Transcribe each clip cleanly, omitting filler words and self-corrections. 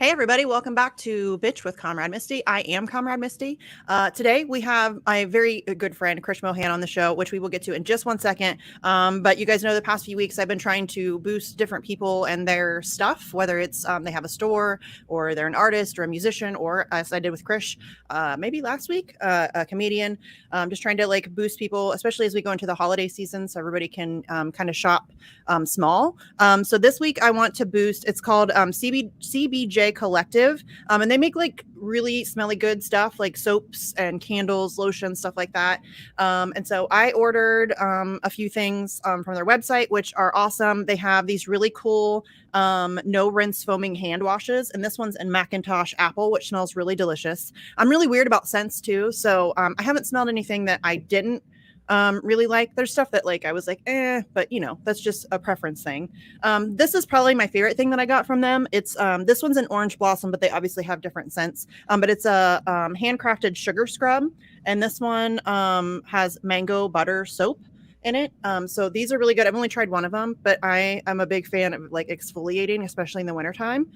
Hey everybody, welcome back to Bitch with Comrade Misty. I am Comrade Misty. Today we have my very good friend Krish Mohan on the show, which we will get to in just one second. But you guys know the past few weeks I've been trying to boost different people and their stuff, whether it's they have a store or they're an artist or a musician, or as I did with Krish maybe last week, a comedian. Just trying to like boost people, especially as we go into the holiday season, so everybody can kind of shop small. So this week I want to boost. It's called CBJ Collective, and they make like really smelly good stuff like soaps and candles, lotions, stuff like that. And so I ordered a few things from their website, which are awesome. They have these really cool no rinse foaming hand washes, and this one's in Macintosh apple, which smells really delicious. I'm really weird about scents too, so I haven't smelled anything that I didn't really like. There's stuff that like I was like but you know, that's just a preference thing. This is probably my favorite thing that I got from them. It's this one's an orange blossom, but they obviously have different scents. But it's a handcrafted sugar scrub, and this one has mango butter soap in it. So these are really good. I've only tried one of them, but I am a big fan of like exfoliating, especially in the wintertime.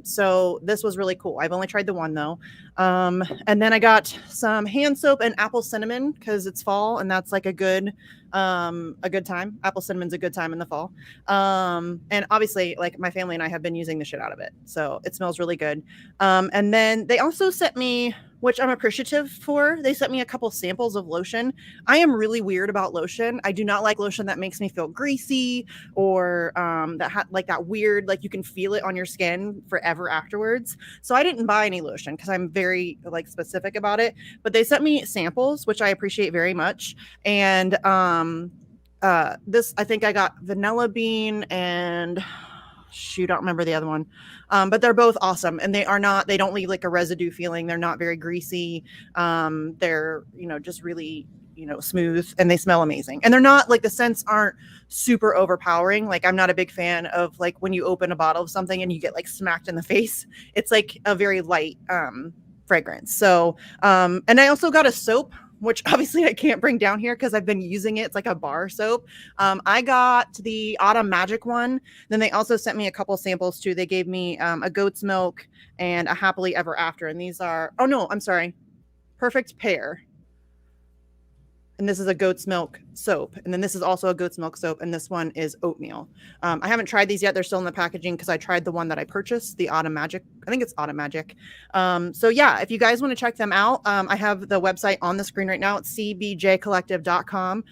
So this was really cool. I've only tried the one though. And then I got some hand soap and apple cinnamon because it's fall and that's like a good time. Apple cinnamon's a good time in the fall. And obviously like my family and I have been using the shit out of it. So it smells really good. And then they also sent me, which I'm appreciative for, they sent me a couple samples of lotion. I am really weird about lotion. I do not like lotion that makes me feel greasy or like that weird, like you can feel it on your skin forever afterwards. So I didn't buy any lotion because I'm very like specific about it. But they sent me samples, which I appreciate very much. And this, I think I got vanilla bean and shoot, I don't remember the other one. But they're both awesome, and they don't leave like a residue feeling. They're not very greasy. They're, you know, just really, you know, smooth, and they smell amazing. And they're not like, the scents aren't super overpowering. Like I'm not a big fan of like when you open a bottle of something and you get like smacked in the face. It's like a very light fragrance. So and I also got a soap, which obviously I can't bring down here because I've been using it. It's like a bar soap. I got the Autumn Magic one. Then they also sent me a couple samples too. They gave me a goat's milk and a happily ever after. And these are, oh no, I'm sorry, Perfect Pear. And this is a goat's milk soap. And then this is also a goat's milk soap. And this one is oatmeal. I haven't tried these yet. They're still in the packaging because I tried the one that I purchased, the Autumn Magic. I think it's Autumn Magic. So yeah, if you guys want to check them out, I have the website on the screen right now. It's cbjcollective.com.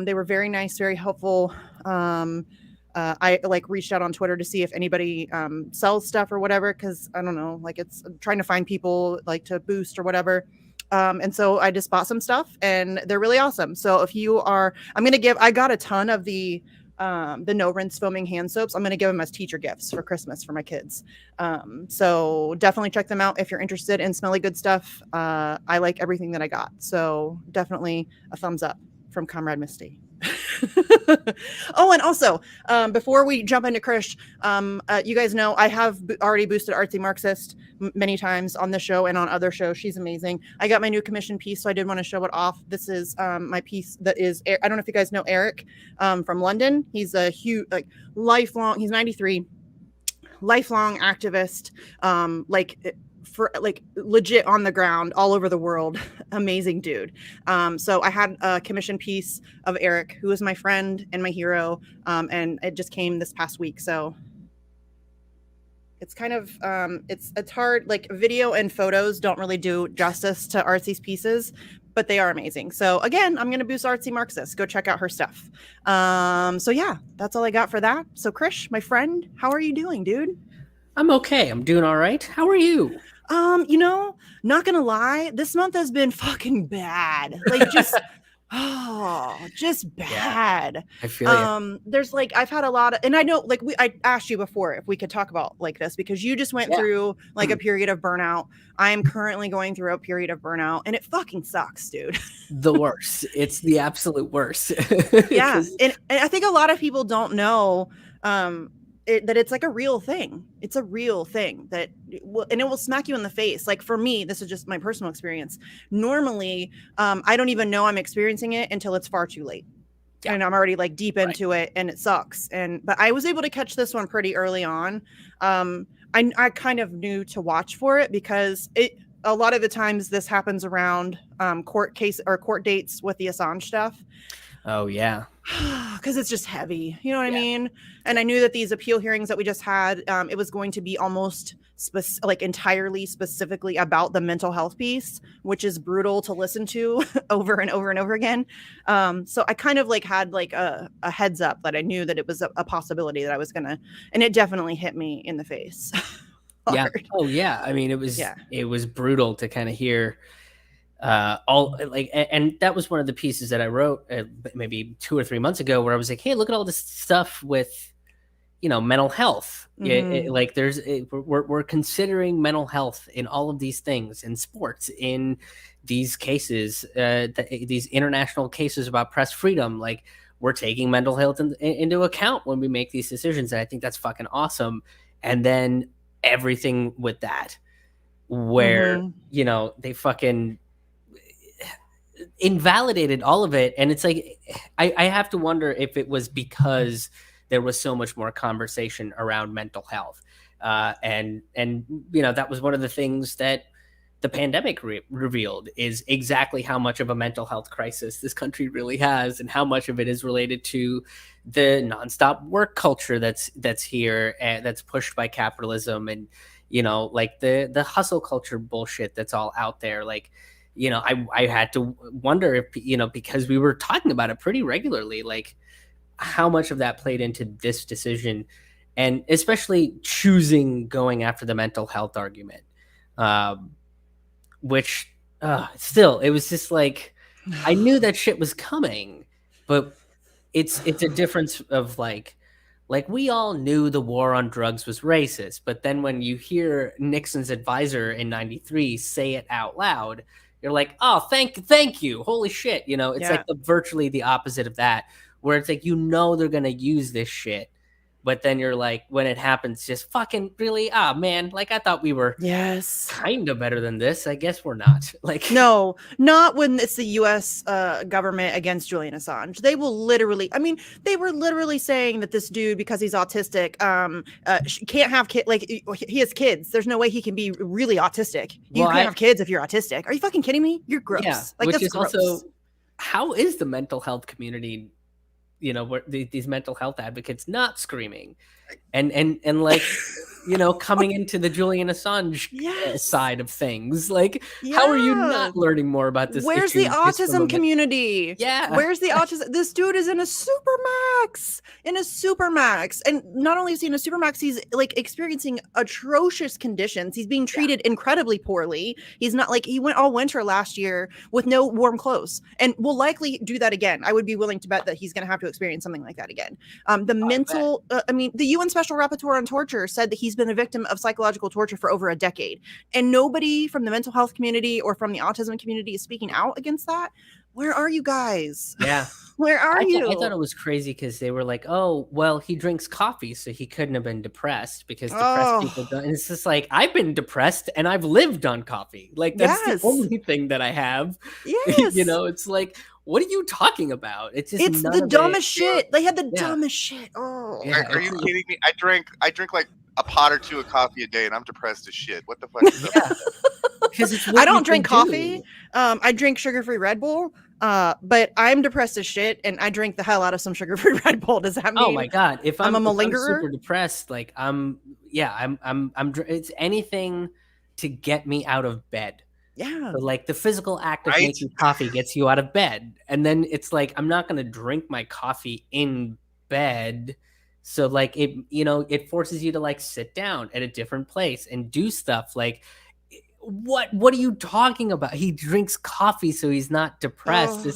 They were very nice, very helpful. I like reached out on Twitter to see if anybody sells stuff or whatever, because I don't know, like it's trying to find people like to boost or whatever. And so I just bought some stuff and they're really awesome. So if you are, I got a ton of the no rinse foaming hand soaps. I'm going to give them as teacher gifts for Christmas for my kids. So definitely check them out if you're interested in smelly good stuff. I like everything that I got. So definitely a thumbs up from Comrade Misty. Oh, and also before we jump into Krish, you guys know I have already boosted Artsy Marxist many times on the show and on other shows. She's amazing. I got my new commission piece, so I did want to show it off. This is my piece that is, I don't know if you guys know Eric from London. He's a huge, like lifelong, he's 93, lifelong activist, for like legit on the ground all over the world. Amazing dude. So I had a commission piece of Eric, who is my friend and my hero. And it just came this past week. So it's kind of, it's hard, like video and photos don't really do justice to Artsy's pieces, but they are amazing. So again, I'm going to boost Artsy Marxist. Go check out her stuff. So yeah, that's all I got for that. So Krish, my friend, how are you doing, dude? I'm okay. I'm doing all right. How are you? You know, not gonna lie, this month has been fucking bad. Like just just bad. Yeah, I feel you. There's like, I've had a lot of, and I know like I asked you before if we could talk about like this because you just went through like a period of burnout. I am currently going through a period of burnout and it fucking sucks, dude. The worst. It's the absolute worst. Yeah. And I think a lot of people don't know that it's like a real thing. It's a real thing that and it will smack you in the face. Like for me, this is just my personal experience. Normally, I don't even know I'm experiencing it until it's far too late. Yeah. And I'm already like deep into it and it sucks. But I was able to catch this one pretty early on. I kind of knew to watch for it because a lot of the times this happens around court case or court dates with the Assange stuff. Oh yeah. Because it's just heavy, you know what I Yeah. mean? And I knew that these appeal hearings that we just had, it was going to be almost like entirely specifically about the mental health piece, which is brutal to listen to over and over and over again. So I kind of like had like a heads up that I knew that it was a possibility that I was gonna, and it definitely hit me in the face. Yeah. Hard. Oh yeah. I mean, it was brutal to kind of hear all like, and that was one of the pieces that I wrote maybe 2 or 3 months ago, where I was like, hey, look at all this stuff with, mental health. Mm-hmm. Like we're considering mental health in all of these things, in sports, in these cases, these international cases about press freedom. Like, we're taking mental health into account when we make these decisions. And I think that's fucking awesome. And then everything with that, where, Mm-hmm. they fucking invalidated all of it. And it's like, I have to wonder if it was because there was so much more conversation around mental health, and that was one of the things that the pandemic revealed, is exactly how much of a mental health crisis this country really has, and how much of it is related to the nonstop work culture that's here, and that's pushed by capitalism, and like the hustle culture bullshit that's all out there. Like, I had to wonder if, because we were talking about it pretty regularly, like how much of that played into this decision, and especially choosing going after the mental health argument, which still, it was just like, I knew that shit was coming, but it's a difference of like we all knew the war on drugs was racist, but then when you hear Nixon's advisor in 93 say it out loud, you're like, oh, thank you. Holy shit. It's like Yeah. virtually the opposite of that, where it's like, they're going to use this shit. But then you're like, when it happens, just fucking really, man, like I thought we were Yes. kind of better than this. I guess we're not. Like, No, not when it's the U.S. Government against Julian Assange. They will literally, I mean, they were literally saying that this dude, because he's autistic, can't have kids. Like, he has kids. There's no way he can be really autistic. You well, can't have kids if you're autistic. Are you fucking kidding me? You're gross. yeah, Like, which that's is gross. also, how is the mental health community, where these mental health advocates not screaming and like, coming into the Julian Assange Yes. side of things? Like, Yeah. how are you not learning more about this Where's issue the just from autism community? Yeah. Where's the autism? This dude is in a supermax. And not only is he in a supermax, he's like experiencing atrocious conditions. He's being treated incredibly poorly. He's not like, he went all winter last year with no warm clothes and will likely do that again. I would be willing to bet that he's going to have to experience something like that again. The UN Special Rapporteur on Torture said that he's been a victim of psychological torture for over a decade. And nobody from the mental health community or from the autism community is speaking out against that. Where are you guys? Yeah. Where are you? I thought it was crazy because they were like, oh, well, he drinks coffee, so he couldn't have been depressed, because depressed people don't. And it's just like, I've been depressed and I've lived on coffee. Like, that's the only thing that I have. Yes. It's like, what are you talking about? It's the dumbest shit. They had the dumbest shit. Oh, yeah. Are you kidding me? I drink like a pot or two of coffee a day, and I'm depressed as shit. What the fuck is that? Because I don't drink coffee. I drink sugar-free Red Bull. But I'm depressed as shit, and I drink the hell out of some sugar-free Red Bull. Does that mean? Oh my god! If I'm a malingerer, super depressed, like it's anything to get me out of bed. Yeah. So, like, the physical act of making coffee gets you out of bed. And then it's like, I'm not going to drink my coffee in bed. So, like, it forces you to, like, sit down at a different place and do stuff. Like, what are you talking about? He drinks coffee so he's not depressed.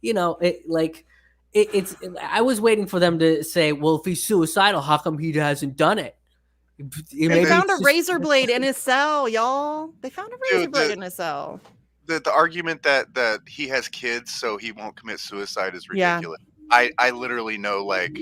I was waiting for them to say, well, if he's suicidal, how come he hasn't done it? They found a razor blade in his cell, y'all. They found a razor blade in his cell. The argument that he has kids so he won't commit suicide is ridiculous. Yeah. I literally know like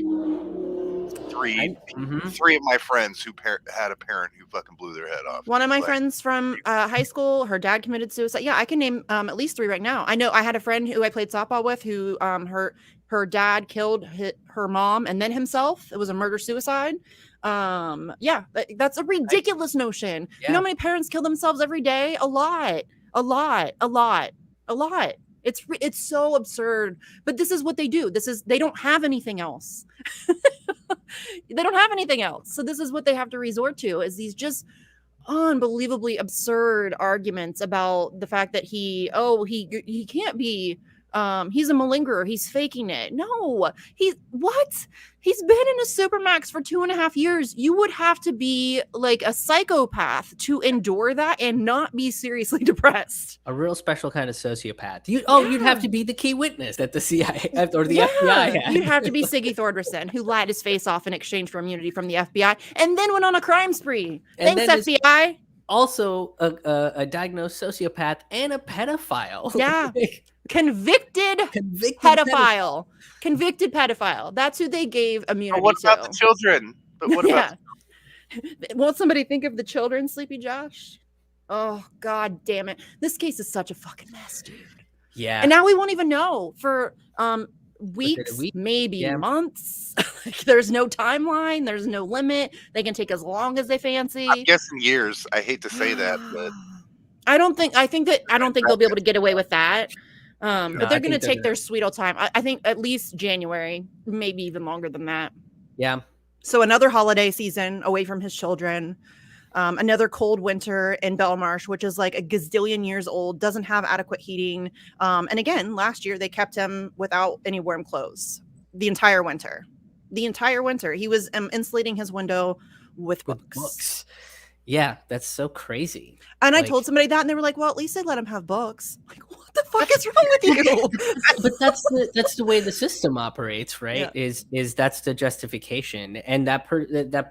three of my friends who had a parent who fucking blew their head off. One of my friends from high school, her dad committed suicide. Yeah, I can name at least 3 right now. I know I had a friend who I played softball with who her dad killed her mom and then himself. It was a murder suicide. Yeah, that's a ridiculous notion. You know how many parents kill themselves every day? A lot. It's so absurd, but this is what they do. They don't have anything else. They don't have anything else. So this is what they have to resort to, is these just unbelievably absurd arguments about the fact that he can't be, he's a malingerer, he's faking it. No, he's been in a supermax for 2.5 years. You would have to be like a psychopath to endure that and not be seriously depressed. A real special kind of sociopath. You'd have to be the key witness that the CIA or the FBI had. You'd have to be Siggy Thordarson, who lied his face off in exchange for immunity from the FBI and then went on a crime spree. Thanks, FBI. Also a diagnosed sociopath and a pedophile. Yeah. Convicted pedophile. Convicted pedophile. That's who they gave immunity to. What about the children? But what about Won't somebody think of the children, Sleepy Josh? Oh, God damn it. This case is such a fucking mess, dude. Yeah. And now we won't even know for weeks, maybe months. Like, there's no timeline. There's no limit. They can take as long as they fancy. I'm guessing years. I hate to say that, but I don't think they'll be able to get away with that. But they're going to take their sweet old time. I think at least January, maybe even longer than that. Yeah. So another holiday season away from his children. Another cold winter in Belmarsh, which is like a gazillion years old, doesn't have adequate heating. And again, last year they kept him without any warm clothes the entire winter. He was insulating his window with books. Yeah, that's so crazy. And I told somebody that, and they were like, "Well, at least they let him have books." Like, what the fuck is wrong with you? But that's the way the system operates, right? Yeah. Is that's the justification, and that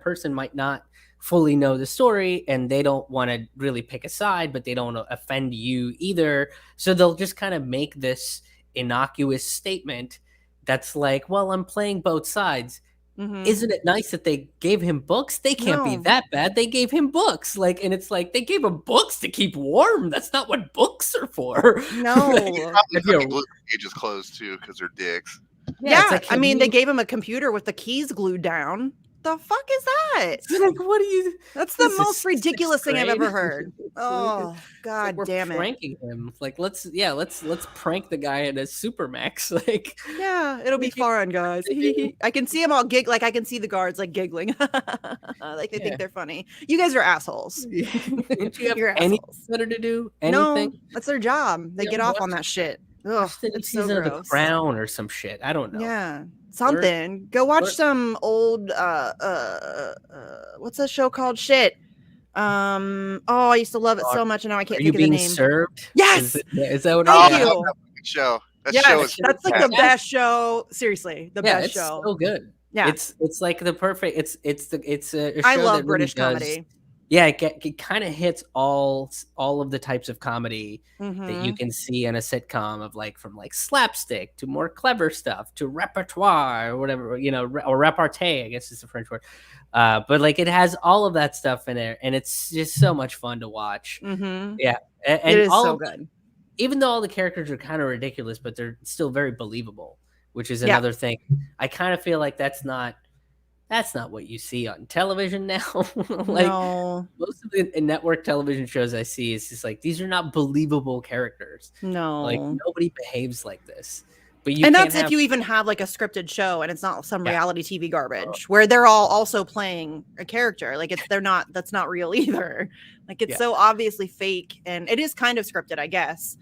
person might not fully know the story, and they don't want to really pick a side, but they don't want to offend you either. So they'll just kind of make this innocuous statement that's like, "Well, I'm playing both sides." Mm-hmm. Isn't it nice that they gave him books? They can't be that bad. They gave him books. Like, and it's like, they gave him books to keep warm. That's not what books are for. No. Probably glue pages closed too, because they're dicks. Yeah. Like, I mean, they gave him a computer with the keys glued down. The fuck is that? Like, what are you? That's the most ridiculous thing I've ever heard. Oh, God damn it! Pranking him. Like, let's prank the guy in a supermax. Like, yeah, it'll be fun, guys. I can see them all like I can see the guards like giggling, like they think they're funny. You guys are assholes. Do you have anything better to do? Anything? No, that's their job. They get off on that shit. Ugh, it's so gross. The Crown or some shit. I don't know. Yeah. Something. Go watch some old what's that show called? Shit. I used to love it so much and now I can't think of the name. Served? Yes. Is that what Thank you. That show. That's like the best show. Seriously, the best show. So good. Yeah. It's like the perfect it's a show I love that British comedy. Yeah, it kind of hits all of the types of comedy that you can see in a sitcom, of like from like slapstick to more clever stuff to repertoire or whatever, or repartee, I guess is the French word. But like it has all of that stuff in there, and it's just so much fun to watch. Mm-hmm. Yeah, and it is so good. Even though all the characters are kind of ridiculous, but they're still very believable, which is another thing. I kind of feel like that's not what you see on television now. Like most of the network television shows I see is just like, these are not believable characters. No, like nobody behaves like this. But that's if you even have like a scripted show and it's not some reality TV garbage where they're all also playing a character. Like that's not real either. Like it's so obviously fake, and it is kind of scripted, I guess.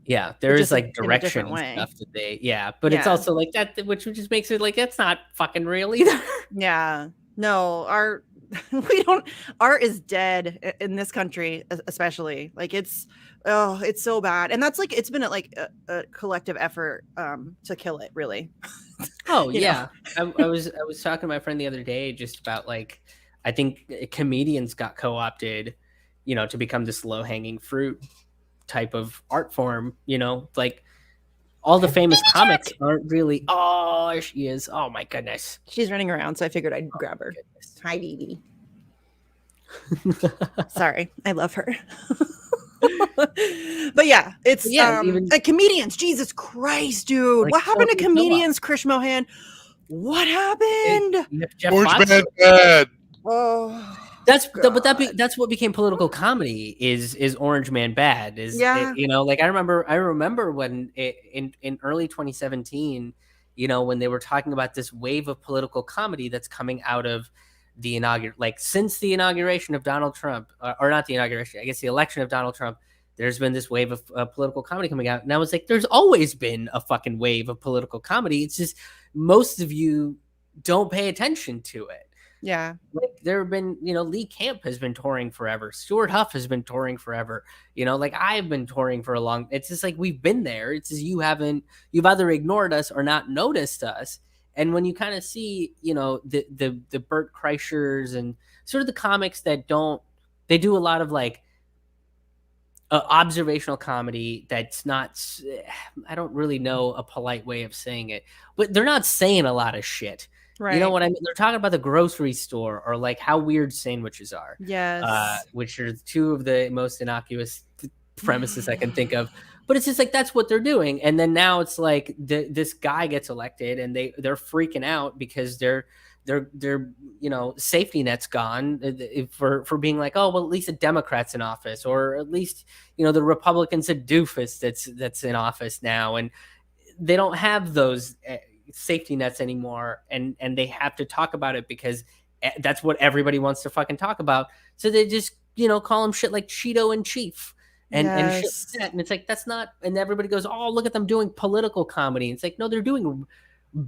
Yeah, there is like direction and stuff that but it's also like that, which just makes it like that's not fucking real either. Yeah, no, art is dead in this country, especially. Like it's so bad, and that's like it's been a collective effort to kill it, really. Oh yeah, I was talking to my friend the other day just about like I think comedians got co-opted, to become this low hanging fruit type of art form, like all the famous comics aren't really. Oh, there she is. Oh my goodness. She's running around, so I figured I'd grab her. Goodness. Hi, Dee Sorry, I love her. But yeah, it's comedians. Jesus Christ, dude! Like, what happened to Tony Noah. comedians? Krish Mohan. What happened? Jeff Orange Fox. Man bad. Oh, that's what became political comedy is Orange Man bad like I remember when in early 2017, when they were talking about this wave of political comedy that's coming out of the since the inauguration of Donald Trump, or not the inauguration, I guess the election of Donald Trump, there's been this wave of political comedy coming out. And I was like, there's always been a fucking wave of political comedy. It's just most of you don't pay attention to it. Yeah. Like there have been, Lee Camp has been touring forever. Stuart Huff has been touring forever. I've been touring for a long. It's just like we've been there. It's just you've either ignored us or not noticed us. And when you kind of see, the Bert Kreischers and sort of the comics that they do a lot of like observational comedy that's not, I don't really know a polite way of saying it, but they're not saying a lot of shit. Right. You know what I mean? They're talking about the grocery store or like how weird sandwiches are. Yes. Which are two of the most innocuous premises I can think of. But it's just like that's what they're doing. And then now it's like this guy gets elected and they're freaking out because their safety net's gone for being like, oh well, at least a Democrat's in office, or at least the Republicans a doofus that's in office now, and they don't have those safety nets anymore, and they have to talk about it because that's what everybody wants to fucking talk about. So they just call them shit like Cheeto and Chief and shit like that. And it's like that's not. And everybody goes, oh, look at them doing political comedy. And it's like, no, they're doing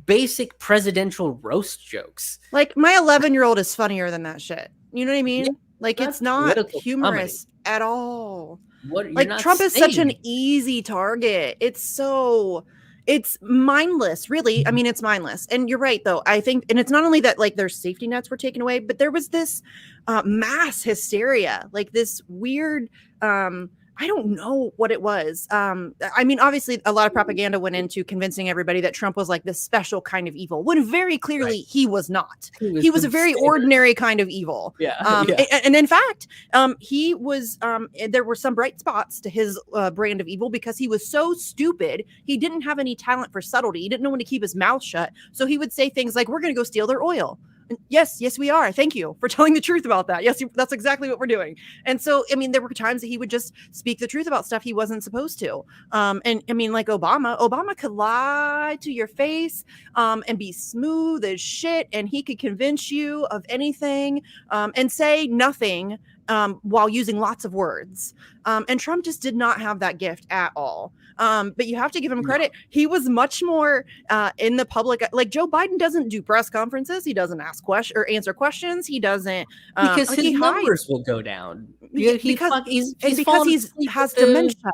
basic presidential roast jokes. Like my 11-year-old is funnier than that shit. You know what I mean? Yeah, like it's not humorous at all. Like Trump is such an easy target. It's mindless, really. I mean, it's mindless. And you're right, though. I think, and it's not only that, like, their safety nets were taken away, but there was this mass hysteria, like this weird, I don't know what it was. I mean, obviously, a lot of propaganda went into convincing everybody that Trump was like this special kind of evil, when very clearly he was not. He was a very ordinary kind of evil. Yeah. And in fact, he was. There were some bright spots to his brand of evil because he was so stupid. He didn't have any talent for subtlety. He didn't know when to keep his mouth shut. So he would say things like, "We're going to go steal their oil." Yes, we are. Thank you for telling the truth about that. Yes, that's exactly what we're doing. And so, I mean, there were times that he would just speak the truth about stuff he wasn't supposed to. And I mean, like Obama could lie to your face and be smooth as shit. And he could convince you of anything and say nothing while using lots of words. And Trump just did not have that gift at all. But you have to give him credit. He was much more in the public. Like Joe Biden doesn't do press conferences. He doesn't ask questions or answer questions. He doesn't because his numbers will go down. He's has dementia.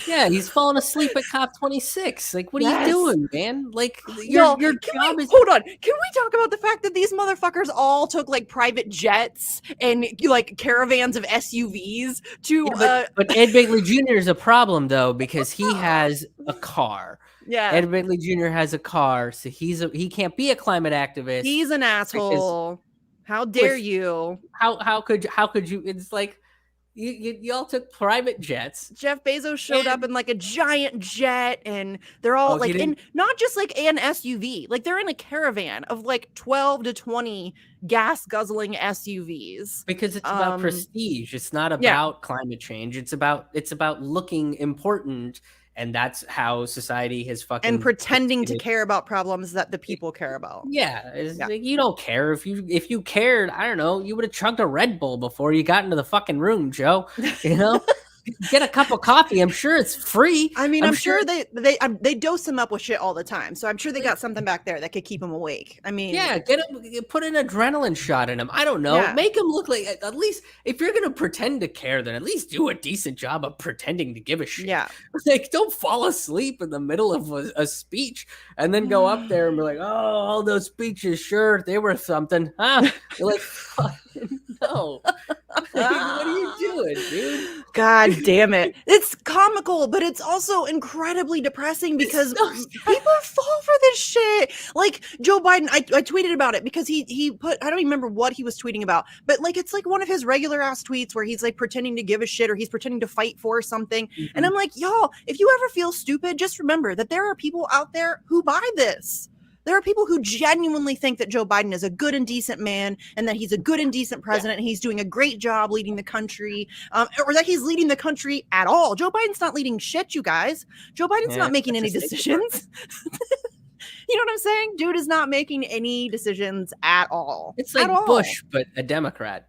Yeah, he's falling asleep at COP26. Like, what are you doing, man? Like, your job is. Hold on. Can we talk about the fact that these motherfuckers all took like private jets and like caravans of SUVs to? But Ed Begley Jr. is a problem though because he has a car. Yeah, Ed Begley Jr. has a car, so he can't be a climate activist. He's an asshole. How dare you? How could you? It's like you all took private jets. Jeff Bezos showed up in like a giant jet, and they're all like in not just like an SUV, like they're in a caravan of like 12 to 20 gas guzzling SUVs. Because it's about prestige. It's not about climate change. It's about looking important. And that's how society has fucking and pretending to care about problems that the people care about. Yeah, like, you don't care. If you cared, I don't know, you would have chugged a Red Bull before you got into the fucking room, Joe. You know, get a cup of coffee. I'm sure it's free. I mean, I'm sure they dose him up with shit all the time. So I'm sure they got something back there that could keep him awake. I mean, yeah, put an adrenaline shot in him. I don't know. Make him look like, at least if you're gonna pretend to care, then at least do a decent job of pretending to give a shit. Yeah, like don't fall asleep in the middle of a speech and then go up there and be like, oh, all those speeches, sure, they were something, huh? You're like, No. Like, what are you doing, dude? God damn it. It's comical, but it's also incredibly depressing because so sad. people fall for this shit. Like Joe Biden, I tweeted about it because he put, I don't even remember what he was tweeting about, but like it's like one of his regular ass tweets where he's like pretending to give a shit or he's pretending to fight for something. And I'm like, y'all, if you ever feel stupid, just remember that there are people out there who buy this. There are people who genuinely think that Joe Biden is a good and decent man and that he's a good and decent president and he's doing a great job leading the country, or that he's leading the country at all. Joe Biden's not leading shit, you guys. Joe Biden's not making any decisions. You know what I'm saying? Dude is not making any decisions at all. It's like Bush, but a Democrat.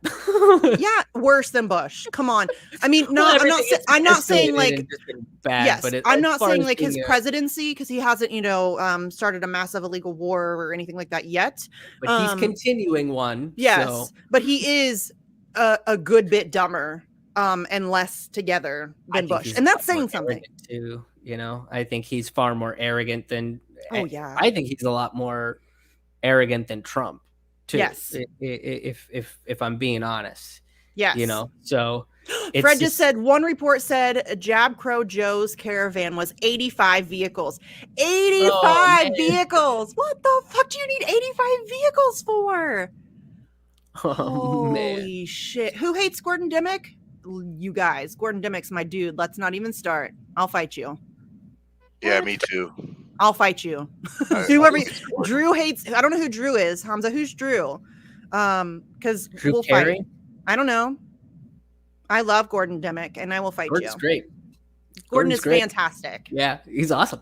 Yeah, worse than Bush. Come on. I mean, no, well, I'm not saying like bad, yes, but I'm not saying like his presidency because he hasn't, started a massive illegal war or anything like that yet. But he's continuing one. Yes, so. but he is a good bit dumber and less together than Bush, and that's saying something. Too, I think he's far more arrogant than. Oh yeah, I think he's a lot more arrogant than Trump, too. Yes, if I'm being honest. Yes, so. Fred just said one report said Jab Crow Joe's caravan was 85 vehicles. 85 vehicles. What the fuck do you need 85 vehicles for? Holy shit! Who hates Gordon Dimmick? You guys. Gordon Dimmick's my dude. Let's not even start. I'll fight you. Yeah, me too. I'll fight you. Whoever Drew hates. I don't know who Drew is. Hamza, who's Drew? Because we'll Carey? fight. I don't know. I love Gordon Dimmick, and I will fight Gordon's you. Great. Gordon is great. Fantastic. Yeah, he's awesome.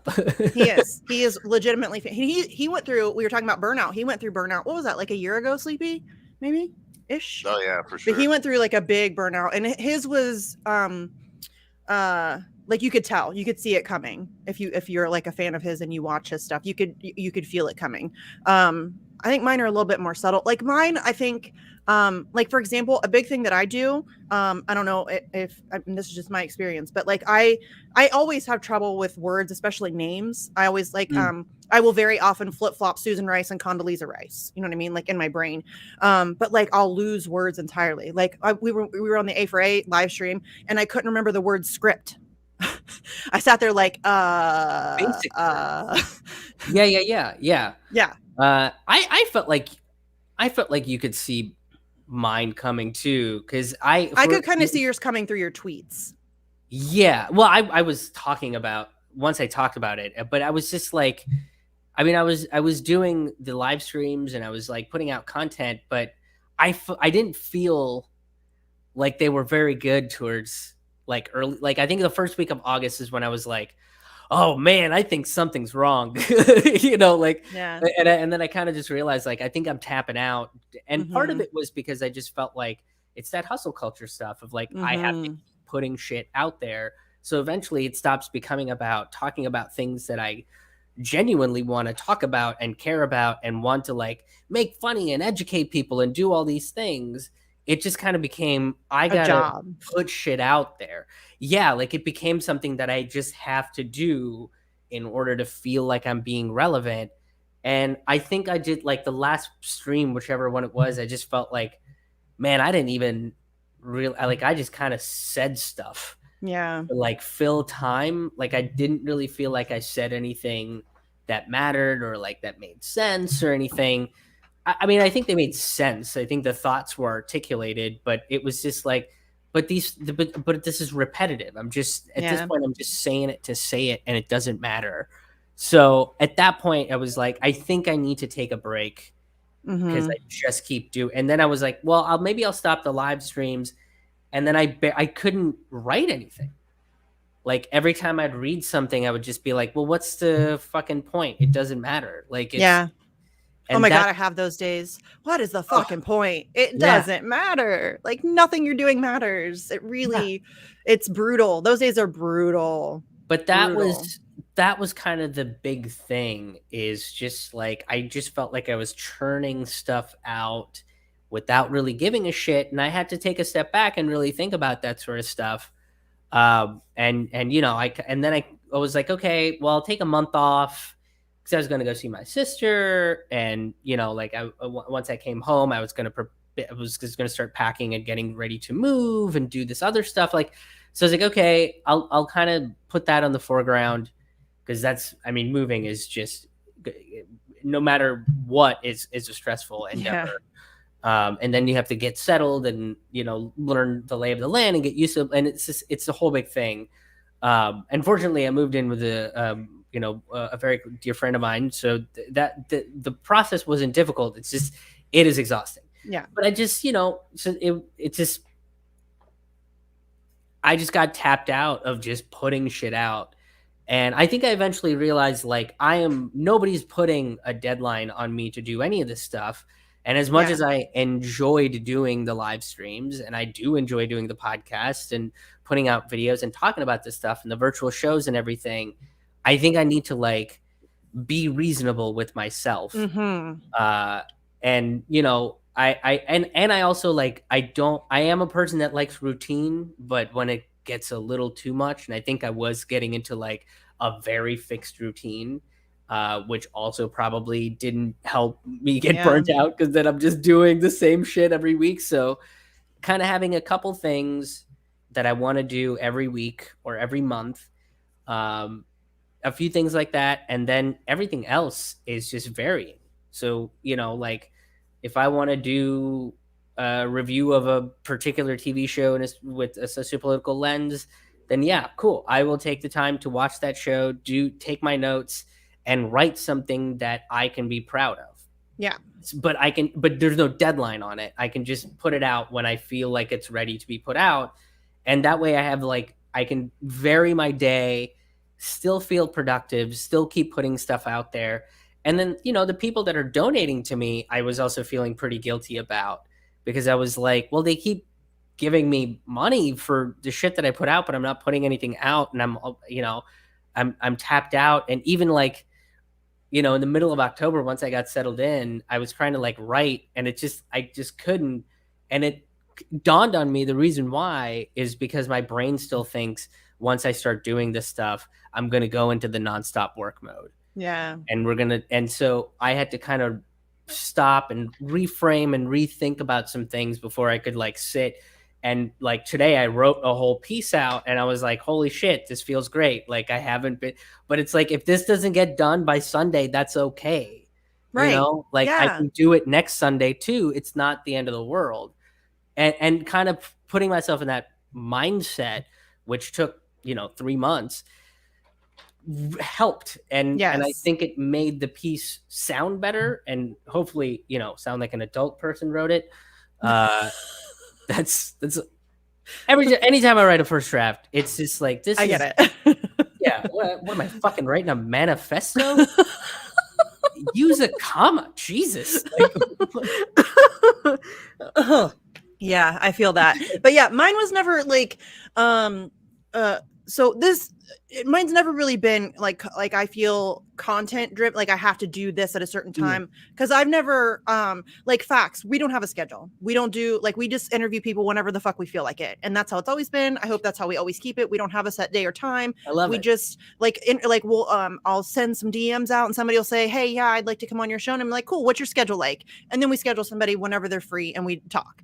He is. He is legitimately. He went through. We were talking about burnout. He went through burnout. What was that? Like a year ago, Sleepy? Maybe ish. Oh yeah, for sure. But he went through like a big burnout, and his was like you could tell, you could see it coming if you're like a fan of his and you watch his stuff, you could feel it coming. I think mine are a little bit more subtle. Like mine, I think, like for example, a big thing that I do, I don't know if this is just my experience, but like I always have trouble with words, especially names. I always like, I will very often flip flop Susan Rice and Condoleezza Rice. You know what I mean? Like in my brain. But like I'll lose words entirely. Like we were on the A4A live stream and I couldn't remember the word script. I sat there like, yeah. I felt like you could see mine coming too, because I could kind of see yours coming through your tweets. Yeah, well, I was talking about once I talked about it, but I was just like, I mean, I was doing the live streams and I was like putting out content, but I didn't feel like they were very good towards like early, like I think the first week of August is when I was like, oh man, I think something's wrong, like, yeah. And then I kind of just realized like, I think I'm tapping out. And part of it was because I just felt like it's that hustle culture stuff of like, I have to keep putting shit out there. So eventually it stops becoming about talking about things that I genuinely want to talk about and care about and want to like make funny and educate people and do all these things. It just kind of became, I gotta put shit out there. Yeah, like it became something that I just have to do in order to feel like I'm being relevant. And I think I did like the last stream, whichever one it was, I just felt like, man, I didn't even I just kind of said stuff. Yeah. To, like fill time. Like I didn't really feel like I said anything that mattered or like that made sense or anything. I mean, I think they made sense. I think the thoughts were articulated, but it was just like, but this is repetitive. I'm just at this point, I'm just saying it to say it, and it doesn't matter. So at that point, I was like, I think I need to take a break because I just keep doing. And then I was like, well, maybe I'll stop the live streams, and then I couldn't write anything. Like every time I'd read something, I would just be like, well, what's the fucking point? It doesn't matter. Like it's, oh my God, I have those days. What is the fucking point? It doesn't matter. Like nothing you're doing matters. It really, it's brutal. Those days are brutal. But that was kind of the big thing, is just like, I just felt like I was churning stuff out without really giving a shit. And I had to take a step back and really think about that sort of stuff. And then I was like, okay, well, I'll take a month off. I was going to go see my sister, and once I came home, I was going to I was just going to start packing and getting ready to move and do this other stuff. Like, so I was like, okay, I'll kind of put that on the foreground, because that's, I mean, moving is just, no matter what, is a stressful endeavor. And then you have to get settled and, you know, learn the lay of the land and get used to, and it's a whole big thing. Unfortunately, I moved in with a very dear friend of mine, so the process wasn't difficult. It's just, it is exhausting. Yeah. But I just, you know, so it just, I just got tapped out of just putting shit out. And I think I eventually realized, like, nobody's putting a deadline on me to do any of this stuff. And as much as I enjoyed doing the live streams, and I do enjoy doing the podcast and putting out videos and talking about this stuff and the virtual shows and everything, I think I need to, like, be reasonable with myself. And, you know, I also, like, I am a person that likes routine, but when it gets a little too much, and I think I was getting into, like, a very fixed routine, which also probably didn't help me get burnt out, because then I'm just doing the same shit every week. So kind of having a couple things that I want to do every week or every month, a few things like that, and then everything else is just varying. So, you know, like, if I want to do a review of a particular TV show with a sociopolitical lens, then yeah, cool. I will take the time to watch that show, take my notes, and write something that I can be proud of. Yeah. But there's no deadline on it. I can just put it out when I feel like it's ready to be put out. And that way I can vary my day, still feel productive, still keep putting stuff out there. And then, you know, the people that are donating to me, I was also feeling pretty guilty about, because I was like, well, they keep giving me money for the shit that I put out, but I'm not putting anything out, and I'm tapped out. And even, like, you know, in the middle of October, once I got settled in, I was trying to, like, write, and I just couldn't. And it dawned on me, the reason why is because my brain still thinks once I start doing this stuff, I'm going to go into the nonstop work mode. Yeah. And so I had to kind of stop and reframe and rethink about some things before I could, like, sit. And, like, today I wrote a whole piece out, and I was like, holy shit, this feels great. Like, I haven't been, but it's like, if this doesn't get done by Sunday, that's okay. Right. You know, like, I can do it next Sunday too. It's not the end of the world. And kind of putting myself in that mindset, which took, you know, 3 months, helped. And I think it made the piece sound better, and hopefully, you know, sound like an adult person wrote it. That's anytime I write a first draft, it's just like, this. I get it. Yeah. What am I, fucking writing a manifesto? Use a comma, Jesus. Yeah, I feel that. But yeah, mine was never like, so mine's never really been like I feel content driven, like I have to do this at a certain time, because I've never like facts, we don't have a schedule. We don't do, like, we just interview people whenever the fuck we feel like it, and that's how it's always been. I hope that's how we always keep it. We don't have a set day or time. I love it. We just we'll I'll send some DMs out, and somebody will say, hey, yeah, I'd like to come on your show, and I'm like, cool, what's your schedule like? And then we schedule somebody whenever they're free, and we talk.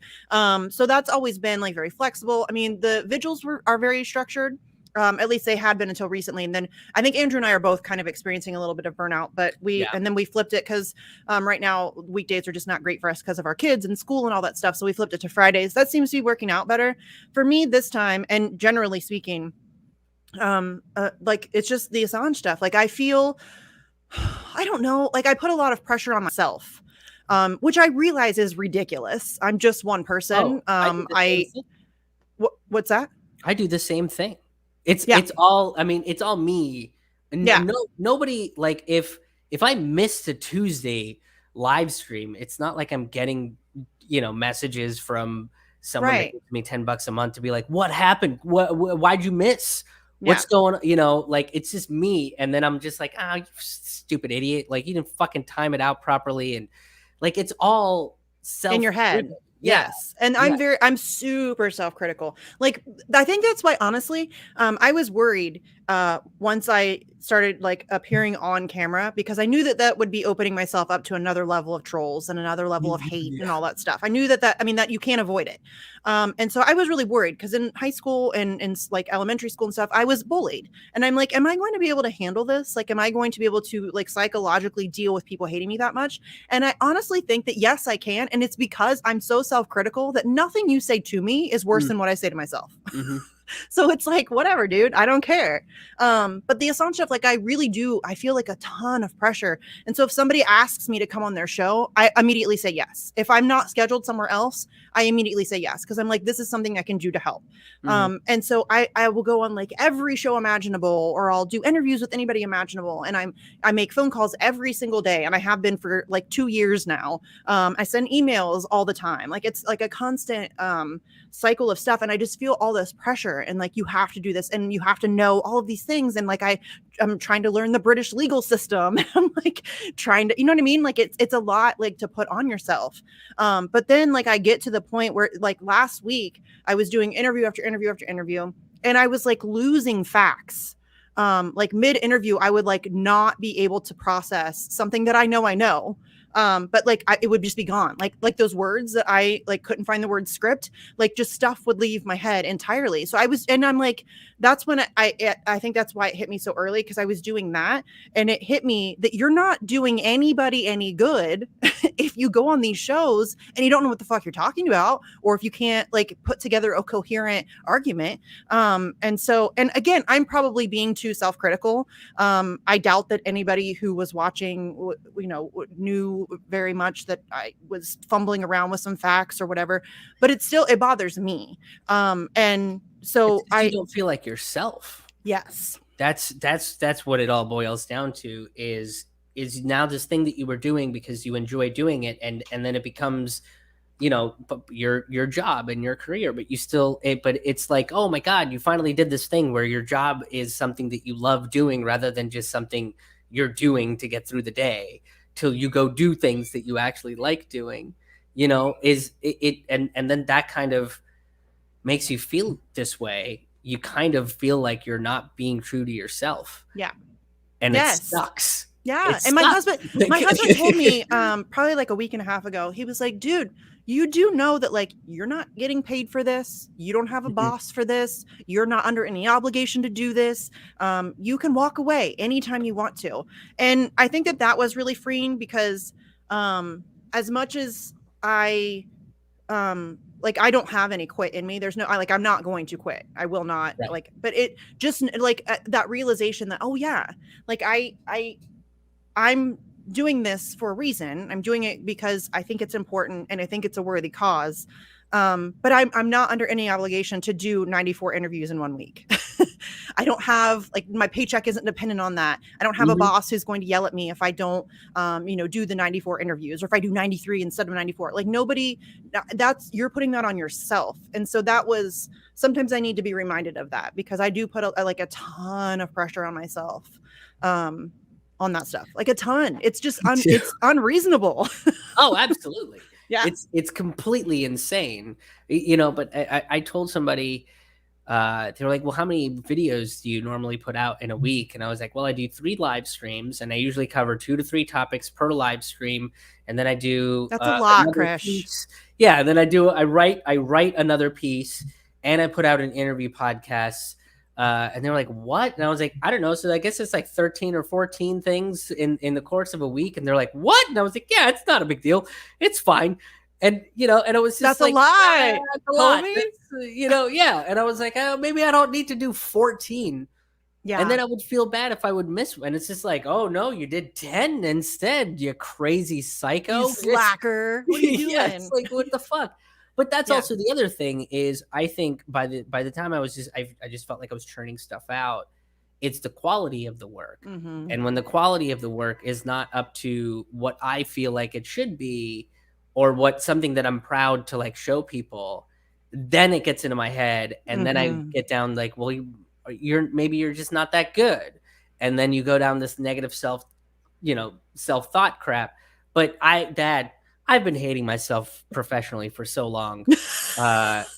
So that's always been, like, very flexible. I mean, the vigils are very structured. At least they had been until recently. And then I think Andrew and I are both kind of experiencing a little bit of burnout, but and then we flipped it because right now weekdays are just not great for us because of our kids and school and all that stuff. So we flipped it to Fridays. That seems to be working out better for me this time. And generally speaking, like, it's just the Assange stuff. Like, I feel, I don't know, like, I put a lot of pressure on myself, which I realize is ridiculous. I'm just one person. What's that? I do the same thing. It's all me. And nobody, like, if I missed a Tuesday live stream, it's not like I'm getting, you know, messages from someone that gives me $10 a month to be like, what happened? Why'd you miss? What's going on? You know, like, it's just me. And then I'm just like, you stupid idiot. Like, you didn't fucking time it out properly. And, like, it's all in your head. Yes. And I'm super self-critical. Like, I think that's why, honestly, I was worried once I started like appearing on camera, because I knew that that would be opening myself up to another level of trolls and another level of hate and all that stuff. I knew that I mean, that you can't avoid it. And so I was really worried because in high school and in like elementary school and stuff, I was bullied. And I'm like, am I going to be able to handle this? Like, am I going to be able to like psychologically deal with people hating me that much? And I honestly think that yes, I can. And it's because I'm so self-critical that nothing you say to me is worse than what I say to myself. So it's like, whatever, dude, I don't care. But the assumption of like, I really do, I feel like a ton of pressure. And so if somebody asks me to come on their show, I immediately say yes. If I'm not scheduled somewhere else, I immediately say yes. Cause I'm like, this is something I can do to help. And so I will go on like every show imaginable, or I'll do interviews with anybody imaginable. And I make phone calls every single day. And I have been for like 2 years now. I send emails all the time. Like it's like a constant, cycle of stuff. And I just feel all this pressure and like, you have to do this and you have to know all of these things. And like, I'm trying to learn the British legal system. I'm like trying to, you know what I mean? Like it's a lot like to put on yourself. But then like I get to the point where like last week I was doing interview after interview after interview, and I was like losing facts. Like mid interview, I would like not be able to process something that I know. But like it would just be gone. Like those words that I like couldn't find the word script, like just stuff would leave my head entirely. So I'm like, that's when I think that's why it hit me so early, because I was doing that, and it hit me that you're not doing anybody any good if you go on these shows and you don't know what the fuck you're talking about, or if you can't like put together a coherent argument. And again, I'm probably being too self-critical. I doubt that anybody who was watching, knew very much that I was fumbling around with some facts or whatever, but it bothers me. And so you don't feel like yourself. Yes. That's what it all boils down to is now this thing that you were doing because you enjoy doing it, and then it becomes, your job and your career, but but it's like, oh my God, you finally did this thing where your job is something that you love doing rather than just something you're doing to get through the day till you go do things that you actually like doing, and then that kind of makes you feel this way. You kind of feel like you're not being true to yourself. Yeah. And it sucks. Yeah. And my husband told me probably like a week and a half ago, he was like, dude, you do know that like you're not getting paid for this. You don't have a boss for this. You're not under any obligation to do this. You can walk away anytime you want to. And I think that was really freeing, because as much as I I don't have any quit in me. There's no, I'm not going to quit. I will not. Right. But it just like that realization that, oh yeah, like I'm doing this for a reason. I'm doing it because I think it's important and I think it's a worthy cause. But I'm not under any obligation to do 94 interviews in 1 week. I don't have my paycheck isn't dependent on that. I don't have a boss who's going to yell at me if I don't, do the 94 interviews, or if I do 93 instead of 94. Like nobody, you're putting that on yourself. And so that was, sometimes I need to be reminded of that, because I do put a ton of pressure on myself, on that stuff, like a ton. It's just, it's unreasonable. Oh, absolutely. Yeah. It's completely insane, but I told somebody, they were like, well, how many videos do you normally put out in a week? And I was like, well, I do 3 live streams, and I usually cover 2 to 3 topics per live stream. And then I do, that's a lot, Krish. Yeah. And then I write another piece, and I put out an interview podcast. And they were like, what? And I was like, I don't know. So I guess it's like 13 or 14 things in the course of a week. And they're like, what? And I was like, yeah, it's not a big deal. It's fine. And, and it was just that's a lie. That's a lot. Yeah. And I was like, oh, maybe I don't need to do 14. Yeah. And then I would feel bad if I would miss one. It's just like, oh no, you did 10 instead, you crazy psycho. You slacker. What are you doing? Yeah, it's like, what the fuck? But that's also the other thing is, I think by the time I was I just felt like I was churning stuff out. It's the quality of the work. Mm-hmm. And when the quality of the work is not up to what I feel like it should be, or something that I'm proud to show people, then it gets into my head. And then I get down like, well, you're just not that good. And then you go down this negative self-thought crap. But I've been hating myself professionally for so long. At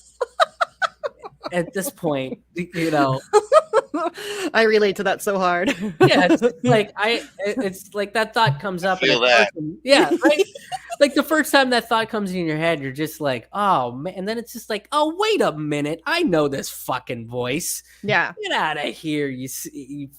this point, I relate to that so hard. Yeah, it's like that thought comes up. Feel and that. Yeah, right. Like the first time that thought comes in your head, you're just like, oh man, and then it's just like, oh wait a minute, I know this fucking voice. Yeah. Get out of here, you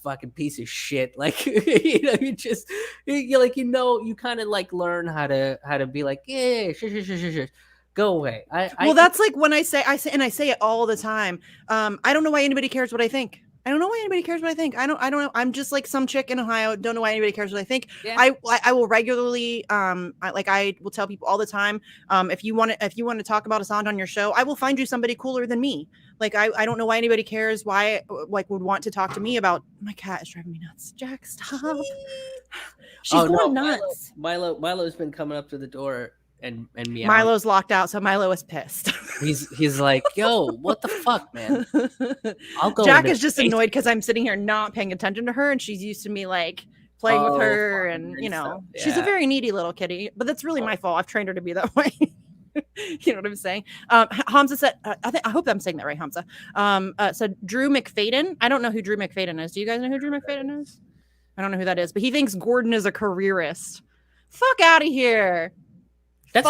fucking piece of shit. Like you just you kind of like learn how to be like, yeah, shush. Go away. That's like when I say it all the time. I don't know why anybody cares what I think. I don't know why anybody cares what I think. I don't know. I'm just like some chick in Ohio. Don't know why anybody cares what I think. Yeah. I will regularly I will tell people all the time, if you want to talk about Assange on your show, I will find you somebody cooler than me. Like I don't know why anybody cares, why like would want to talk to me about. My cat is driving me nuts. Jack, stop. She's going nuts. Milo's been coming up to the door and meowing. Milo's locked out, so Milo is pissed. He's like, yo, what the fuck, man? I'll go. Jack is just annoyed because I'm sitting here not paying attention to her, and she's used to me like playing with her, and she's a very needy little kitty. But that's really my fault. I've trained her to be that way. You know what I'm saying? Hamza said, I hope I'm saying that right, Hamza. Said Drew McFadden. I don't know who Drew McFadden is. Do you guys know who Drew McFadden is? I don't know who that is, but he thinks Gordon is a careerist. Fuck out of here. That's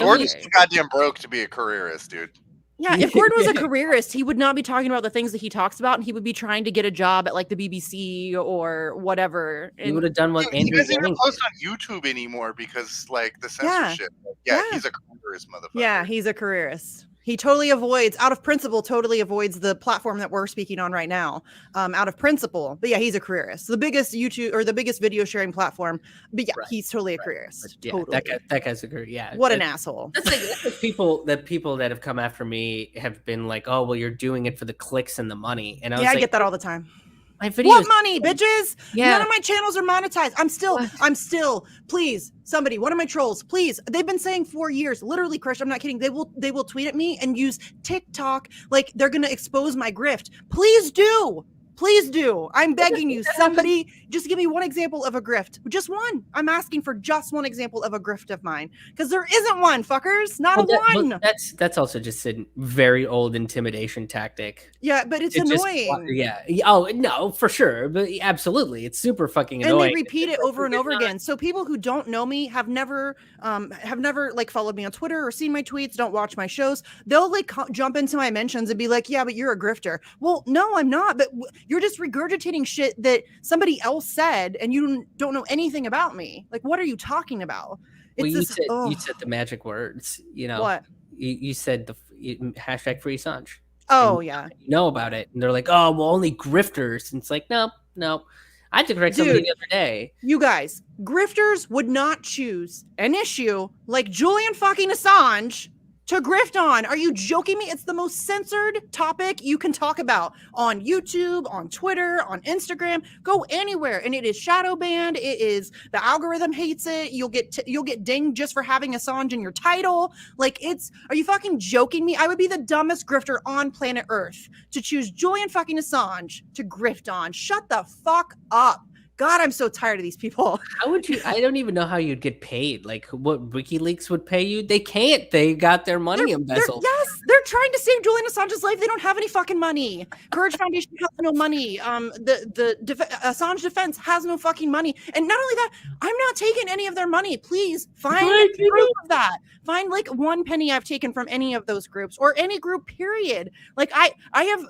Gordon's goddamn broke to be a careerist, dude. Yeah, if Gordon was a careerist, he would not be talking about the things that he talks about, and he would be trying to get a job at like the BBC or whatever. He would have done what Andrew. He doesn't even post on YouTube anymore because like the censorship. Yeah, he's a careerist motherfucker. Yeah, he's a careerist. He totally avoids, out of principle, the platform that we're speaking on right now, out of principle. But yeah, he's a careerist. The biggest YouTube or the biggest video sharing platform. But yeah, he's totally a careerist. Yeah, totally. That guy's a career. Yeah. What an asshole. That's like people that have come after me have been like, oh, well, you're doing it for the clicks and the money. And I get that all the time. My videos, what money, bitches? Yeah. None of my channels are monetized. I'm still, please, somebody, one of my trolls, please. They've been saying for years, literally, Krish, I'm not kidding. They will tweet at me and use TikTok like they're going to expose my grift. Please do. Please do. I'm begging you. Somebody just give me one example of a grift. Just one. I'm asking for just one example of a grift of mine because there isn't one, fuckers. Not one. That's also just a very old intimidation tactic. Yeah, but it's annoying. Oh, no, for sure. But absolutely. It's super fucking annoying. And they repeat it over and over again. So people who don't know me have never like followed me on Twitter or seen my tweets, don't watch my shows. They'll like jump into my mentions and be like, yeah, but you're a grifter. Well, no, I'm not. But you're just regurgitating shit that somebody else said and you don't know anything about me. Like, what are you talking about? You said the magic words, What? You said the hashtag free Assange. Oh, yeah. You know about it. And they're like, oh, well, only grifters. And it's like, no. I had to correct somebody the other day. You guys, grifters would not choose an issue like Julian fucking Assange to grift on. Are you joking me? It's the most censored topic you can talk about on YouTube, on Twitter, on Instagram. Go anywhere, and it is shadow banned. It is the algorithm hates it. You'll get dinged just for having Assange in your title. Like are you fucking joking me? I would be the dumbest grifter on planet Earth to choose Julian fucking Assange to grift on. Shut the fuck up. God, I'm so tired of these people. How would you? I don't even know how you'd get paid. Like what WikiLeaks would pay you? They can't. They got their money embezzled. They're trying to save Julian Assange's life. They don't have any fucking money. Courage Foundation has no money. Assange Defense has no fucking money. And not only that, I'm not taking any of their money. Please find proof of that. Find like one penny I've taken from any of those groups or any group. Period. Like I have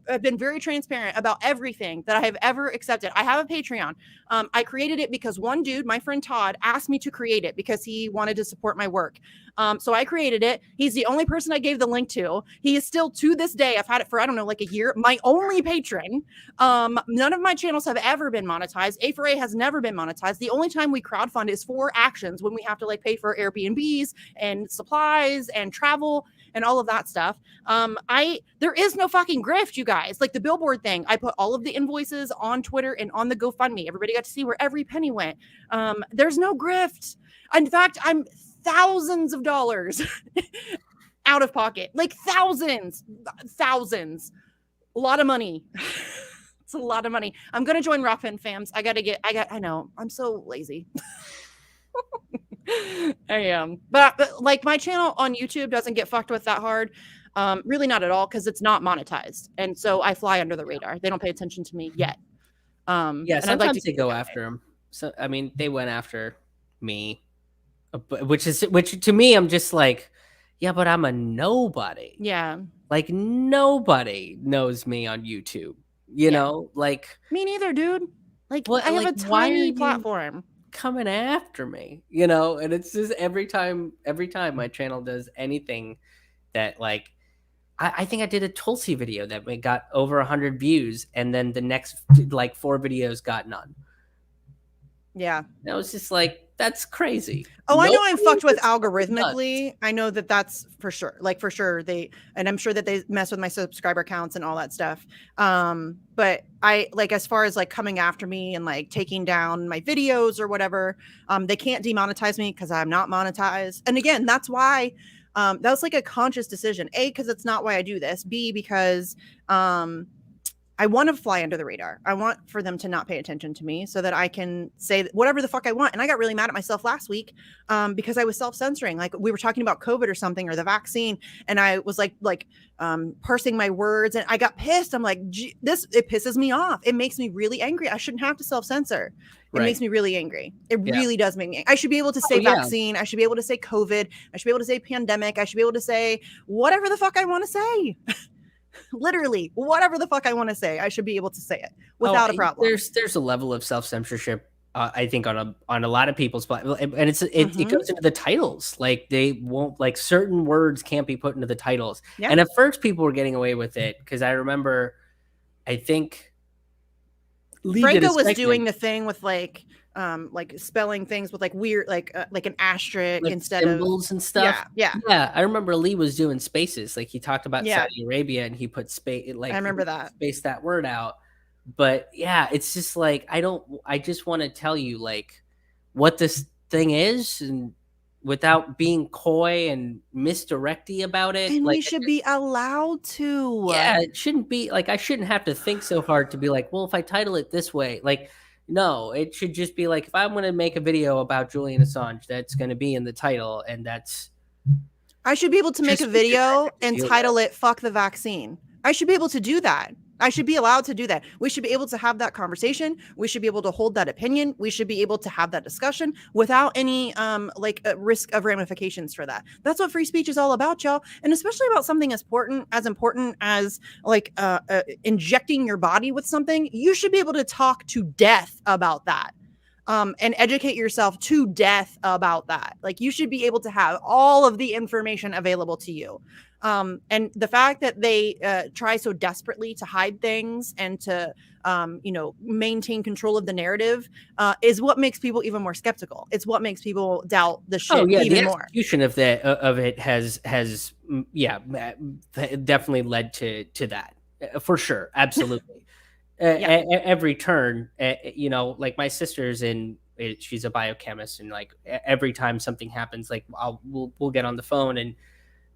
I've been very transparent about everything that I have ever accepted. I have a Patreon. I created it because one dude, my friend Todd, asked me to create it because he wanted to support my work. So I created it. He's the only person I gave the link to. He is still, to this day, I've had it for, I don't know, like a year, my only patron. None of my channels have ever been monetized. A4A has never been monetized. The only time we crowdfund is for actions when we have to like pay for Airbnbs and supplies and travel and all of that stuff. There is no fucking grift, you guys. Like the billboard thing, I put all of the invoices on Twitter and on the GoFundMe. Everybody got to see where every penny went. There's no grift. In fact, I'm thousands of dollars out of pocket, like thousands. A lot of money. It's a lot of money. I'm going to join Rockfin fams. I know I'm so lazy. I am, but like my channel on YouTube doesn't get fucked with that hard. Really not at all, because it's not monetized. And so I fly under the radar. They don't pay attention to me yet. Yeah, and I'd sometimes like to they keep go it that after him. So I mean, they went after me, which to me, I'm just like, yeah, but I'm a nobody. way. Yeah. Like nobody knows me on YouTube. You Yeah. know, like Me neither, dude. Like, what? I have Like, a why are tiny you platform. coming after me? You know, and it's just every time my channel does anything that like. I think I did a Tulsi video that got over 100 views, and then the next like 4 videos got none. Yeah. And I was just like, that's crazy. Oh, I know I'm Nobody fucked with is fucking algorithmically. I know that that's for sure. Like, for sure, and I'm sure that they mess with my subscriber counts and all that stuff. But I like, as far as like coming after me and like taking down my videos or whatever, they can't demonetize me because I'm not monetized. And again, that's why that was like a conscious decision. A, because it's not why I do this. B, because I want to fly under the radar. I want for them to not pay attention to me so that I can say whatever the fuck I want. And I got really mad at myself last week because I was self-censoring. Like, we were talking about COVID or something, or the vaccine, and I was like parsing my words, and I got pissed. I'm like, it pisses me off. It makes me really angry. I shouldn't have to self-censor. It makes me really angry. It really does make me. I should be able to say vaccine. I should be able to say COVID. I should be able to say pandemic. I should be able to say whatever the fuck I want to say. Literally, whatever the fuck I want to say, I should be able to say it without a problem. There's a level of self-censorship, I think, on a lot of people's, and it goes into the titles. Like, they won't, like, certain words can't be put into the titles. Yeah. And at first, people were getting away with it because I remember, I think Franco was doing the thing with like spelling things with like weird, like an asterisk, like instead symbols and stuff. Yeah. I remember Lee was doing spaces. Like, he talked about Saudi Arabia, and he put space. Like, I remember that. Spaced that word out. But yeah, it's just like I just want to tell you like what this thing is, and without being coy and misdirecty about it. And like, we should be allowed to. Yeah, it shouldn't be like, I shouldn't have to think so hard to be like, well, if I title it this way, like, no, it should just be like, if I'm going to make a video about Julian Assange, that's going to be in the title, and that's. I should be able to make a video and title it "Fuck the Vaccine." I should be able to do that. I should be allowed to do that. We should be able to have that conversation. We should be able to hold that opinion. We should be able to have that discussion without any risk of ramifications for that. That's what free speech is all about, y'all. And especially about something as important as like injecting your body with something. You should be able to talk to death about that. And educate yourself to death about that. Like, you should be able to have all of the information available to you. And the fact that they try so desperately to hide things and to, maintain control of the narrative is what makes people even more skeptical. It's what makes people doubt the shit even more. The execution of it has definitely led to that, for sure. Absolutely. Every turn, like my sister's she's a biochemist, and like every time something happens, like we'll get on the phone, and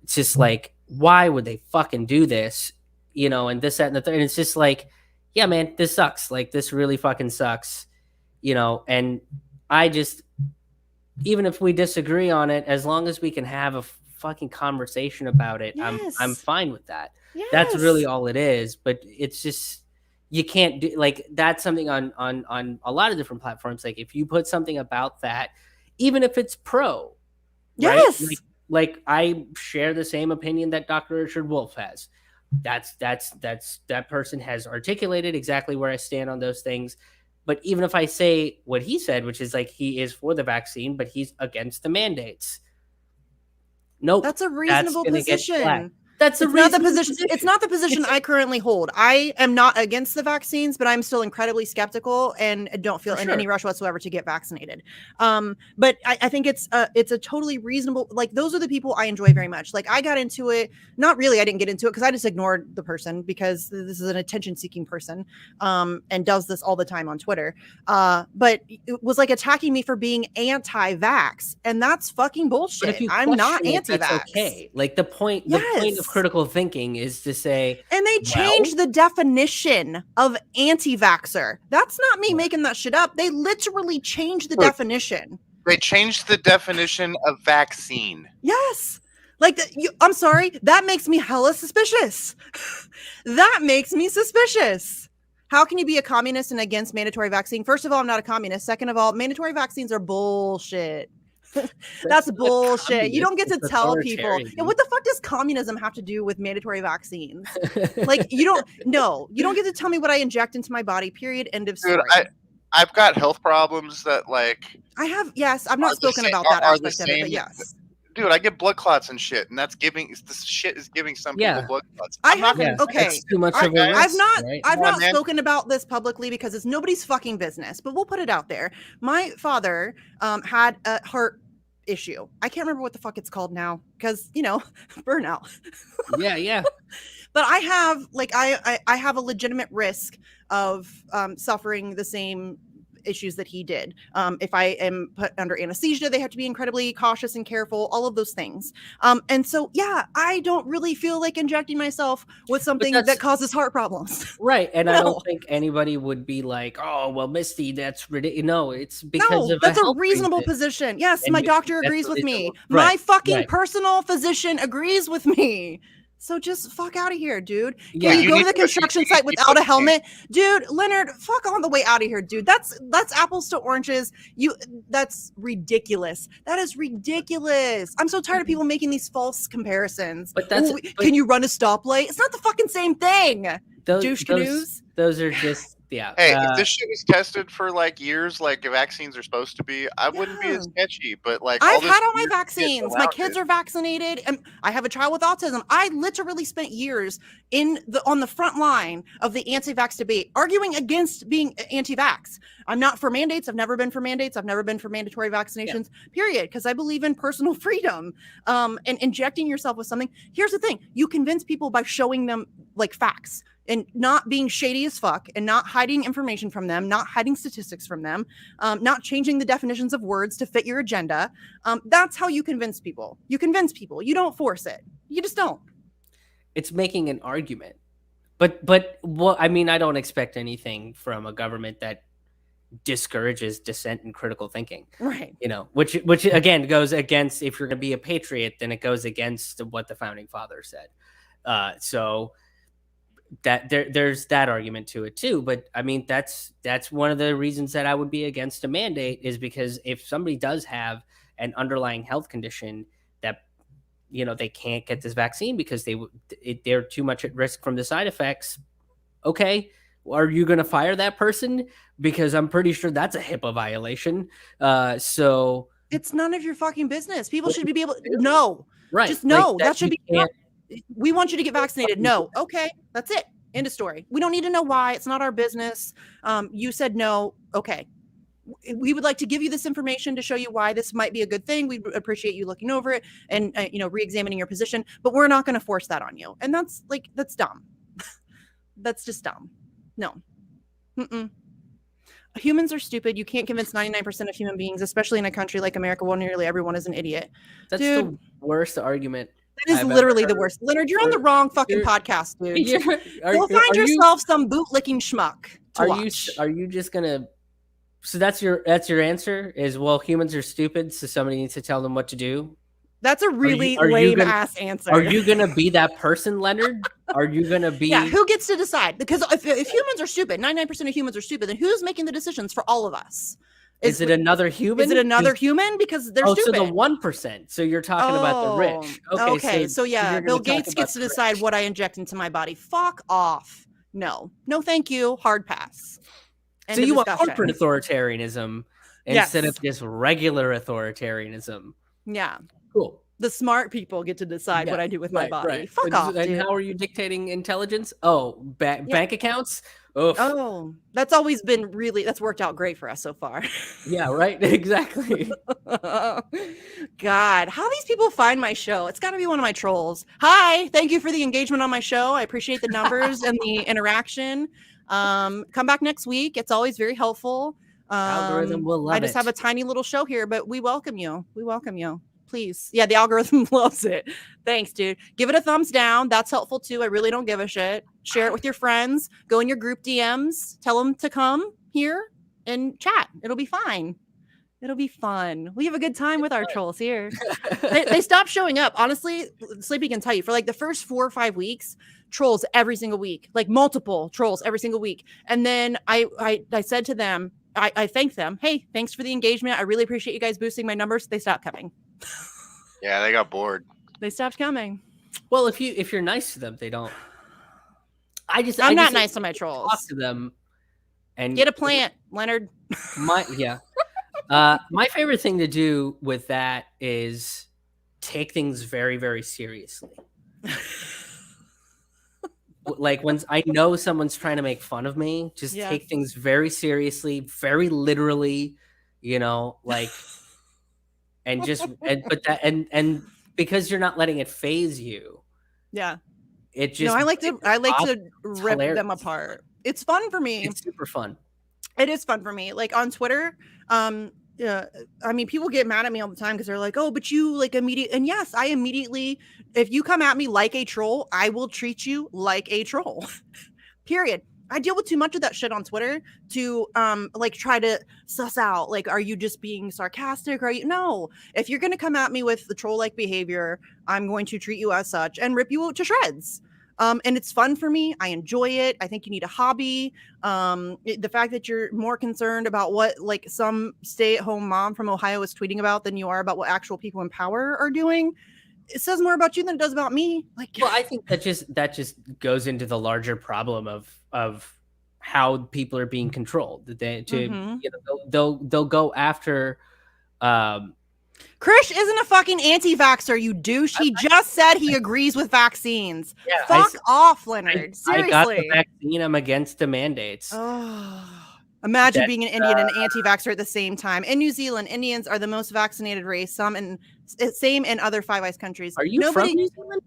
it's just like, why would they fucking do this? And this, that, and the third. And it's just like, yeah, man, this sucks. Like, this really fucking sucks. And I just, even if we disagree on it, as long as we can have a fucking conversation about it, yes. I'm fine with that. Yes. That's really all it is. But it's just, you can't do, like, that's something on a lot of different platforms. Like, if you put something about that, even if it's pro, yes, right? Like I share the same opinion that Dr. Richard Wolff has. That person has articulated exactly where I stand on those things. But even if I say what he said, which is like, he is for the vaccine, but he's against the mandates. Nope. That's a reasonable position. That's not the position. It's not the position I currently hold. I am not against the vaccines, but I'm still incredibly skeptical and don't feel in any rush whatsoever to get vaccinated. But I think it's a totally reasonable, like, those are the people I enjoy very much. Like, I got into it, not really, I didn't get into it because I just ignored the person, because this is an attention seeking person and does this all the time on Twitter. But it was like attacking me for being anti-vax, and that's fucking bullshit. I'm not anti-vax. That's okay. Like, the point of critical thinking is to say, and they changed the definition of anti-vaxxer. That's not me making that shit up. They literally changed the definition. They changed the definition of vaccine. Yes. Like, I'm sorry, that makes me hella suspicious. That makes me suspicious. How can you be a communist and against mandatory vaccine? First of all, I'm not a communist. Second of all, mandatory vaccines are bullshit. That's bullshit. You don't get to tell people. And what the fuck does communism have to do with mandatory vaccines? Like, you don't get to tell me what I inject into my body, period, end of story. Dude, I've got health problems that, like... I have, yes. I've not spoken about that aspect of it, but yes. Dude, I get blood clots and shit, and that's giving... This shit is giving some people blood clots. Okay. That's too much of a risk, I've not spoken about this publicly because it's nobody's fucking business, but we'll put it out there. My father had a heart issue. I can't remember what the fuck it's called now because, burnout. Yeah. But I have I have a legitimate risk of suffering the same issues that he did. If I am put under anesthesia, they have to be incredibly cautious and careful, all of those things. And so, yeah, I don't really feel like injecting myself with something that causes heart problems. Right. And I don't think anybody would be like, oh, well, Misty, that's ridiculous. No, it's because of that's a reasonable position. Yes, and my doctor agrees with me. Right. My fucking personal physician agrees with me. So just fuck out of here, dude. Can you go to the construction site without a helmet? Dude, Leonard, fuck on the way out of here, dude. That's apples to oranges. That's ridiculous. That is ridiculous. I'm so tired of people making these false comparisons. But can you run a stoplight? It's not the fucking same thing. Douche canoes. Those are just Hey, if this shit was tested for like years, like vaccines are supposed to be, I wouldn't be as sketchy. But like, I've had all my vaccines. My kids are vaccinated, and I have a child with autism. I literally spent years on the front line of the anti-vax debate, arguing against being anti-vax. I'm not for mandates. I've never been for mandates. I've never been for mandatory vaccinations. Period. Because I believe in personal freedom. And injecting yourself with something. Here's the thing: you convince people by showing them like facts. And not being shady as fuck and not hiding information from them, not hiding statistics from them, not changing the definitions of words to fit your agenda. That's how you convince people. You convince people. You don't force it. You just don't. It's making an argument. But well, I mean, I don't expect anything from a government that discourages dissent and critical thinking. Right. Which again goes against, if you're going to be a patriot, then it goes against what the founding fathers said. So that there's that argument to it too. But I mean, that's one of the reasons that I would be against a mandate, is because if somebody does have an underlying health condition that they can't get this vaccine because they're too much at risk from the side effects, okay, are you going to fire that person? Because I'm pretty sure that's a HIPAA violation. So it's none of your fucking business. People should be able to know. Right. Just know that should be. We want you to get vaccinated. No. Okay. That's it. End of story. We don't need to know why. It's not our business. You said no. Okay. We would like to give you this information to show you why this might be a good thing. We appreciate you looking over it and, re-examining your position, but we're not going to force that on you. And that's dumb. That's just dumb. No. Humans are stupid. You can't convince 99% of human beings, especially in a country like America, where nearly everyone is an idiot. That's the worst argument. That is literally the worst. Leonard, you're on the wrong fucking podcast, dude. Go find yourself some bootlicking schmuck to watch. Are you just gonna? So that's your answer? Is, well, humans are stupid, so somebody needs to tell them what to do? That's a really lame ass answer. Are you gonna be that person, Leonard? Are you gonna be? Yeah. Who gets to decide? Because if humans are stupid, 99% of humans are stupid, then who's making the decisions for all of us? Is it another human? Is it another human? Because they're stupid. So the 1%. So you're talking about the rich. Okay. So yeah, Bill Gates gets to decide what I inject into my body. Fuck off. No, thank you. Hard pass. So you want corporate authoritarianism instead of just regular authoritarianism. Yeah. Cool. The smart people get to decide what I do with my body. Right. Fuck off, dude. And how are you dictating intelligence? Oh, bank accounts? Oof. Oh, that's always been that's worked out great for us so far. Yeah, right. Exactly. God, how these people find my show? It's got to be one of my trolls. Hi, thank you for the engagement on my show. I appreciate the numbers and the interaction. Come back next week. It's always very helpful. Algorithm will love it. I just have a tiny little show here, but we welcome you. Please. Yeah, the algorithm loves it. Thanks, dude. Give it a thumbs down. That's helpful too. I really don't give a shit. Share it with your friends. Go in your group DMs. Tell them to come here and chat. It'll be fine. It'll be fun. We have a good time with our trolls here. They stopped showing up. Honestly, Sleepy can tell you, for like the first 4 or 5 weeks, trolls every single week, like multiple trolls every single week. And then I said to them, I thanked them. Hey, thanks for the engagement. I really appreciate you guys boosting my numbers. They stopped coming. Yeah, they got bored. They stopped coming. Well, if you're nice to them, they don't. I'm not nice to my trolls. Talk to them and get a plant, Leonard. My favorite thing to do with that is take things very, very seriously. Like when I know someone's trying to make fun of me, just take things very seriously, very literally, like, and because you're not letting it phase you. Yeah. It just I like to rip them apart. It's fun for me. It's super fun. It is fun for me. Like on Twitter, yeah, I mean, people get mad at me all the time because they're like, oh, but you like immediate. And yes, I immediately, if you come at me like a troll, I will treat you like a troll. Period. I deal with too much of that shit on Twitter to like try to suss out, like, are you just being sarcastic? No, if you're going to come at me with the troll like behavior, I'm going to treat you as such and rip you to shreds. And it's fun for me. I enjoy it. I think you need a hobby. The fact that you're more concerned about what like some stay-at-home mom from Ohio is tweeting about than you are about what actual people in power are doing, it says more about you than it does about me. Like, well, I think that just goes into the larger problem of how people are being controlled. They'll go after. Krish isn't a fucking anti-vaxxer, you douche. He just said he agrees with vaccines. Yeah, fuck off, Leonard. Seriously. I got the vaccine. I'm against the mandates. Oh, imagine being an Indian and an anti-vaxxer at the same time. In New Zealand, Indians are the most vaccinated race. Same in other Five Eyes countries. Are you from New Zealand?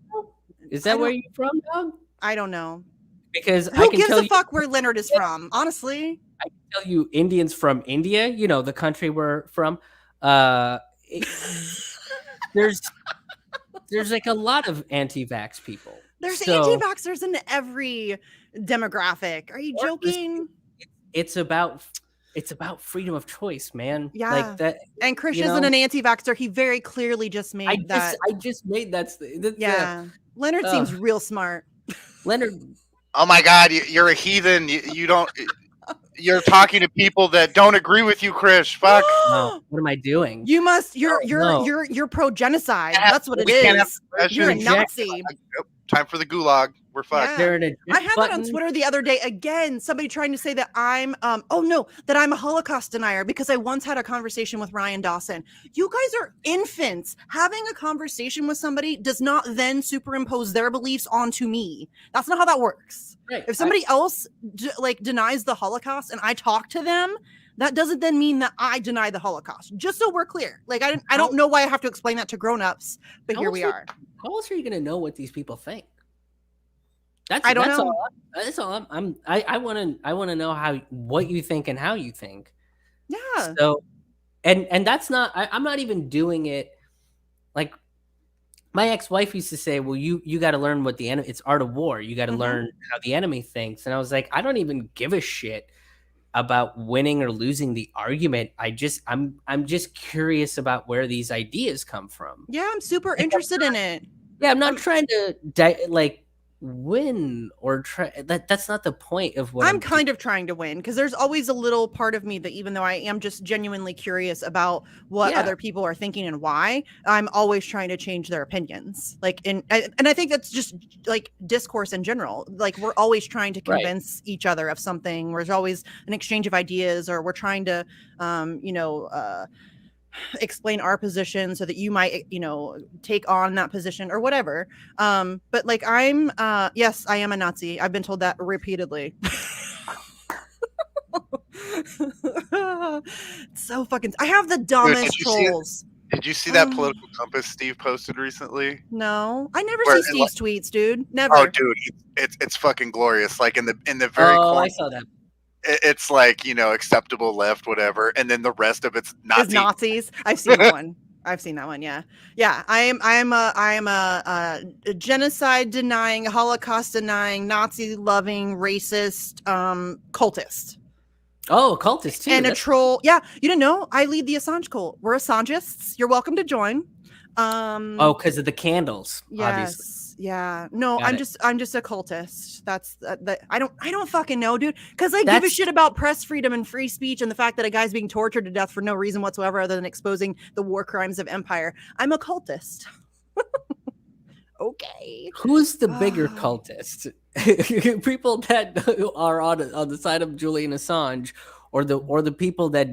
Is that where you're from, Doug? I don't know. Because who gives a fuck where Leonard is from? Honestly, I can tell you, Indians from India, the country we're from. There's like a lot of anti-vax people. There's anti-vaxxers in every demographic. Are you joking? It's about freedom of choice, man. Yeah. Like that. And Krish isn't an anti-vaxxer. He very clearly just made that. I just made that. Yeah. Leonard seems real smart. Leonard. Oh my God, you're a heathen. You don't. You're talking to people that don't agree with you, Krish. Fuck. No. What am I doing? You must. You're pro genocide. That's what it is. You're a Nazi. Time for the gulag. We're fucked. Yeah. I had that on Twitter the other day. Again, somebody trying to say that I'm that I'm a Holocaust denier because I once had a conversation with Ryan Dawson. You guys are infants. Having a conversation with somebody does not then superimpose their beliefs onto me. That's not how that works. Right. If somebody else denies the Holocaust and I talk to them, that doesn't then mean that I deny the Holocaust. Just so we're clear. Like I don't know why I have to explain that to grown-ups, but here we are. How else are you going to know what these people think? I don't know. That's all. I want to know what you think and how you think. Yeah. So, and that's not. I'm not even doing it. Like my ex-wife used to say, "Well, you got to learn what the enemy. It's art of war. You got to learn how the enemy thinks." And I was like, I don't even give a shit about winning or losing the argument. I'm just curious about where these ideas come from. Yeah, I'm super interested in it. Yeah, I'm not trying to win or try. That's not the point of what I'm kind of trying to win, because there's always a little part of me that, even though I am just genuinely curious about what other people are thinking and why, I'm always trying to change their opinions. And I think that's just like discourse in general. Like we're always trying to convince each other of something. There's always an exchange of ideas, or we're trying to explain our position so that you might take on that position or whatever. But like yes, I am a Nazi. I've been told that repeatedly. So fucking I have the dumbest trolls. Did you see that political compass Steve posted recently? No, I never see Steve's tweets, dude. Never. Oh, dude, it's fucking glorious. Like in the very corner. I saw that. It's like, acceptable left, whatever, and then the rest of it's Nazis. I've seen that one. I've seen that one. Yeah. I am a genocide denying, Holocaust denying, Nazi loving, racist, cultist. Oh, occultist too. And a That's troll. Yeah, you didn't know? I lead the Assange cult. We're Assangists. You're welcome to join. because of the candles, obviously. Yes. Yeah. No, Got I'm it. just a cultist. That's that. I don't fucking know, dude. Because I give a That's- shit about press freedom and free speech and the fact that a guy's being tortured to death for no reason whatsoever other than exposing the war crimes of empire. I'm a cultist. Okay. Who's the bigger cultist? People that are on the side of Julian Assange, or the people that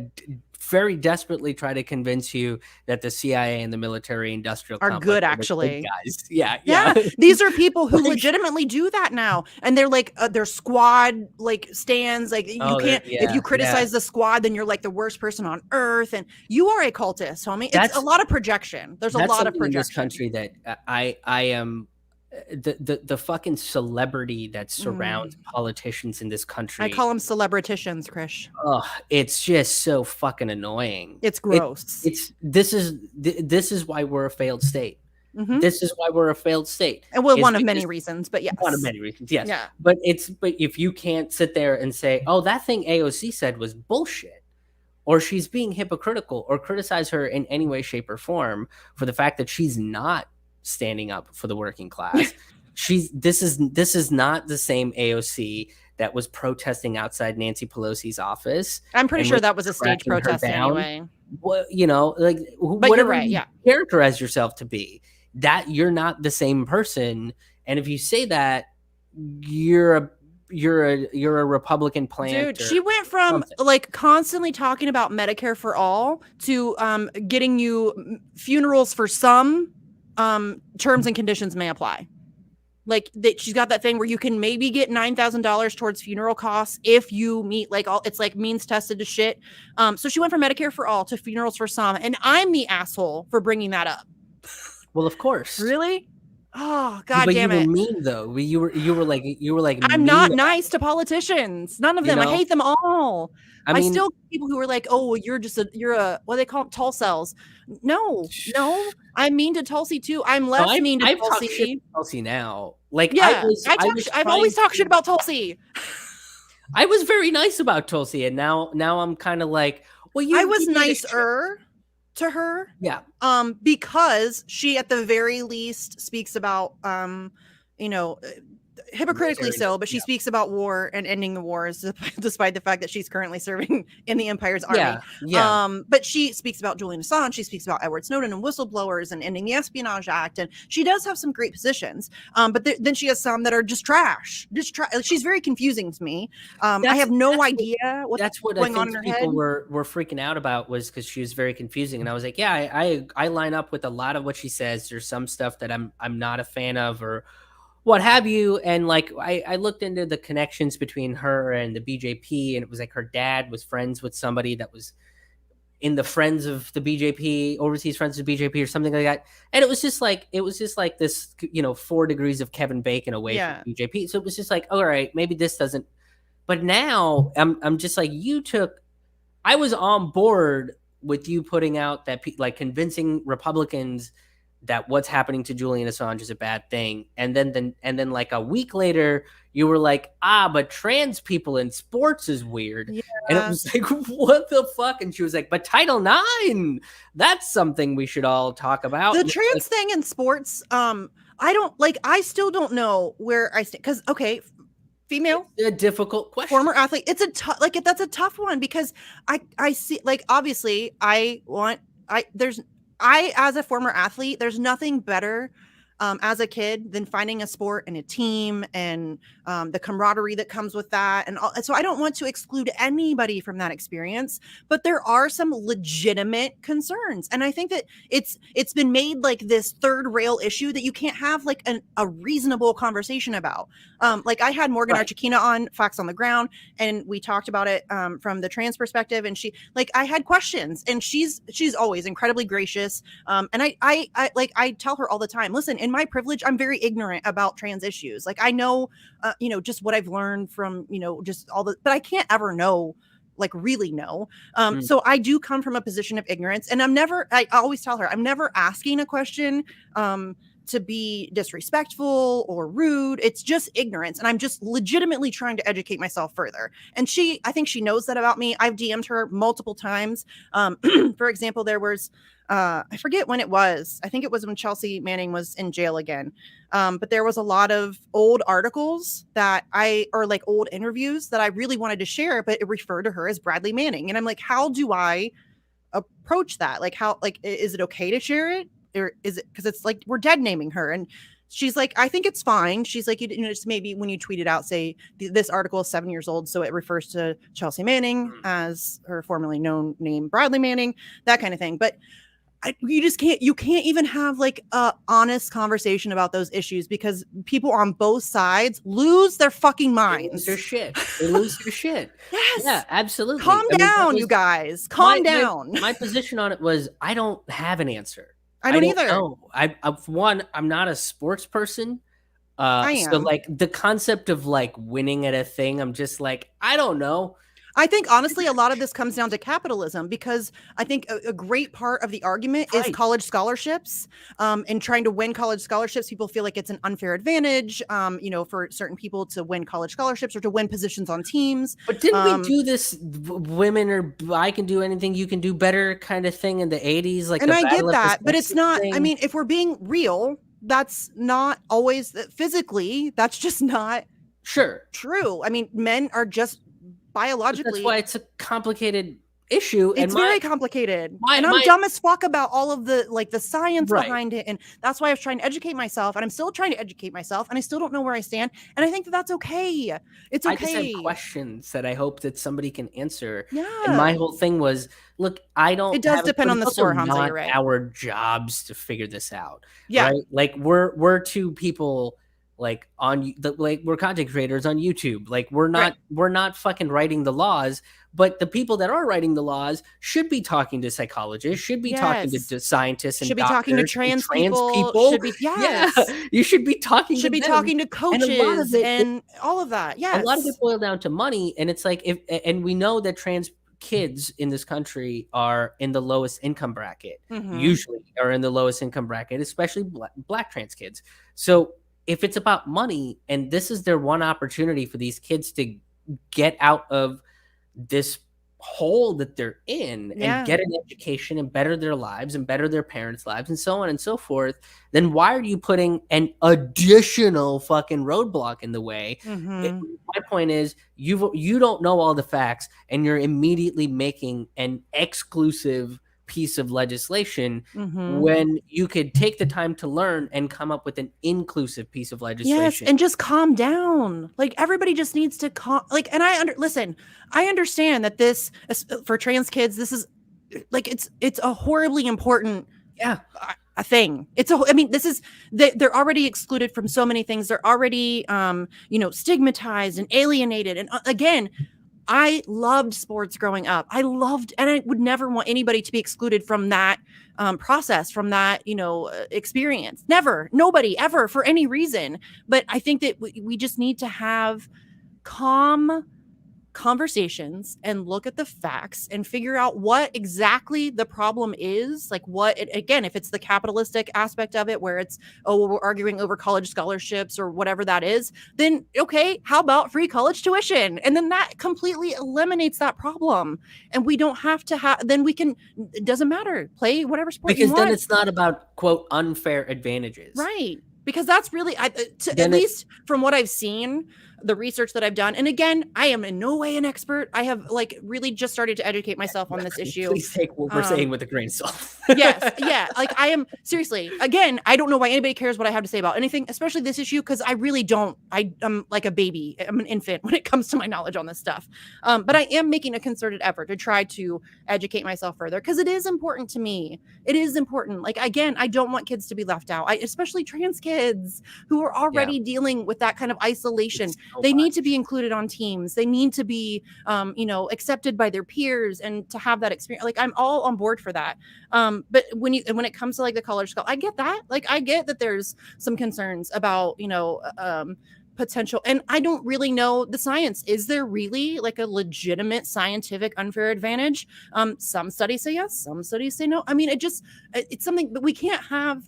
very desperately try to convince you that the CIA and the military industrial Are complex good, are the actually. guys. Yeah. Yeah, these are people who Like- legitimately do that now, and they're like their squad like stands. Like you can't if you criticize the squad, then you're like the worst person on earth, and you are a cultist, homie. It's a lot of projection. There's a lot of projection in this country that I am. The fucking celebrity that surrounds politicians in this country. I call them celebriticians, Krish. Oh, it's just so fucking annoying. It's gross. This is why we're a failed state. Mm-hmm. This is why we're a failed state. And well, one of many reasons, but yes. One of many reasons, yes. Yeah. But if you can't sit there and say, oh, that thing AOC said was bullshit, or she's being hypocritical, or criticize her in any way, shape, or form for the fact that she's not standing up for the working class. This is not the same AOC that was protesting outside Nancy Pelosi's office. I'm pretty sure that was a stage protest anyway. Well, you know, like but whatever you're right, yeah. you characterize yourself to be, that you're not the same person. And if you say that, you're a Republican plant. Dude, she went from like constantly talking about Medicare for all to getting you funerals for some terms and conditions may apply. Like that, she's got that thing where you can maybe get $9,000 towards funeral costs if you meet like all. It's like means tested to shit. So she went from Medicare for all to funerals for some, and I'm the asshole for bringing that up. Well, of course. Really? Oh God but damn you it! Were mean though. You were like I'm not nice to politicians. None of them. I hate them all. I mean, still people who are like, oh, you're a what do they call them, tall cells. No, I'm mean to Tulsi too. I'm less mean to Tulsi. Talked shit to Tulsi now. Like yeah, I've always talked shit about Tulsi. I was very nice about Tulsi, and now I'm kind of like, well, I was nicer to her. Yeah. Because she at the very least speaks about hypocritically so, but she speaks about war and ending the wars despite the fact that she's currently serving in the Empire's army. But she speaks about Julian Assange, she speaks about Edward Snowden and whistleblowers and ending the Espionage Act, and she does have some great positions. But then she has some that are just trash. She's very confusing to me. I have no idea what's going on in her head. People were freaking out about was because she was very confusing, and I was like, yeah, I line up with a lot of what she says. There's some stuff that I'm not a fan of, or what have you. And like I looked into the connections between her and the BJP, and it was like her dad was friends with somebody that was in the friends of the BJP, overseas friends of the BJP or something like that. And it was just like this, 4 degrees of Kevin Bacon away from the BJP. So it was just like, all right, maybe this doesn't. But now I'm just like, I was on board with you putting out that like convincing Republicans that what's happening to Julian Assange is a bad thing. And then like a week later, you were like, but trans people in sports is weird. Yeah. And it was like, what the fuck? And she was like, but Title IX, that's something we should all talk about. The trans thing in sports, I still don't know where I stand. Because, okay, female, it's a difficult question. Former athlete, it's a tough, that's a tough one, because I see, like, obviously as a former athlete, there's nothing better as a kid than finding a sport and a team and the camaraderie that comes with that. And so I don't want to exclude anybody from that experience, but there are some legitimate concerns. And I think that it's been made like this third rail issue that you can't have like a reasonable conversation about. Like I had Morgan Archikina on Facts on the Ground, and we talked about it from the trans perspective. And I had questions, and she's always incredibly gracious. And I tell her all the time, listen, in my privilege, I'm very ignorant about trans issues. Like I know, just what I've learned from, just all the, but I can't ever know, like really know. So I do come from a position of ignorance, and I always tell her, I'm never asking a question to be disrespectful or rude. It's just ignorance. And I'm just legitimately trying to educate myself further. And I think she knows that about me. I've DM'd her multiple times. For example, there was, I forget when it was. I think it was when Chelsea Manning was in jail again. But there was a lot of old articles or like old interviews that I really wanted to share, but it referred to her as Bradley Manning. And I'm like, how do I approach that? Like, is it okay to share it? Or is it, because it's like we're dead naming her? And she's like, I think it's fine. She's like, you know, just maybe when you tweet it out, say this article is 7 years old, so it refers to Chelsea Manning as her formerly known name, Bradley Manning, that kind of thing. But you can't even have like a honest conversation about those issues because people on both sides lose their fucking minds. They lose their shit. Yes. Yeah, absolutely. Calm down, you guys. Calm down. My position on it was I don't have an answer. I don't either. Know. I'm not a sports person. I am. So like the concept of like winning at a thing, I'm just like, I don't know. I think honestly, a lot of this comes down to capitalism because I think a great part of the argument is college scholarships, and trying to win college scholarships. People feel like it's an unfair advantage, you know, for certain people to win college scholarships or to win positions on teams. But didn't we do this women or I can do anything, you can do better kind of thing in the 80s? Like, and I get that, but it's not, I mean, if we're being real, that's not always physically, that's just not true. I mean, men are just biologically. That's why it's a complicated issue. It's very complicated. And I'm dumb as fuck about all of the like the science behind it. And that's why I was trying to educate myself. And I'm still trying to educate myself. And I still don't know where I stand. And I think that that's okay. It's okay. I just have questions that I hope that somebody can answer. Yeah. And my whole thing was, look, I don't. It does depend on the store, Hamza. You're right. Our jobs to figure this out. Yeah. Right? Like we're two people. Like we're content creators on YouTube. Like we're not fucking writing the laws, but the people that are writing the laws should be talking to psychologists, should be talking to scientists, and should be doctors, talking to trans people. Should be, yeah, you should be talking. Should be talking to coaches and all of that. Yes, a lot of it boils down to money, and it's like and we know that trans kids in this country are in the lowest income bracket. Usually, are in the lowest income bracket, especially black trans kids. So if it's about money and this is their one opportunity for these kids to get out of this hole that they're in and get an education and better their lives and better their parents' lives and so on and so forth, then why are you putting an additional fucking roadblock in the way? My point is you don't know all the facts and you're immediately making an exclusive piece of legislation when you could take the time to learn and come up with an inclusive piece of legislation. Yes, and just calm down. Like everybody just needs to and I understand that this for trans kids, this is like it's a horribly important a thing. They're already excluded from so many things. They're already stigmatized and alienated. And again, I loved sports growing up. And I would never want anybody to be excluded from that process, from that, experience. Never, nobody ever for any reason. But I think that we just need to have calm conversations and look at the facts and figure out what exactly the problem is. Like again, if it's the capitalistic aspect of it, where it's, we're arguing over college scholarships or whatever that is, then okay, how about free college tuition? And then that completely eliminates that problem. And we don't have to then we can, it doesn't matter, play whatever sport you want. Because then it's not about, quote, unfair advantages. Right. Because that's really, at least from what I've seen, the research that I've done. And again, I am in no way an expert. I have really just started to educate myself on this issue. Please take what we're saying with a grain of salt. Yes. Yeah. Like I am seriously, again, I don't know why anybody cares what I have to say about anything, especially this issue. Cause I really don't, I'm like a baby. I'm an infant when it comes to my knowledge on this stuff. But I am making a concerted effort to try to educate myself further. Cause it is important to me. It is important. Like, again, I don't want kids to be left out. Especially trans kids who are already dealing with that kind of isolation. They need to be included on teams. They need to be, accepted by their peers and to have that experience. Like I'm all on board for that. But when it comes to like the college school, I get that. Like I get that there's some concerns about, potential. And I don't really know the science. Is there really like a legitimate scientific unfair advantage? Some studies say yes, some studies say no. I mean, it's something that we can't have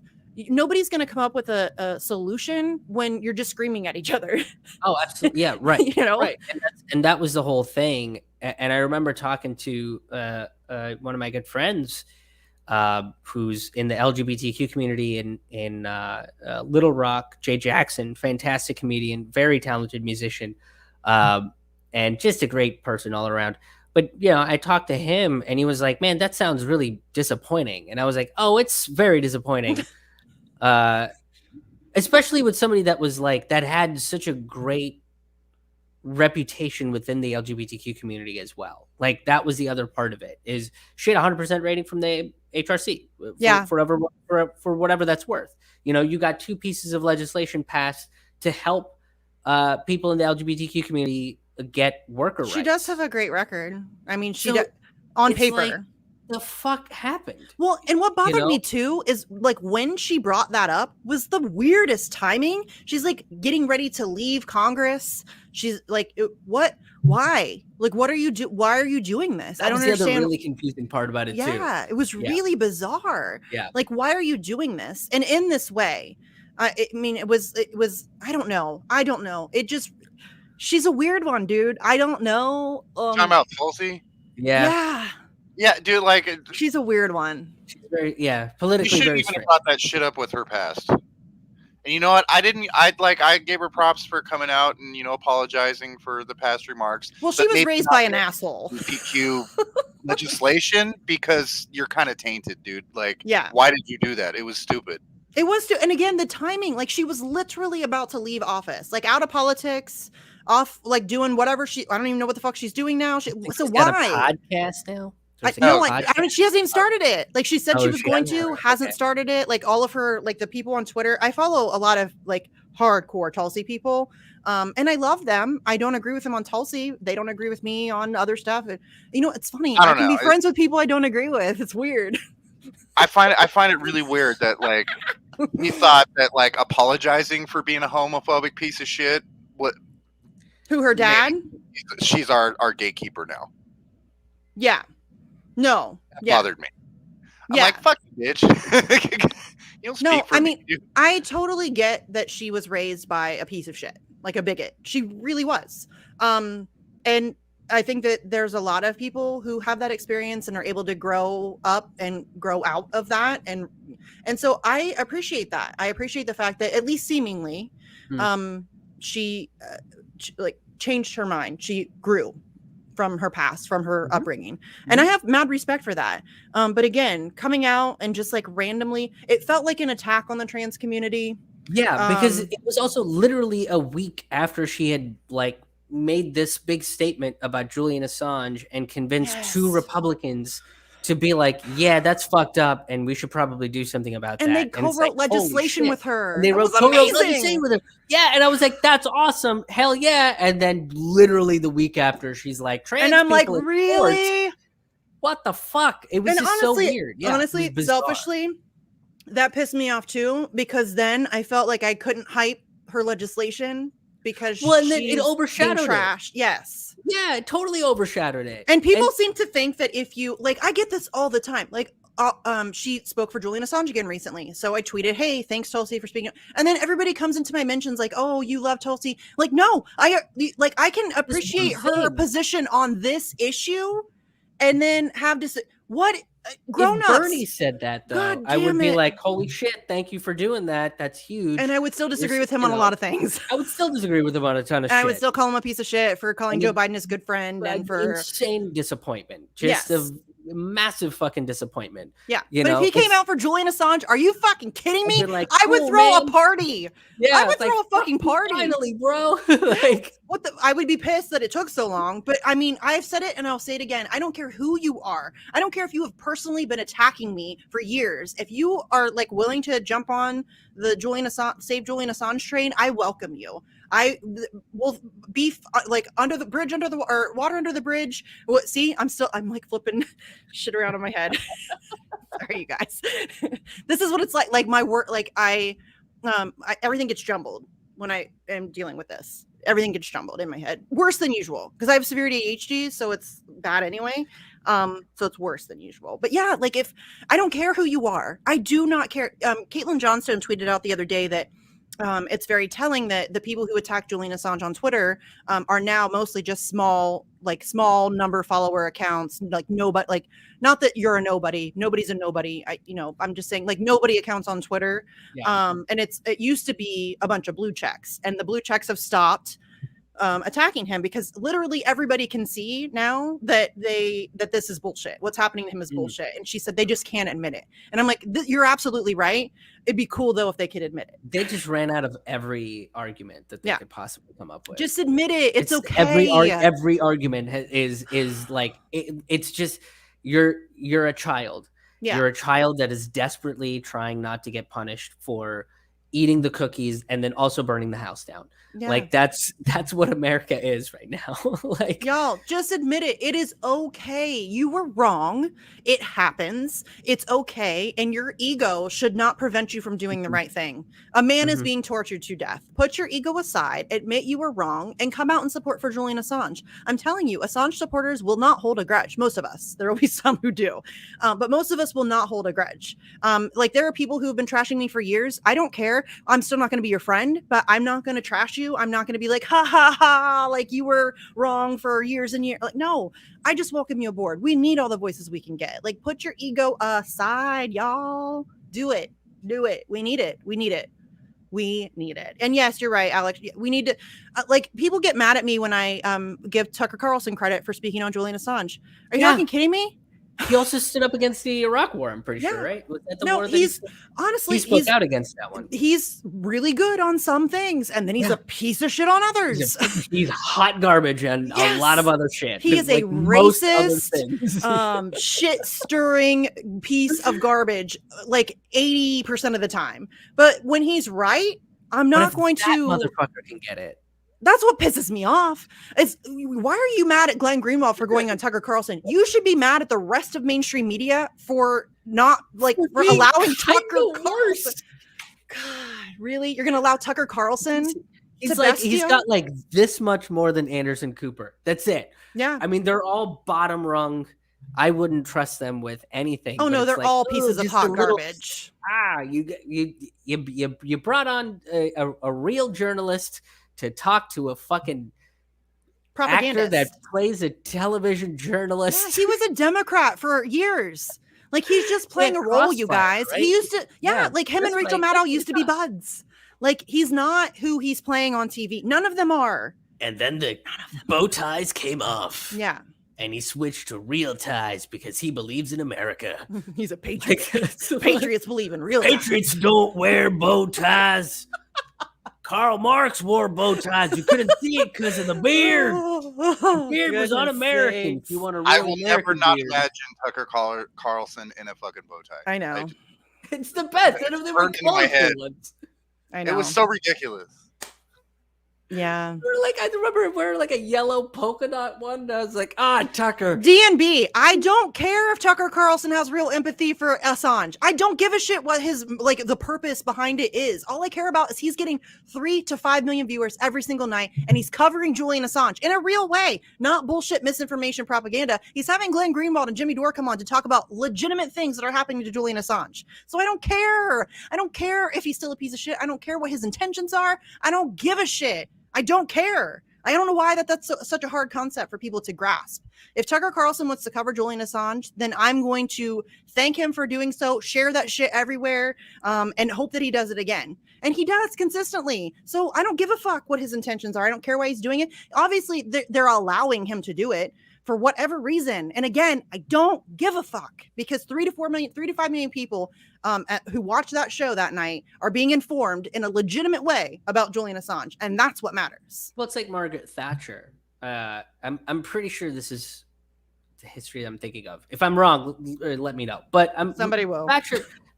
nobody's going to come up with a solution when you're just screaming at each other. Oh, absolutely. Yeah, right. You know? Right. And that was the whole thing. And I remember talking to one of my good friends who's in the LGBTQ community in Little Rock, Jay Jackson, fantastic comedian, very talented musician, and just a great person all around. But, you know, I talked to him and he was like, man, that sounds really disappointing. And I was like, oh, it's very disappointing. Especially with somebody that was like, that had such a great reputation within the LGBTQ community as well. Like that was the other part of it is she had 100% rating from the HRC for whatever that's worth. You know, you got 2 pieces of legislation passed to help people in the LGBTQ community get worker rights. She does have a great record. I mean, on paper. Like, the fuck happened? Well, and what bothered me too is like when she brought that up was the weirdest timing. She's like getting ready to leave Congress. She's like, what? Why? Like, what are you why are you doing this? I don't understand. That's the really confusing part about it too. Yeah, it was really bizarre. Yeah. Like, why are you doing this? And in this way, I mean, it was, I don't know. It just, she's a weird one, dude. I don't know. Talking about Tulsi? Yeah. Yeah, dude, like she's a weird one. She's very politically you very even have brought that shit up with her past. And you know what? I gave her props for coming out and, you know, apologizing for the past remarks. Well, she was raised by an asshole. PQ legislation because you're kind of tainted, dude. Like, why did you do that? It was stupid. It was and again, the timing, like she was literally about to leave office, like out of politics, off like doing whatever I don't even know what the fuck she's doing now. So she's why? Got a podcast now? I mean, she hasn't even started it. Like she said she was going to, hasn't started it. Like all of her, like the people on Twitter, I follow a lot of like hardcore Tulsi people. And I love them. I don't agree with them on Tulsi. They don't agree with me on other stuff. You know, it's funny. I can be friends with people I don't agree with. It's weird. I find it really weird that like we thought that like apologizing for being a homophobic piece of shit. Who, her dad? She's our gatekeeper now. Yeah. No. That bothered me. I'm like, fuck you, bitch. You don't speak for me. I totally get that she was raised by a piece of shit, like a bigot. She really was. And I think that there's a lot of people who have that experience and are able to grow up and grow out of that. And so I appreciate that. I appreciate the fact that at least seemingly, she like changed her mind. She grew from her past, from her upbringing. And I have mad respect for that. But again, coming out and just like randomly, it felt like an attack on the trans community. Yeah, because it was also literally a week after she had like made this big statement about Julian Assange and convinced 2 Republicans to be like, yeah, that's fucked up and we should probably do something about that. And they co-wrote legislation with her. And they wrote legislation with her. Yeah, and I was like, that's awesome. Hell yeah. And then literally the week after, she's like, trans and I'm like, people really? What the fuck? It was just so weird. Yeah, honestly, selfishly, that pissed me off too, because then I felt like I couldn't hype her legislation because and then it overshadowed trash. Yes. Yeah, it totally overshadowed it. And people seem to think that if you like, I get this all the time. Like, she spoke for Julian Assange again recently. So I tweeted, hey, thanks Tulsi for speaking. And then everybody comes into my mentions like, oh, you love Tulsi. Like, no, I can appreciate her position on this issue and then have this, grown-ups. If Bernie said that though, I would be like, holy shit, thank you for doing that. That's huge. And I would still disagree with him on a lot of things. I would still disagree with him on a ton of shit. I would still call him a piece of shit for calling Joe Biden his good friend and for insane disappointment. Just a massive fucking disappointment. Yeah. But if he came out for Julian Assange, are you fucking kidding me? Like, I would throw a party. Yeah, I would throw a fucking party. Finally, bro. Like, what the? I would be pissed that it took so long. But I mean, I've said it and I'll say it again. I don't care who you are. I don't care if you have personally been attacking me for years. If you are like willing to jump on the Save Julian Assange train, I welcome you. I will be like under the bridge, or water under the bridge. See, I'm like flipping shit around in my head. Sorry, you guys. This is what it's like. Like my work, like everything gets jumbled when I am dealing with this. Everything gets jumbled in my head, worse than usual because I have severe ADHD, so it's bad anyway. So it's worse than usual. But yeah, like if I don't care who you are, I do not care. Caitlin Johnstone tweeted out the other day that it's very telling that the people who attacked Julian Assange on Twitter are now mostly just small number follower accounts. Like nobody, like not that you're a nobody. Nobody's a nobody. I'm just saying like nobody accounts on Twitter. Yeah. And it used to be a bunch of blue checks, and the blue checks have stopped attacking him because literally everybody can see now that this is bullshit. What's happening to him is bullshit. And she said they just can't admit it. And I'm like, you're absolutely right. It'd be cool though if they could admit it. They just ran out of every argument that they could possibly come up with. Just admit it. It's okay. Every argument is like it's just you're a child. Yeah. You're a child that is desperately trying not to get punished for eating the cookies and then also burning the house down. Yeah. Like that's what America is right now. Like, y'all just admit it. It is okay. You were wrong. It happens. It's okay. And your ego should not prevent you from doing the right thing. A man is being tortured to death. Put your ego aside, admit you were wrong, and come out in support for Julian Assange. I'm telling you, Assange supporters will not hold a grudge. Most of us. There will be some who do. But most of us will not hold a grudge. Like there are people who have been trashing me for years. I don't care. I'm still not going to be your friend, but I'm not going to trash you. I'm not going to be like, ha ha ha, like you were wrong for years and years. Like, no, I just welcome you aboard. We need all the voices we can get. Like, put your ego aside, y'all. Do it. We need it. And yes, you're right, Alex. We need to, like, people get mad at me when I give Tucker Carlson credit for speaking on Julian Assange. Are you fucking kidding me? He also stood up against the Iraq war, I'm pretty sure, right? Was that the war that honestly, he spoke out against that one. He's really good on some things, and then he's a piece of shit on others. He's hot garbage and a lot of other shit. He is like a racist, shit-stirring piece of garbage, like 80% of the time. But when he's right, I'm not going to. Motherfucker can get it. That's what pisses me off. Why are you mad at Glenn Greenwald for going on Tucker Carlson? You should be mad at the rest of mainstream media for not for allowing Tucker Carlson. God, really? You're going to allow Tucker Carlson? He's got like this much more than Anderson Cooper. That's it. Yeah. I mean, they're all bottom rung. I wouldn't trust them with anything. Oh no, they're all pieces of hot garbage. You brought on a real journalist to talk to a fucking actor that plays a television journalist. Yeah, he was a Democrat for years. Like he's just playing a role, you guys. Right? He used to, like him and Rachel Maddow used to be buds. Like he's not who he's playing on TV. None of them are. And then the bow ties came off. Yeah. And he switched to real ties because he believes in America. He's a patriot. Patriots believe in real Patriots don't wear bow ties. Karl Marx wore bow ties. You couldn't see it because of the beard. The beard was un-American. If you want to, I will never not imagine Tucker Carlson in a fucking bow tie. I know. It's the best. They were my head. I know. It was so ridiculous. Yeah. I remember wearing like a yellow polka dot one. I was like, Tucker. DNB. I don't care if Tucker Carlson has real empathy for Assange. I don't give a shit what his, the purpose behind it is. All I care about is he's getting 3 to 5 million viewers every single night, and he's covering Julian Assange in a real way, not bullshit misinformation propaganda. He's having Glenn Greenwald and Jimmy Dore come on to talk about legitimate things that are happening to Julian Assange. So I don't care. I don't care if he's still a piece of shit. I don't care what his intentions are. I don't give a shit. I don't care. I don't know why that's such a hard concept for people to grasp. If Tucker Carlson wants to cover Julian Assange, then I'm going to thank him for doing so, share that shit everywhere, and hope that he does it again. And he does consistently. So I don't give a fuck what his intentions are. I don't care why he's doing it. Obviously, they're allowing him to do it for whatever reason. And again, I don't give a fuck because 3 to 5 million people who watched that show that night are being informed in a legitimate way about Julian Assange. And that's what matters. Well, it's like Margaret Thatcher. I'm pretty sure this is the history I'm thinking of. If I'm wrong, let me know. But somebody will.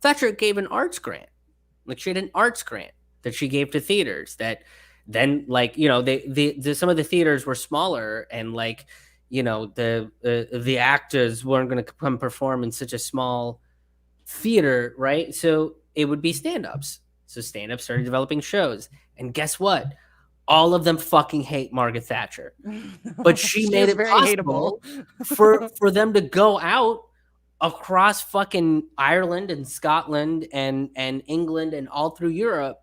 Thatcher gave an arts grant. Like she had an arts grant that she gave to theaters that then some of the theaters were smaller and the actors weren't going to come perform in such a small theater, right? So it would be stand-ups. So stand-ups started developing shows. And guess what? all of them fucking hate Margaret Thatcher. But she made is it very possible hateable. for them to go out across fucking Ireland and Scotland and England and all through Europe,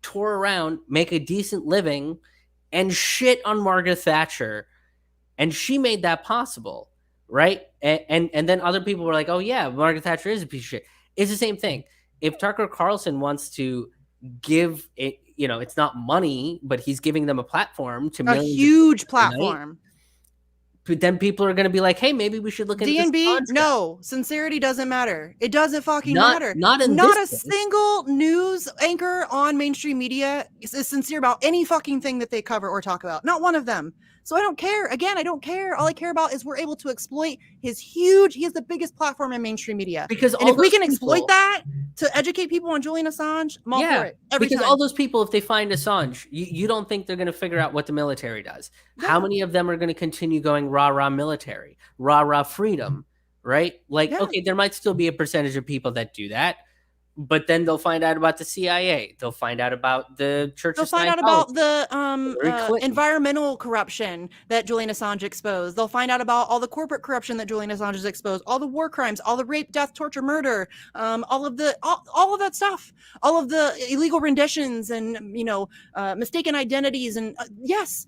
tour around, make a decent living, and shit on Margaret Thatcher. And she made that possible, right? And then other people were like, oh yeah, Margaret Thatcher is a piece of shit. It's the same thing. If Tucker Carlson wants to give it, you know, it's not money, but he's giving them a platform to A millions huge of people tonight, platform. but then people are going to be like, hey, maybe we should look into DNB, this. no, sincerity doesn't matter. It doesn't fucking matter. Not in Not this a case. single news anchor on mainstream media is sincere about any fucking thing that they cover or talk about. Not one of them. So I don't care. Again, I don't care. All I care about is we're able to exploit he has the biggest platform in mainstream media. Because And all if we those can exploit people- that to educate people on Julian Assange, I'm all for it. Every because time. all those people, if they find Assange, you don't think they're going to figure out what the military does. How many of them are going to continue going rah military, rah freedom, right? Like, okay, there might still be a percentage of people that do that, but then they'll find out about the CIA. They'll find out about the Church They'll of find out Scientology. about the environmental corruption that Julian Assange exposed. They'll find out about all the corporate corruption that Julian Assange has exposed, all the war crimes, all the rape, death, torture, murder, all of that stuff, all of the illegal renditions and mistaken identities. And yes,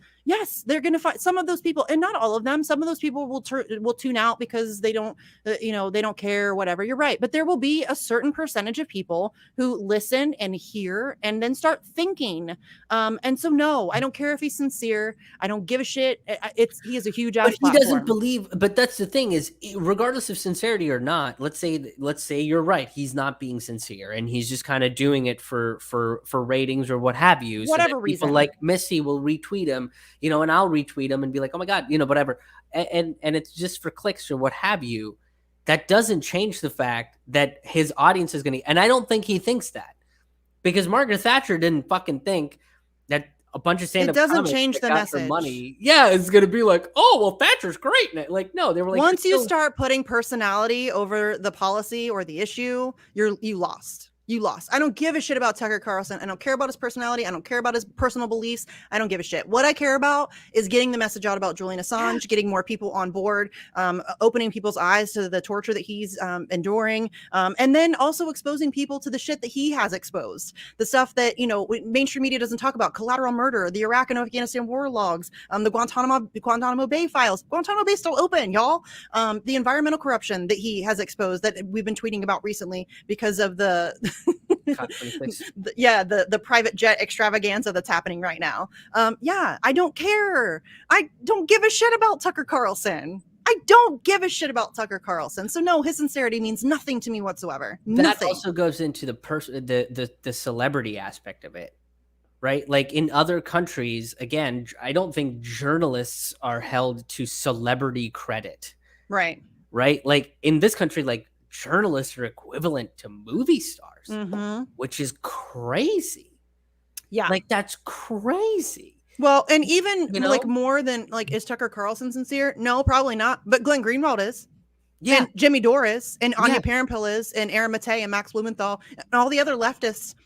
they're going to find some of those people, and not all of them. Some of those people will tune out because they don't, they don't care or whatever. You're right, but there will be a certain percentage of people who listen and hear and then start thinking. And so, no, I don't care if he's sincere. I don't give a shit. He has a huge ass But he doesn't platform. believe. But that's the thing is, regardless of sincerity or not, let's say you're right. He's not being sincere, and he's just kind of doing it for ratings or what have you. Whatever so that reason. people like Missy will retweet him, and I'll retweet him and be like, oh my god, whatever. And it's just for clicks or what have you. That doesn't change the fact that his audience is going to, and I don't think he thinks that, because Margaret Thatcher didn't fucking think that a bunch of stand-up It doesn't comics change that the got message. their money. Yeah, it's going to be like, oh, well, Thatcher's great. Like, no, they were like, once you start putting personality over the policy or the issue, you lost. You lost. I don't give a shit about Tucker Carlson. I don't care about his personality. I don't care about his personal beliefs. I don't give a shit. What I care about is getting the message out about Julian Assange, getting more people on board, opening people's eyes to the torture that he's enduring, and then also exposing people to the shit that he has exposed. The stuff that, mainstream media doesn't talk about: collateral murder, the Iraq and Afghanistan war logs, the Guantanamo Bay files. Guantanamo Bay still open, y'all. The environmental corruption that he has exposed that we've been tweeting about recently because of the the private jet extravaganza that's happening right now. I don't care. I don't give a shit about Tucker Carlson. I don't give a shit about Tucker Carlson. So no, his sincerity means nothing to me whatsoever. That also goes into the celebrity aspect of it, right? Like in other countries, again, I don't think journalists are held to celebrity credit. Right. Like in this country, like journalists are equivalent to movie stars, which is crazy. Yeah. Like that's crazy. Well, and even like more than like, is Tucker Carlson sincere? No, probably not. But Glenn Greenwald is. Yeah. And Jimmy Dore is, and Anya Parampil is, and Aaron Matei and Max Blumenthal and all the other leftists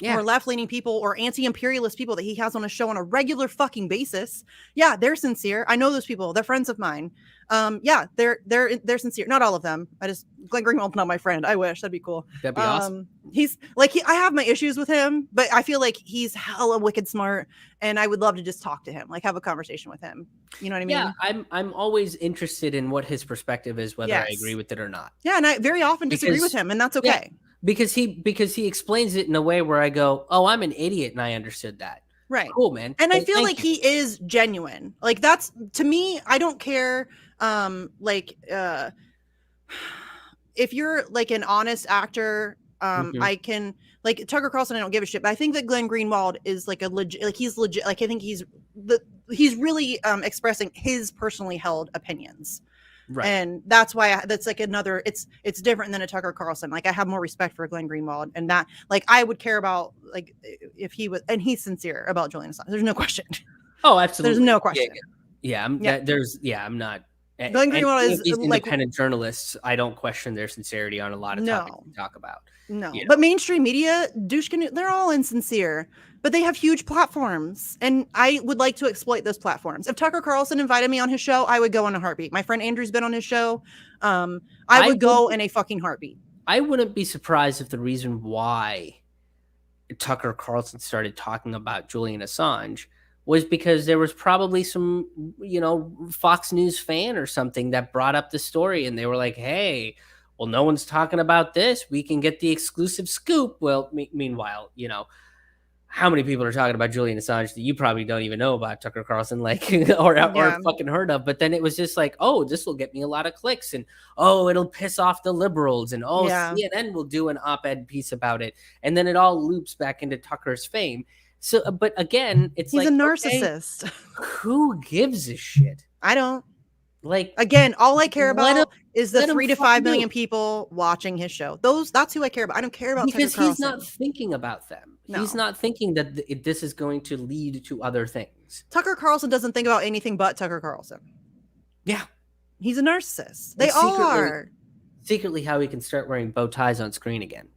or left-leaning people or anti-imperialist people that he has on a show on a regular fucking basis. Yeah, they're sincere. I know those people. They're friends of mine. They're sincere. Not all of them. Glenn Greenwald's not my friend. I wish. That'd be cool. That'd be awesome. He's like, I have my issues with him, but I feel like he's hella wicked smart, and I would love to just talk to him, like have a conversation with him. You know what I mean? Yeah, I'm always interested in what his perspective is, whether I agree with it or not. Yeah, and I very often disagree with him, and that's okay. Yeah, because he explains it in a way where I go, oh, I'm an idiot, and I understood that. Right. Cool, man. And I feel like he is genuine. Like that's, to me, I don't care. If you're like an honest actor, I can, like Tucker Carlson, I don't give a shit, but I think that Glenn Greenwald is like he's legit. Like I think he's really expressing his personally held opinions. Right. And that's why that's like another, it's different than a Tucker Carlson. Like I have more respect for Glenn Greenwald, and that, like, I would care about, like, if he was, and he's sincere about Julian Assange. There's no question. Oh, absolutely. There's no question. I'm not, Glenn Greenwald Any is of these like independent journalists, I don't question their sincerity on a lot of topics no. we talk about. No, You know? but mainstream media, they're all insincere, but they have huge platforms, and I would like to exploit those platforms. If Tucker Carlson invited me on his show, I would go in a heartbeat. My friend Andrew's been on his show. I would go in a fucking heartbeat. I wouldn't be surprised if the reason why Tucker Carlson started talking about Julian Assange was because there was probably some, Fox News fan or something that brought up the story, and they were like, hey, well, no one's talking about this. We can get the exclusive scoop. Well, meanwhile, how many people are talking about Julian Assange that you probably don't even know about Tucker Carlson, or fucking heard of? But then it was just like, oh, this will get me a lot of clicks, and oh, it'll piss off the liberals, and CNN will do an op-ed piece about it, and then it all loops back into Tucker's fame. So, but again, he's a narcissist. Okay, who gives a shit? I don't. Again, all I care about is the 3 to 5 million people watching his show. That's who I care about. I don't care about because Tucker Carlson. He's not thinking about them. No. He's not thinking that this is going to lead to other things. Tucker Carlson doesn't think about anything but Tucker Carlson. Yeah, he's a narcissist. They all are. Secretly, how he can start wearing bow ties on screen again.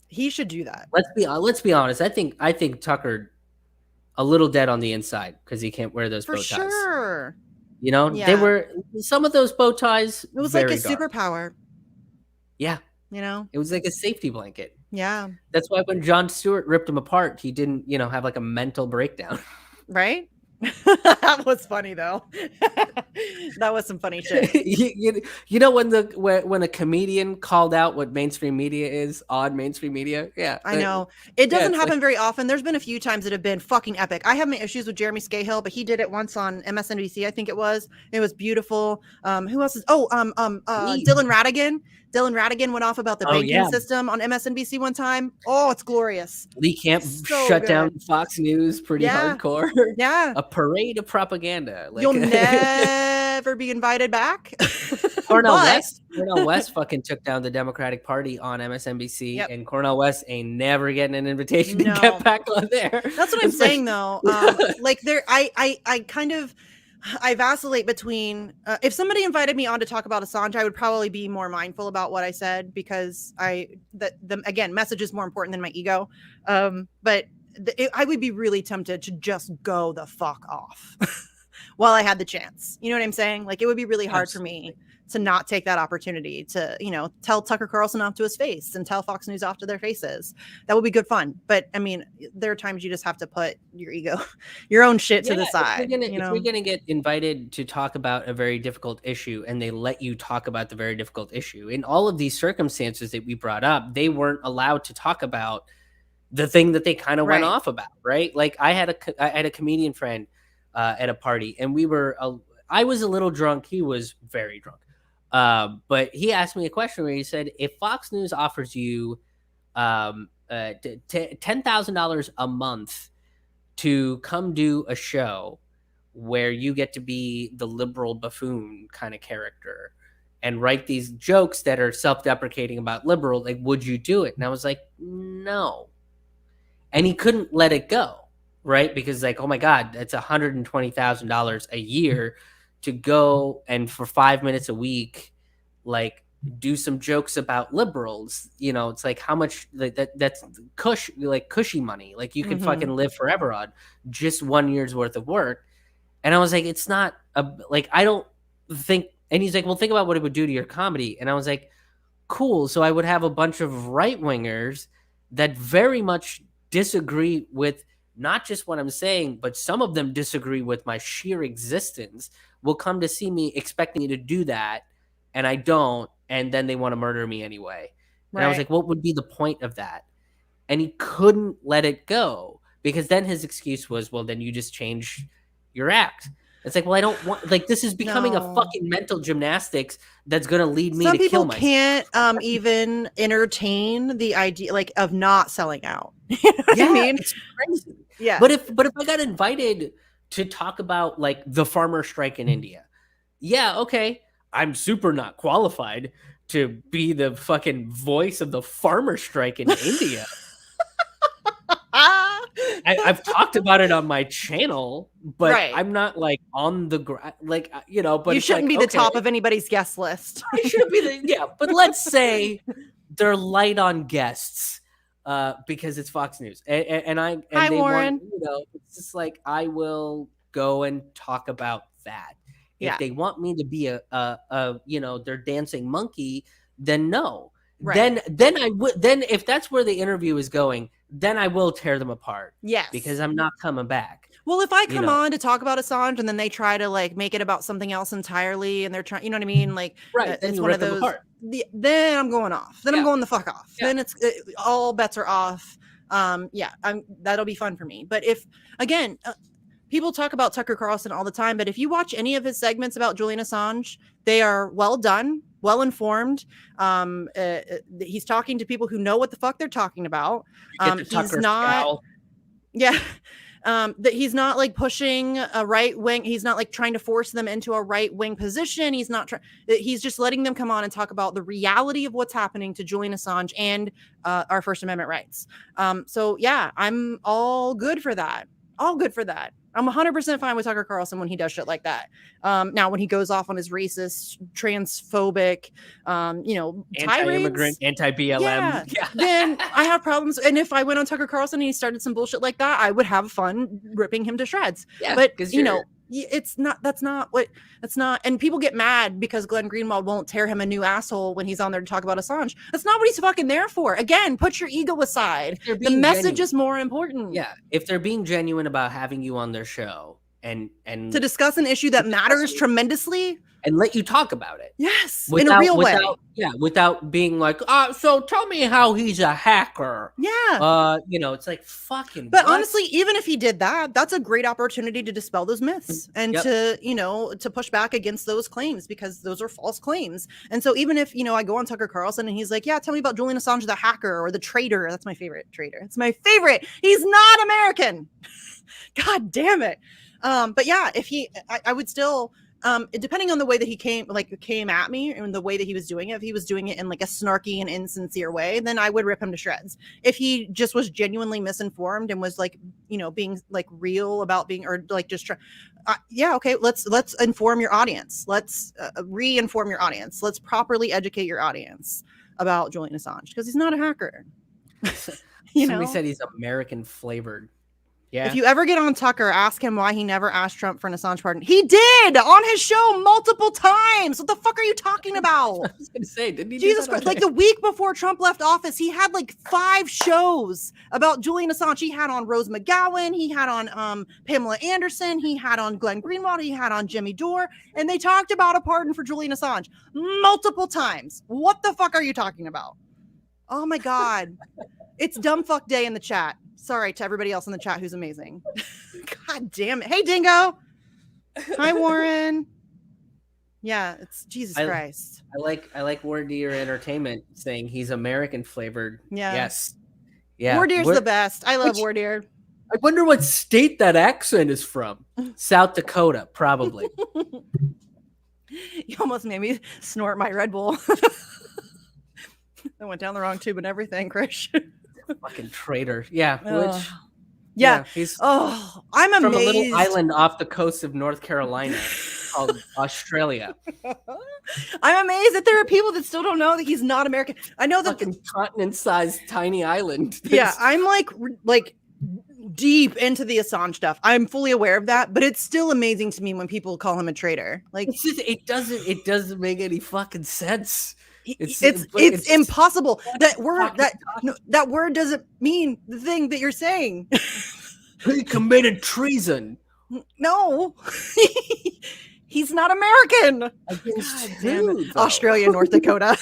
He should do that. Let's be honest. I think Tucker a little dead on the inside because he can't wear those bow ties. For sure. They were some of those bow ties. It was like a superpower. Yeah. It was like a safety blanket. Yeah. That's why when Jon Stewart ripped him apart, he didn't, have like a mental breakdown. Right? That was funny though. That was some funny shit. when a comedian called out what mainstream media is on mainstream media. Yeah, I know it doesn't happen very often. There's been a few times that have been fucking epic. I have my issues with Jeremy Scahill, but he did it once on MSNBC. I think it was beautiful. Who else is? Dylan Ratigan. Dylan Ratigan went off about the banking system on MSNBC one time. Oh, it's glorious. Lee Camp shut down Fox News pretty hardcore. Yeah. A parade of propaganda. You'll never be invited back. Cornel West fucking took down the Democratic Party on MSNBC, and Cornel West ain't never getting an invitation to get back on there. That's what I'm saying, though. I vacillate between if somebody invited me on to talk about Assange, I would probably be more mindful about what I said because message is more important than my ego. But I would be really tempted to just go the fuck off while I had the chance. You know what I'm saying? Like, it would be really hard for me to not take that opportunity to, tell Tucker Carlson off to his face and tell Fox News off to their faces. That would be good fun. But I mean, there are times you just have to put your ego, your own shit to the side. If you're going to get invited to talk about a very difficult issue and they let you talk about the very difficult issue, in all of these circumstances that we brought up, they weren't allowed to talk about the thing that they kind of went off about, right? Like I had a comedian friend at a party, and I was a little drunk. He was very drunk. But he asked me a question where he said, if Fox News offers you $10,000 a month to come do a show where you get to be the liberal buffoon kind of character and write these jokes that are self-deprecating about liberal, like, would you do it? And I was like, no. And he couldn't let it go, right? Because like, oh my God, that's $120,000 a year to go and for 5 minutes a week, like, do some jokes about liberals. It's like how much that's cushy money. Like you can fucking live forever on just 1 year's worth of work. And I was like, it's not I don't think. And he's like, well, think about what it would do to your comedy. And I was like, cool. So I would have a bunch of right wingers that very much disagree with not just what I'm saying, but some of them disagree with my sheer existence, will come to see me expecting me to do that. And I don't. And then they want to murder me anyway. And I was like, what would be the point of that? And he couldn't let it go because then his excuse was, well, then you just change your act. It's like, well, I don't want, like, this is becoming a fucking mental gymnastics that's going to lead me to kill myself. Some people can't even entertain the idea, like, of not selling out. You know what I mean? It's crazy. Yeah. But if I got invited to talk about, like, the farmer strike in India, yeah, okay, I'm super not qualified to be the fucking voice of the farmer strike in India. I've talked about it on my channel, but Right. I'm not like on the ground, like, you know, but you it's shouldn't like, be the okay, top of anybody's guest list. it shouldn't be the, yeah, but let's say they're light on guests because it's Fox News. And Hi, they Warren. want, you know, it's just like, I will go and talk about that. If Yeah. they want me to be a you know, their dancing monkey, then no. Right. Then I would, then if that's where the interview is going, then I will tear them apart. Yes. Because I'm not coming back. Well, if I you come know. on to talk about Assange and then they try to like make it about something else entirely and they're trying, you know what I mean? Like, Right. Then it's you one rip of them those, apart. then I'm going off. Then I'm Yeah. going the fuck off. Yeah. Then all bets are off. Yeah, that'll be fun for me. But if, again, people talk about Tucker Carlson all the time, but if you watch any of his segments about Julian Assange, they are well done, well informed. He's talking to people who know what the fuck they're talking about. He's not, yeah. That he's not like pushing a right wing. He's not like trying to force them into a right wing position. He's not trying. He's just letting them come on and talk about the reality of what's happening to Julian Assange and our First Amendment rights. So yeah, I'm all good for that. All good for that. I'm 100% fine with Tucker Carlson when he does shit like that. Now, when he goes off on his racist, transphobic, you know, anti-immigrant, anti-BLM, yeah. Then I have problems. And if I went on Tucker Carlson and he started some bullshit like that, I would have fun ripping him to shreds. Yeah, but you know, it's not. That's not. And people get mad because Glenn Greenwald won't tear him a new asshole when he's on there to talk about Assange. That's not what he's fucking there for. Again, put your ego aside. The message is more important. Yeah, if they're being genuine about having you on their show and to discuss an issue that matters tremendously and let you talk about it. Yes, in a real way. Yeah, without being like, so tell me how he's a hacker. Yeah. You know, it's like fucking. But honestly, even if he did that, that's a great opportunity to dispel those myths and to, you know, to push back against those claims because those are false claims. And so even if, you know, I go on Tucker Carlson and he's like, yeah, tell me about Julian Assange, the hacker or the traitor. That's my favorite traitor. It's my favorite. He's not American. God damn it. But yeah, if I would still, depending on the way that he came at me and the way that he was doing it, if he was doing it in like a snarky and insincere way, then I would rip him to shreds. If he just was genuinely misinformed and was like, you know, being like real about being, or like just yeah, okay, let's inform your audience. Let's re-inform your audience. Let's properly educate your audience about Julian Assange because he's not a hacker. Somebody said he's American flavored. Yeah. If you ever get on Tucker, ask him why he never asked Trump for an Assange pardon. He did on his show multiple times. What the fuck are you talking about? I was gonna say, didn't he? Jesus Christ! Like the week before Trump left office, he had like 5 shows about Julian Assange. He had on Rose McGowan. He had on Pamela Anderson. He had on Glenn Greenwald. He had on Jimmy Dore, and they talked about a pardon for Julian Assange multiple times. What the fuck are you talking about? Oh my God! It's dumb fuck day in the chat. Sorry to everybody else in the chat who's amazing. God damn it. Hey, Dingo. Hi, Warren. Yeah, it's Jesus Christ. I like War Deer Entertainment saying he's American flavored. Yeah. Yes. Yeah. War Deer's the best. I love War Deer. I wonder what state that accent is from. South Dakota, probably. You almost made me snort my Red Bull. I went down the wrong tube and everything, Krish. Fucking traitor. Yeah. He's I'm amazed. From a little island off the coast of North Carolina called Australia. I'm amazed that there are people that still don't know that he's not American. I know that fucking continent-sized tiny island. Yeah, I'm like deep into the Assange stuff. I'm fully aware of that, but it's still amazing to me when people call him a traitor. Like it doesn't make any fucking sense. It's impossible. That word doesn't mean the thing that you're saying. He committed treason. No, he's not American. Australia, North Dakota.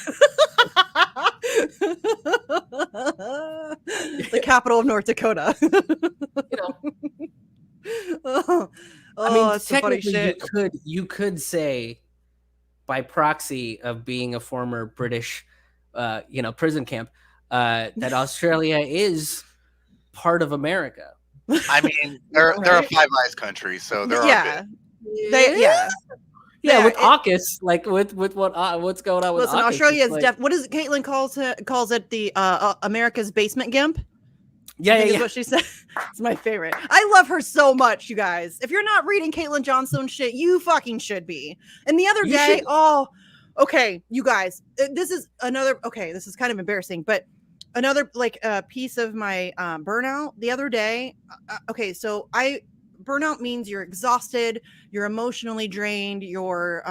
The capital of North Dakota. I mean, technically, you could say, by proxy of being a former British, prison camp, that Australia is part of America. I mean, they're a Five Eyes country, so they're all good. With AUKUS, like with what's going on with AUKUS. Australia is what is it? Caitlin calls it the America's basement gimp. I think is what she said. It's my favorite. I love her so much, you guys. If you're not reading Caitlin Johnstone shit, you fucking should be. And the other day, okay, you guys, this is another, okay, this is kind of embarrassing, but another like piece of my burnout the other day. Okay, so burnout means you're exhausted, you're emotionally drained, you're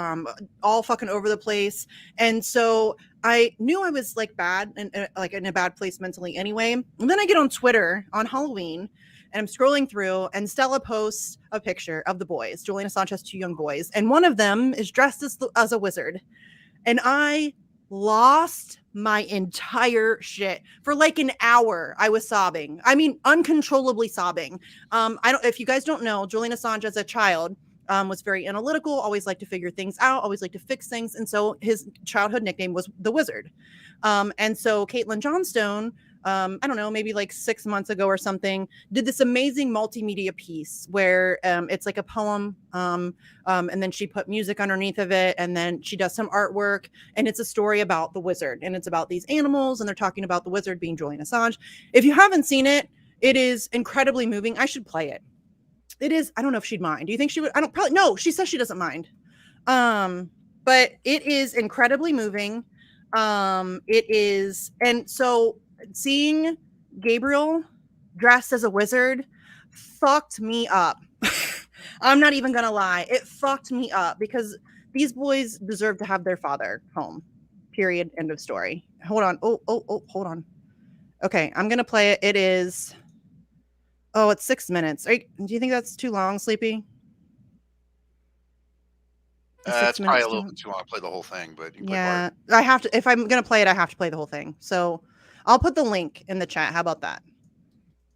all fucking over the place. And so I knew I was like bad and like in a bad place mentally anyway. And then I get on Twitter on Halloween and I'm scrolling through and Stella posts a picture of the boys. Julian Assange has 2 young boys and one of them is dressed as a wizard. And I lost my entire shit for like an hour. I was sobbing. I mean, uncontrollably sobbing. If you guys don't know, Julian Assange as a child was very analytical, always liked to figure things out, always liked to fix things. And so his childhood nickname was the Wizard. And so Caitlin Johnstone, I don't know, maybe like 6 months ago or something, did this amazing multimedia piece where it's like a poem and then she put music underneath of it and then she does some artwork and it's a story about the wizard and it's about these animals and they're talking about the wizard being Julian Assange. If you haven't seen it, it is incredibly moving. I should play it. It is. I don't know if she'd mind. Do you think she would? No, she says she doesn't mind. But it is incredibly moving. It is. And so seeing Gabriel dressed as a wizard fucked me up. I'm not even gonna lie. It fucked me up because these boys deserve to have their father home. Period. End of story. Hold on. Oh, hold on. Okay, I'm gonna play it. It is. Oh, it's 6 minutes. Do you think that's too long, Sleepy? It's probably a little bit too long to play the whole thing, but you can yeah, I have to. If I'm gonna play it, I have to play the whole thing. So I'll put the link in the chat. How about that?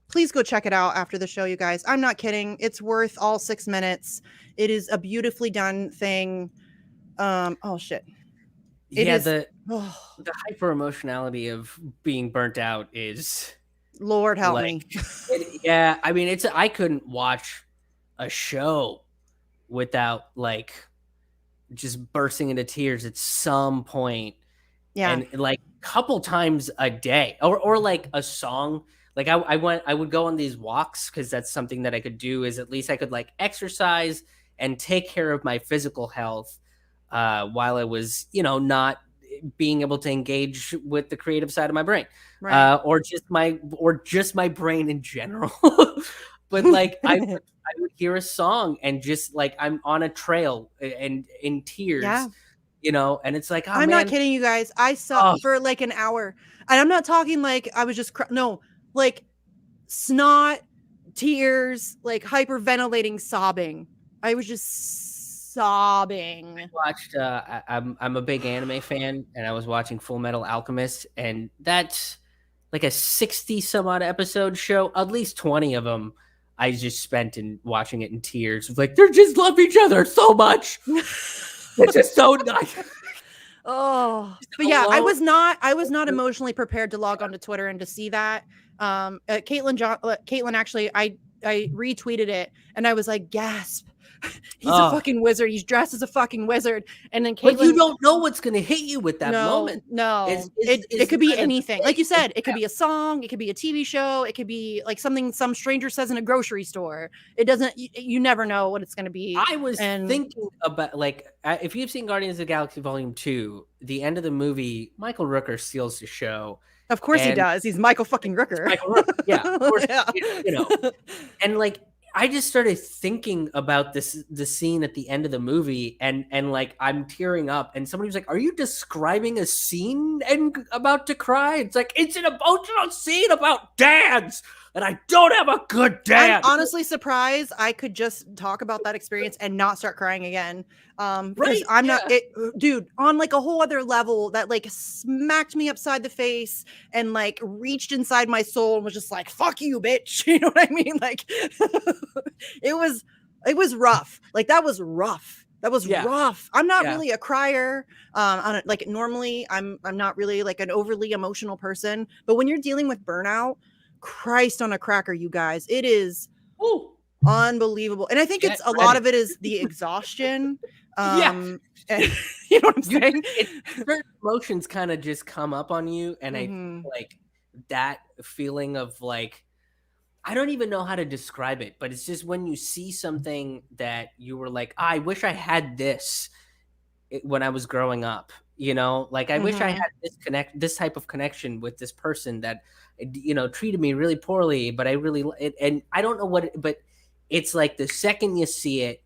Please go check it out after the show, you guys. I'm not kidding. It's worth all 6 minutes. It is a beautifully done thing. Oh shit. The hyper emotionality of being burnt out is. Lord help me. I mean, I couldn't watch a show without like just bursting into tears at some point. Yeah. And like a couple times a day or like a song. Like I would go on these walks because that's something that I could do is at least I could like exercise and take care of my physical health while I was, not being able to engage with the creative side of my brain, right. or just my brain in general. But like I would hear a song and just like I'm on a trail and in tears, and it's like, I'm not kidding you guys. I sucked for like an hour and I'm not talking like I was just, like snot, tears, like hyperventilating, sobbing. I was just sobbing. I watched I'm a big anime fan and I was watching Full Metal Alchemist and that's like a 60 some odd episode show. At least 20 of them I just spent in watching it in tears. Like they just love each other so much. It's just so nice. Oh, but yeah, I was not emotionally prepared to log onto Twitter and to see that. Caitlin actually, I retweeted it and I was like, gasp. He's a fucking wizard. He's dressed as a fucking wizard. And then Caitlin, but you don't know what's going to hit you with that moment. No, it could be anything. Like you said, it could be a song. It could be a TV show. It could be like something some stranger says in a grocery store. It doesn't, you never know what it's going to be. I was thinking about like, if you've seen Guardians of the Galaxy Volume 2, the end of the movie, Michael Rooker steals the show. Of course he does. He's Michael fucking Rooker. Michael Rooker. Yeah, of course. Yeah. And like, I just started thinking about the scene at the end of the movie and like I'm tearing up and somebody was like, are you describing a scene and about to cry? It's like, it's an emotional scene about dads and I don't have a good dad. I'm honestly surprised I could just talk about that experience and not start crying again. Because I'm not dude, on like a whole other level that like smacked me upside the face and like reached inside my soul and was just like, fuck you, bitch. You know what I mean? Like it was rough. Like that was rough. That was rough. I'm not really a crier. Like normally I'm not really like an overly emotional person, but when you're dealing with burnout, Christ on a cracker, you guys, it is unbelievable. And I think it's a lot of it is the exhaustion. And, you know what I'm saying? Certain emotions kind of just come up on you. And I like that feeling of like I don't even know how to describe it, but it's just when you see something that you were like, I wish I had this when I was growing up, you know, like I wish I had this type of connection with this person that, you know, treated me really poorly, but I really, and I don't know but it's like the second you see it,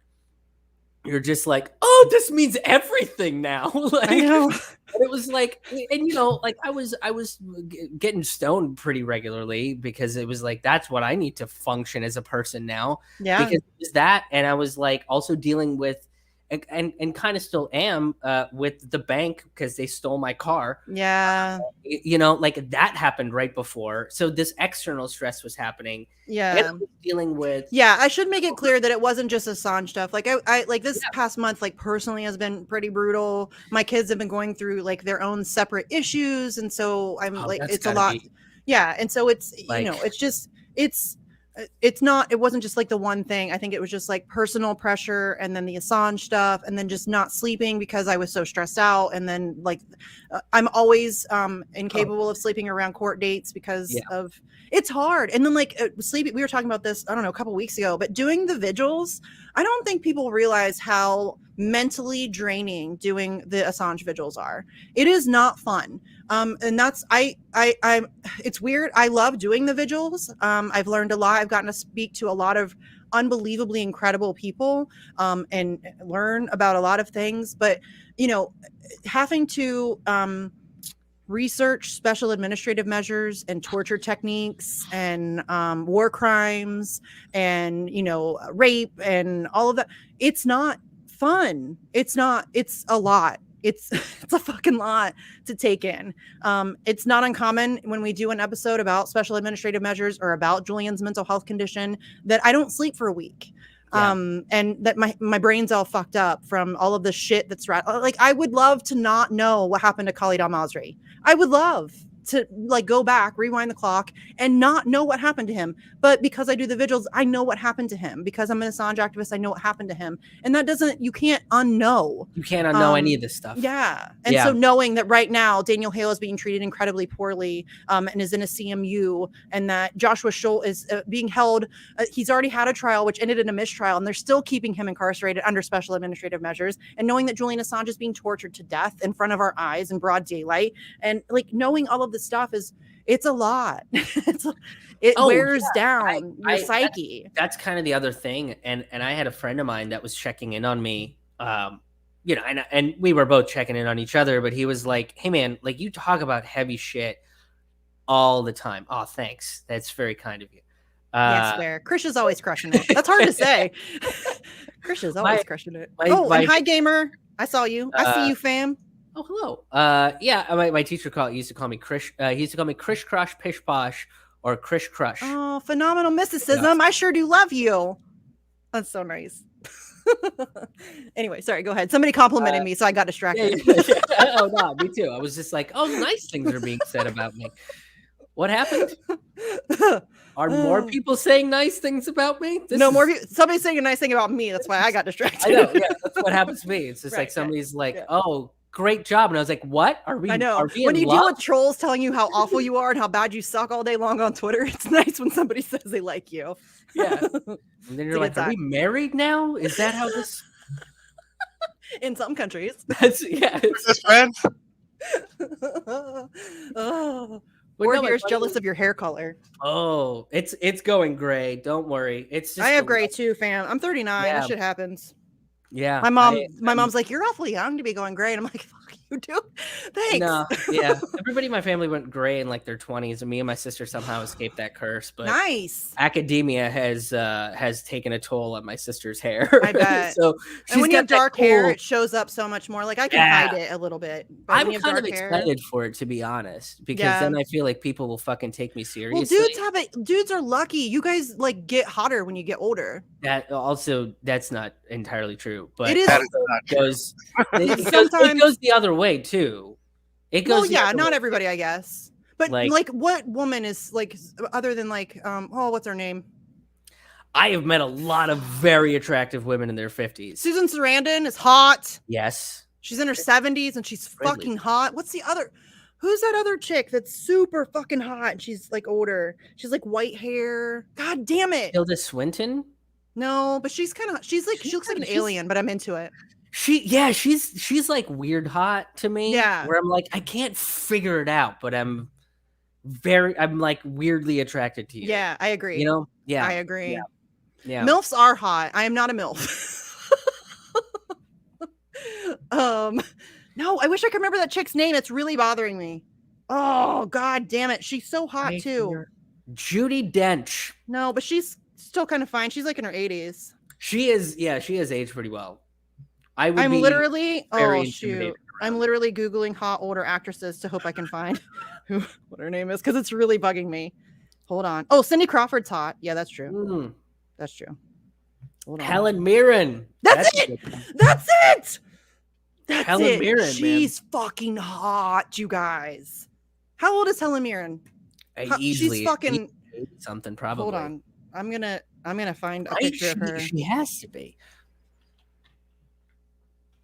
you're just like, oh, this means everything now. Like, I know. and it was like, and you know, like I was getting stoned pretty regularly because it was like, that's what I need to function as a person now. Yeah. Because it was that, and I was like also dealing with, and kind of still am with the bank because they stole my car. Yeah. You know, like that happened right before. So this external stress was happening. Yeah. And I was dealing with. Yeah, I should make it clear that it wasn't just Assange stuff. Like I like this past month, like personally has been pretty brutal. My kids have been going through like their own separate issues. And so I'm like, it's a lot. Yeah. And so it's, like, you know, it's just, it wasn't just like the one thing. I think it was just like personal pressure and then the Assange stuff and then just not sleeping because I was so stressed out. And then like, I'm always incapable of sleeping around court dates because of, it's hard. And then like sleeping, we were talking about this, I don't know, a couple weeks ago, but doing the vigils, I don't think people realize how mentally draining doing the Assange vigils are. It is not fun. And that's, I'm, it's weird. I love doing the vigils. I've learned a lot. I've gotten to speak to a lot of unbelievably incredible people, and learn about a lot of things, but you know, having to, research special administrative measures and torture techniques and war crimes and, you know, rape and all of that. It's not fun. It's a lot. It's a fucking lot to take in. It's not uncommon when we do an episode about special administrative measures or about Julian's mental health condition that I don't sleep for a week. And that my brain's all fucked up from all of the shit that's like, I would love to not know what happened to Khalid al-Masri. I would love to like go back, rewind the clock and not know what happened to him. But because I do the vigils, I know what happened to him. Because I'm an Assange activist, I know what happened to him. And that you can't unknow. You can't unknow any of this stuff. Yeah. And so knowing that right now, Daniel Hale is being treated incredibly poorly and is in a CMU, and that Joshua Scholl is being held, he's already had a trial, which ended in a mistrial, and they're still keeping him incarcerated under special administrative measures. And knowing that Julian Assange is being tortured to death in front of our eyes in broad daylight. And like knowing all of this stuff it's a lot. It wears down your psyche. That's kind of the other thing. And I had a friend of mine that was checking in on me, you know, and we were both checking in on each other, but he was like, hey man, like you talk about heavy shit all the time. Oh, thanks. That's very kind of you. Yes, fair. Krish is always crushing it. That's hard to say. Krish is always crushing it. And hi gamer. I saw you. I see you, fam. Oh, hello. My teacher used to call me Krish. He used to call me Krish Crush Pish Posh or Krish Crush. Oh, phenomenal mysticism. I sure do love you. That's so nice. Anyway, sorry, go ahead. Somebody complimented me, so I got distracted. Oh, no, me too. I was just like, oh, nice things are being said about me. What happened? Are more people saying nice things about me? More people. Somebody's saying a nice thing about me. That's why I got distracted. I know. Yeah, that's what happens to me. It's just like somebody's like, oh, great job. And I was like, what? Are we? I know. When you deal with trolls telling you how awful you are and how bad you suck all day long on Twitter, it's nice when somebody says they like you. Yeah. And then you're like, are we married now? Is that how this? In some countries. Just friends. Or you're jealous of your hair color. Oh, it's going gray. Don't worry. It's just I have gray too, fam. I'm 39. That shit happens. Yeah. My mom's like, you're awfully young to be going gray. And I'm like, fuck you, dude. Thanks. No, yeah. Everybody in my family went gray in like their 20s, and me and my sister somehow escaped that curse. But nice. Academia has taken a toll on my sister's hair. I bet. So and when you have dark hair, it shows up so much more. Like I can hide it a little bit. But I'm kind of excited for it, to be honest, because then I feel like people will fucking take me seriously. Well, dudes are lucky. You guys like get hotter when you get older. That's not entirely true, but it is. It goes the other way too. It goes. Well, not everybody, I guess. But like what woman is like other than like what's her name? I have met a lot of very attractive women in their 50s. Susan Sarandon is hot. Yes. She's in her 70s and she's fucking hot. What's the other? Who's that other chick that's super fucking hot? And she's like older. She's like white hair. God damn it. Tilda Swinton. No, but she's like she looks like an alien, but I'm into it. She's like weird hot to me. Yeah. Where I'm like, I can't figure it out, but I'm like weirdly attracted to you. Yeah, I agree. You know? Yeah. I agree. Yeah. MILFs are hot. I am not a MILF. No, I wish I could remember that chick's name. It's really bothering me. Oh, god damn it. She's so hot too. Judi Dench. No, but she's still kind of fine. She's like in her 80s. She has aged pretty well. I'm literally Googling hot older actresses to hope I can find what her name is, because it's really bugging me. Hold on. Oh, Cindy Crawford's hot. Yeah, that's true. That's true. Hold on. Helen Mirren. That's it. Helen Mirren. She's fucking hot, you guys. How old is Helen Mirren? Easily, she's fucking something probably. Hold on. I'm gonna find a picture of her. She has to be.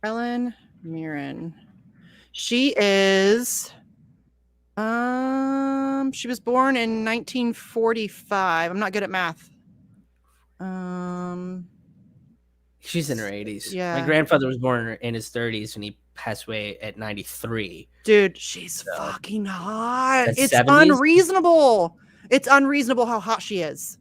Helen Mirren. She is she was born in 1945. I'm not good at math. She's in her 80s. Yeah. My grandfather was born in his 30s and he passed away at 93. Dude, she's fucking hot. It's 70s? unreasonable. It's unreasonable how hot she is.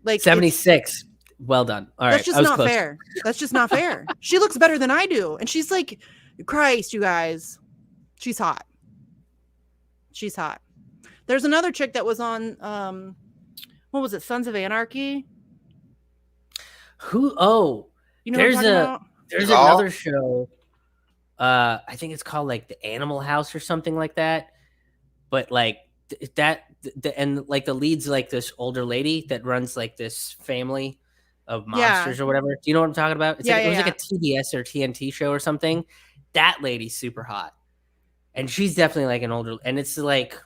Like 76. Well done. All right. That's just not fair. That's just not fair. She looks better than I do. And she's like, Christ, you guys. She's hot. She's hot. There's another chick that was on what was it? Sons of Anarchy? Who? Oh, you know what I'm talking about? There's another show. I think it's called like The Animal House or something like that. But like and like the lead's like this older lady that runs like this family of monsters or whatever. Do you know what I'm talking about? It's it was like a TBS or TNT show or something. That lady's super hot. And she's definitely like an older, and it's like,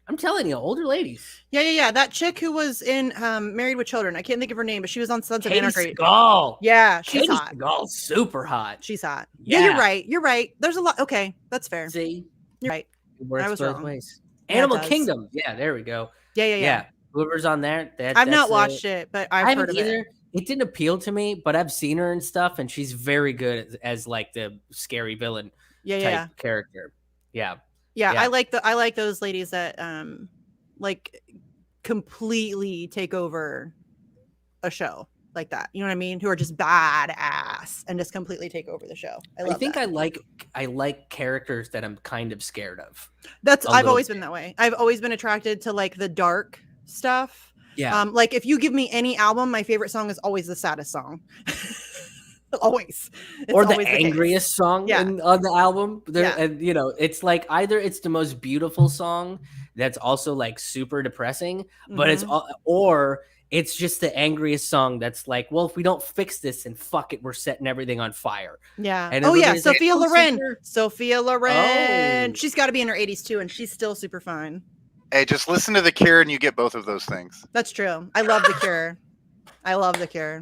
I'm telling you, older ladies. Yeah. That chick who was in Married with Children. I can't think of her name, but she was on Sons of Anarchy. Seagal. Yeah, she's hot. Seagal's super hot. She's hot. Yeah, you're right. There's a lot. Okay, that's fair. See? You're right. It works I was both wrong. ways. Animal Kingdom. Yeah, there we go. Yeah. Whoever's on there. I've not watched it, but I've heard of either. it. It didn't appeal to me, but I've seen her and stuff, and she's very good as like the scary villain type character. Yeah. I like those ladies that like completely take over a show like that. You know what I mean? Who are just badass and just completely take over the show. I like characters that I'm kind of scared of. I've always been that way. I've always been attracted to like the dark stuff. Yeah. Like if you give me any album, my favorite song is always the saddest song. Always. Or the angriest song on the album. And you know, it's like either it's the most beautiful song that's also like super depressing, but it's just the angriest song that's like, well, if we don't fix this, and fuck it, we're setting everything on fire. Yeah. And Sophia Loren. Sophia Loren. Oh. She's got to be in her 80s too, and she's still super fine. Hey, just listen to The Cure and you get both of those things. That's true. I love The Cure. I love The Cure.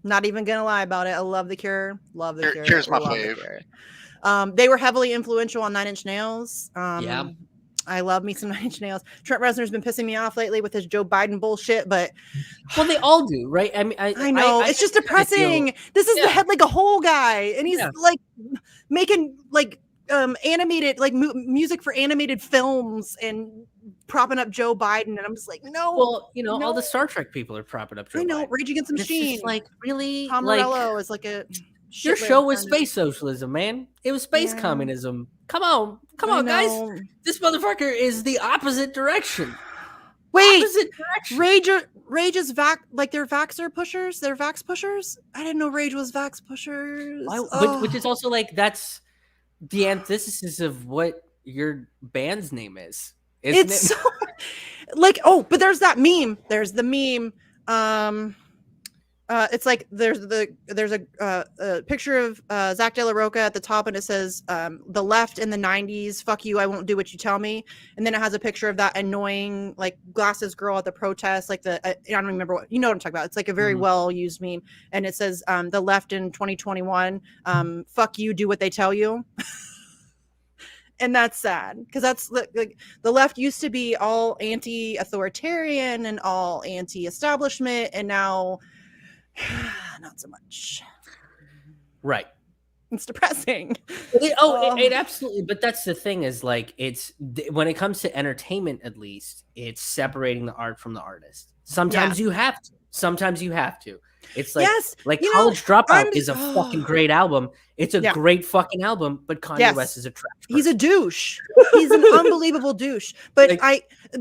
Not even gonna lie about it. I love The Cure. Love The Cure. Cure's my fave. They were heavily influential on 9 Inch Nails. Yeah. I love me some 9 Inch Nails. Trent Reznor's been pissing me off lately with his Joe Biden bullshit, but well, they all do, right? I mean, I know it's just depressing. This is the head like a whole guy, and he's like making like animated like music for animated films and propping up Joe Biden, and I'm just like, no. Well, you know, all the Star Trek people are propping up Joe Biden. Rage Against the Machine. It's like really, Tom Morello is like a. Your show was space socialism, man. It was space communism. Come on, guys. This motherfucker is the opposite direction. Wait, opposite direction. Rage is they're Vaxxer pushers. They're Vax pushers. I didn't know Rage was Vax pushers. Which is also like that's the antithesis of what your band's name is. It's so like but there's that meme. There's the meme. It's like there's a picture of Zach De La Rocha at the top, and it says the left in the 90s, fuck you, I won't do what you tell me. And then it has a picture of that annoying like glasses girl at the protest, like I don't remember what, you know what I'm talking about. It's like a very well used meme, and it says the left in 2021, fuck you, do what they tell you. And that's sad because that's like the left used to be all anti-authoritarian and all anti-establishment, and now not so much. Right. It's depressing. It absolutely. But that's the thing is like when it comes to entertainment, at least it's separating the art from the artist. Sometimes you have to. Sometimes you have to. It's like College Dropout is a fucking great album. It's a great fucking album, but Kanye West is a trash person. He's a douche. He's an unbelievable douche. But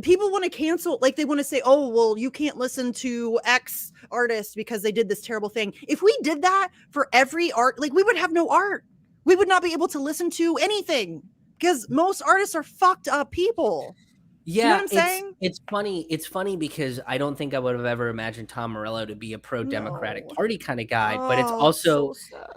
people want to cancel, like they want to say, oh, well, you can't listen to X artist because they did this terrible thing. If we did that for every art, like we would have no art. We would not be able to listen to anything because most artists are fucked up people. Yeah, you know what I'm saying? It's funny. It's funny because I don't think I would have ever imagined Tom Morello to be a pro-Democratic Party kind of guy. But it's also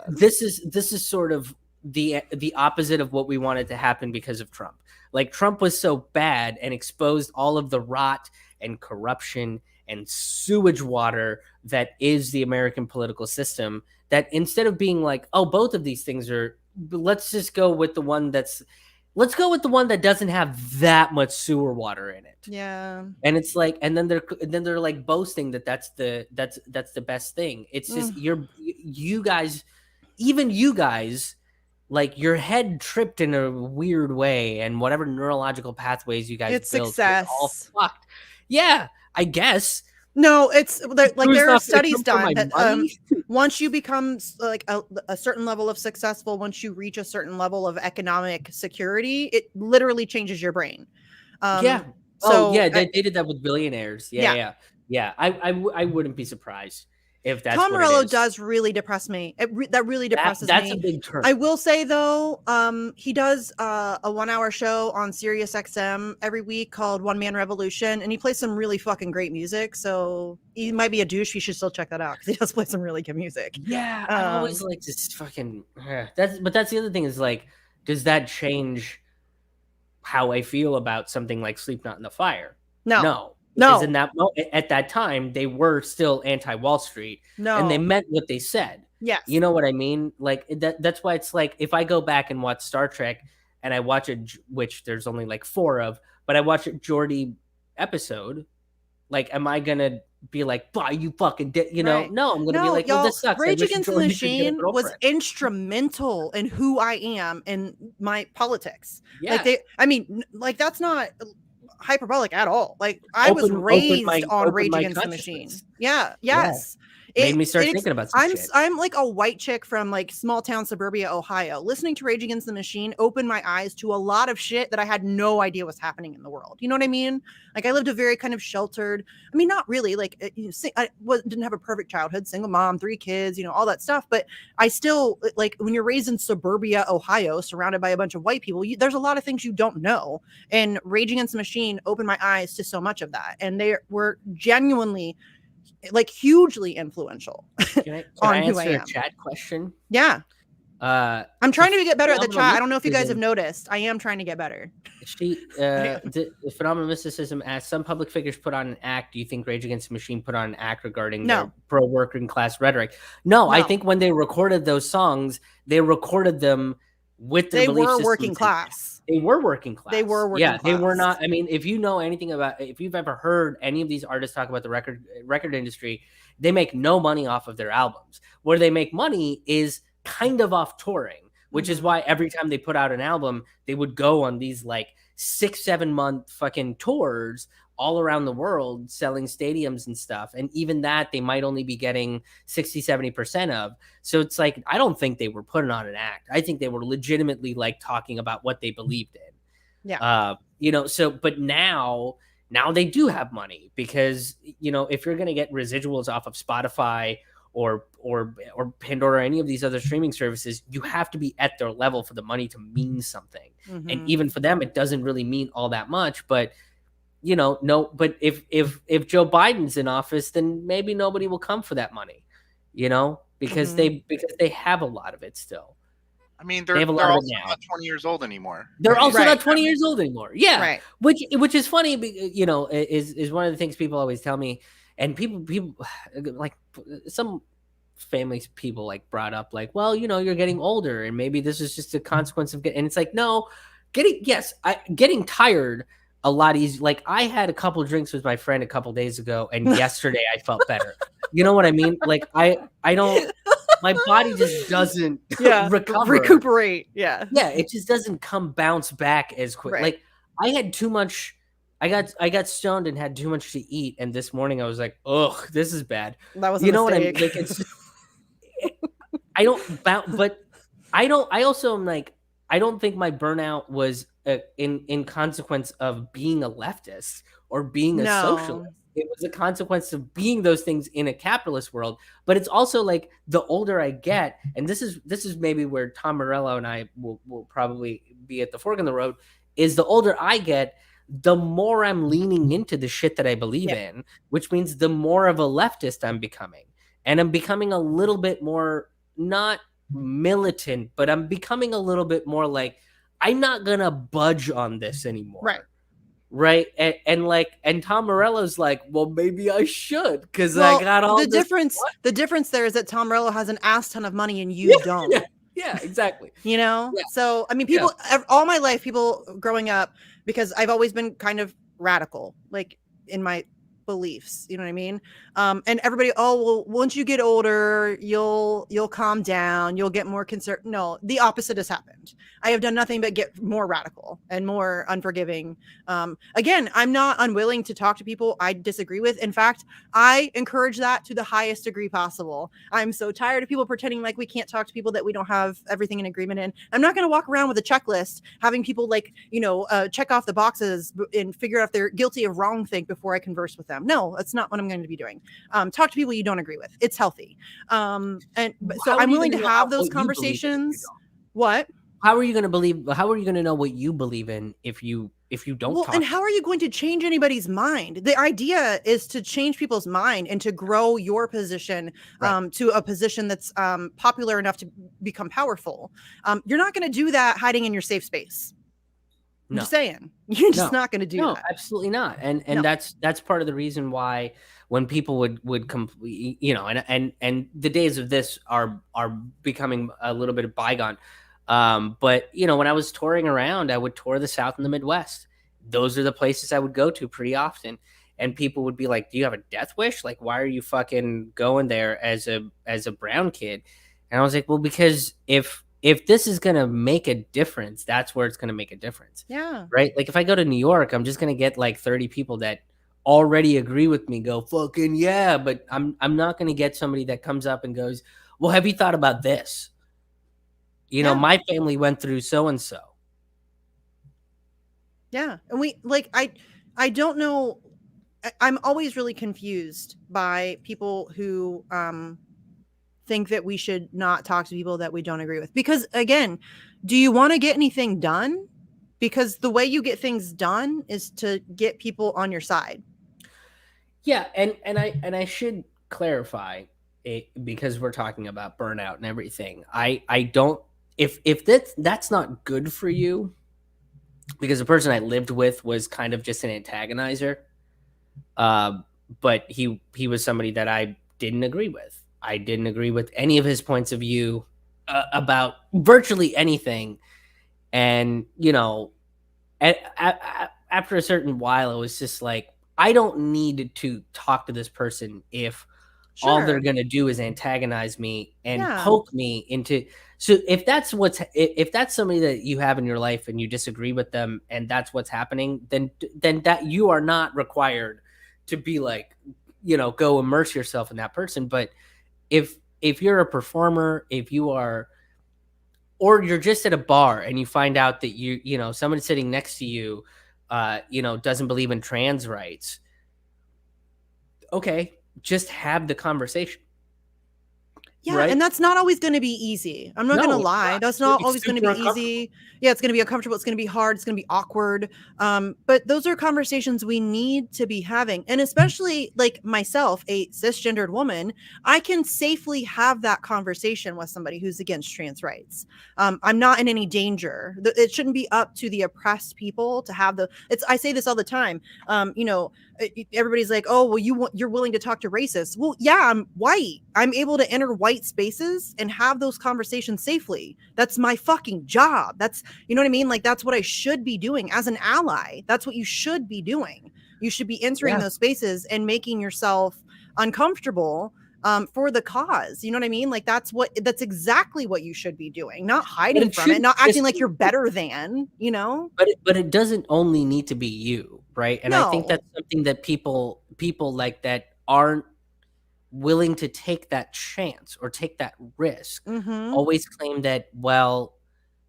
this is sort of the opposite of what we wanted to happen because of Trump. Like Trump was so bad and exposed all of the rot and corruption and sewage water that is the American political system. That instead of being like, oh, both of these things are, let's just go with the one that's. Let's go with the one that doesn't have that much sewer water in it. Yeah. And it's like, and then they're like boasting that that's the best thing. It's just you guys, like your head tripped in a weird way, and whatever neurological pathways you guys built, success. All fucked. Yeah, I guess. No, it's like there are studies done that once you become like a certain level of successful, once you reach a certain level of economic security, it literally changes your brain. So they did that with billionaires. Yeah. I wouldn't be surprised if that's Tom Morello does really depress me. That really depresses me. That's a big turn. I will say though, he does a 1 hour show on Sirius XM every week called One Man Revolution, and he plays some really fucking great music. So he might be a douche. You should still check that out because he does play some really good music. Yeah, I always like this fucking. But that's the other thing is like, does that change how I feel about something like Sleep Not in the Fire? No. Because in that at that time they were still anti-Wall Street, and they meant what they said. Yes, you know what I mean. Like that's why it's like if I go back and watch Star Trek and I watch it, which there's only like 4 of, but I watch a Geordi episode, like, am I gonna be like, "Bah, you fucking did," you know? Right. No, I'm gonna be like, "Well, this sucks." Rage Against the Machine was instrumental in who I am in my politics. Yeah, like that's not hyperbolic at all. Like I was raised on Rage Against the Machine. Yeah. Yes. Yeah. Made me start thinking about some shit. I'm like a white chick from like small town suburbia, Ohio. Listening to Rage Against the Machine opened my eyes to a lot of shit that I had no idea was happening in the world. You know what I mean? Like I lived a very kind of sheltered, I mean, not really like, I didn't have a perfect childhood, single mom, 3 kids, you know, all that stuff. But I still like when you're raised in suburbia, Ohio, surrounded by a bunch of white people, there's a lot of things you don't know. And Rage Against the Machine opened my eyes to so much of that. And they were genuinely like hugely influential can I answer a chat question? Yeah. I'm trying to get better at the chat. I don't know if you guys have noticed. I am trying to get better. The Phenomenal Mysticism asks, some public figures put on an act. Do you think Rage Against the Machine put on an act regarding their pro-working class rhetoric? No, I think when they recorded those songs, they recorded them with their belief system. Working class. They were working class. They were working class. They were not. I mean, if you know anything about, if you've ever heard any of these artists talk about the record industry, they make no money off of their albums. Where they make money is kind of off touring, which is why every time they put out an album, they would go on these like 6-7 month fucking tours all around the world selling stadiums and stuff. And even that they might only be getting 60-70% of. So it's like, I don't think they were putting on an act. I think they were legitimately like talking about what they believed in. Yeah. You know, so, but now they do have money because, you know, if you're going to get residuals off of Spotify or Pandora or any of these other streaming services, you have to be at their level for the money to mean something. And even for them, it doesn't really mean all that much, but you know, but if Joe Biden's in office, then maybe nobody will come for that money, you know, because they have a lot of it still. I mean, they're also not 20 years old anymore. They're also not 20 years old anymore. Yeah. Right. Which is funny, you know, is one of the things people always tell me. And people like some family people like brought up like, well, you know, you're getting older and maybe this is just a consequence of and it's like, no, getting tired a lot easier. Like I had a couple drinks with my friend a couple days ago, and yesterday I felt better. You know what I mean? Like I don't. My body just doesn't recuperate. Yeah, it just doesn't bounce back as quick. Right. Like I had too much. I got stoned and had too much to eat, and this morning I was like, "Ugh, this is bad." That was you know what I mean? Like it's. I don't bounce, but I don't. I also am like. I don't think my burnout was in consequence of being a leftist or being a socialist. It was a consequence of being those things in a capitalist world. But it's also like the older I get, and this is maybe where Tom Morello and I will probably be at the fork in the road, is the older I get, the more I'm leaning into the shit that I believe in, which means the more of a leftist I'm becoming. And I'm becoming a little bit more, not militant, but I'm becoming a little bit more like, I'm not gonna budge on this anymore. Right. And Tom Morello's like, well, maybe I should, because I got all the difference. The difference there is that Tom Morello has an ass ton of money and you don't. Yeah, exactly. You know? Yeah. So, I mean, people, all my life, people growing up, because I've always been kind of radical, like in my beliefs, you know what I mean? And everybody, oh, well, once you get older, you'll calm down, you'll get more concerned. No, the opposite has happened. I have done nothing but get more radical and more unforgiving. Again, I'm not unwilling to talk to people I disagree with. In fact, I encourage that to the highest degree possible. I'm so tired of people pretending like we can't talk to people that we don't have everything in agreement in. I'm not going to walk around with a checklist having people like, check off the boxes and figure out if they're guilty of wrong thing before I converse with them. No, that's not what I'm going to be doing. Talk to people you don't agree with. It's healthy. So I'm willing to have those conversations. What? How are you going to know what you believe in if you don't talk? And how are you going to change anybody's mind? The idea is to change people's mind and to grow your position to a position that's popular enough to become powerful. You're not going to do that hiding in your safe space. I'm just saying, you're just not going to do that. No, absolutely not. And that's part of the reason why when people would complete, and the days of this are becoming a little bit of bygone. But when I was touring around, I would tour the South and the Midwest. Those are the places I would go to pretty often. And people would be like, do you have a death wish? Like, why are you fucking going there as a brown kid? And I was like, well, because if this is going to make a difference, that's where it's going to make a difference. Yeah. Right. Like if I go to New York, I'm just going to get like 30 people that already agree with me, go fucking yeah. But I'm not going to get somebody that comes up and goes, well, have you thought about this? My family went through so-and-so. Yeah. And I don't know. I'm always really confused by people who think that we should not talk to people that we don't agree with. Because again, do you want to get anything done? Because the way you get things done is to get people on your side. Yeah. And I should clarify it, because we're talking about burnout and everything. I don't, if that's not good for you, because the person I lived with was kind of just an antagonizer. But he was somebody that I didn't agree with. I didn't agree with any of his points of view about virtually anything. And, after a certain while, it was just like, I don't need to talk to this person if all they're going to do is antagonize me and poke me into. So if that's somebody that you have in your life and you disagree with them and that's what's happening, then that you are not required to be like, go immerse yourself in that person. But if you're a performer, if you are, or you're just at a bar and you find out that somebody sitting next to you, doesn't believe in trans rights. Okay, just have the conversation. Yeah, right? And that's not always going to be easy. I'm not going to lie. That's not always going to be easy. Yeah, it's going to be uncomfortable. It's going to be hard. It's going to be awkward. But those are conversations we need to be having. And especially like myself, a cisgendered woman, I can safely have that conversation with somebody who's against trans rights. I'm not in any danger. It shouldn't be up to the oppressed people to have I say this all the time. Everybody's like, oh, well, you're willing to talk to racists. Well, yeah, I'm white. I'm able to enter white right spaces and have those conversations safely. That's my fucking job. That's, you know what I mean? Like, that's what I should be doing as an ally. That's what you should be doing. You should be entering those spaces and making yourself uncomfortable for the cause. You know what I mean? Like, that's exactly what you should be doing, not hiding from it, not acting like you're better than, you know? But it doesn't only need to be you, right? And I think No. that's something that people like that aren't willing to take that chance or take that risk always claim that, well,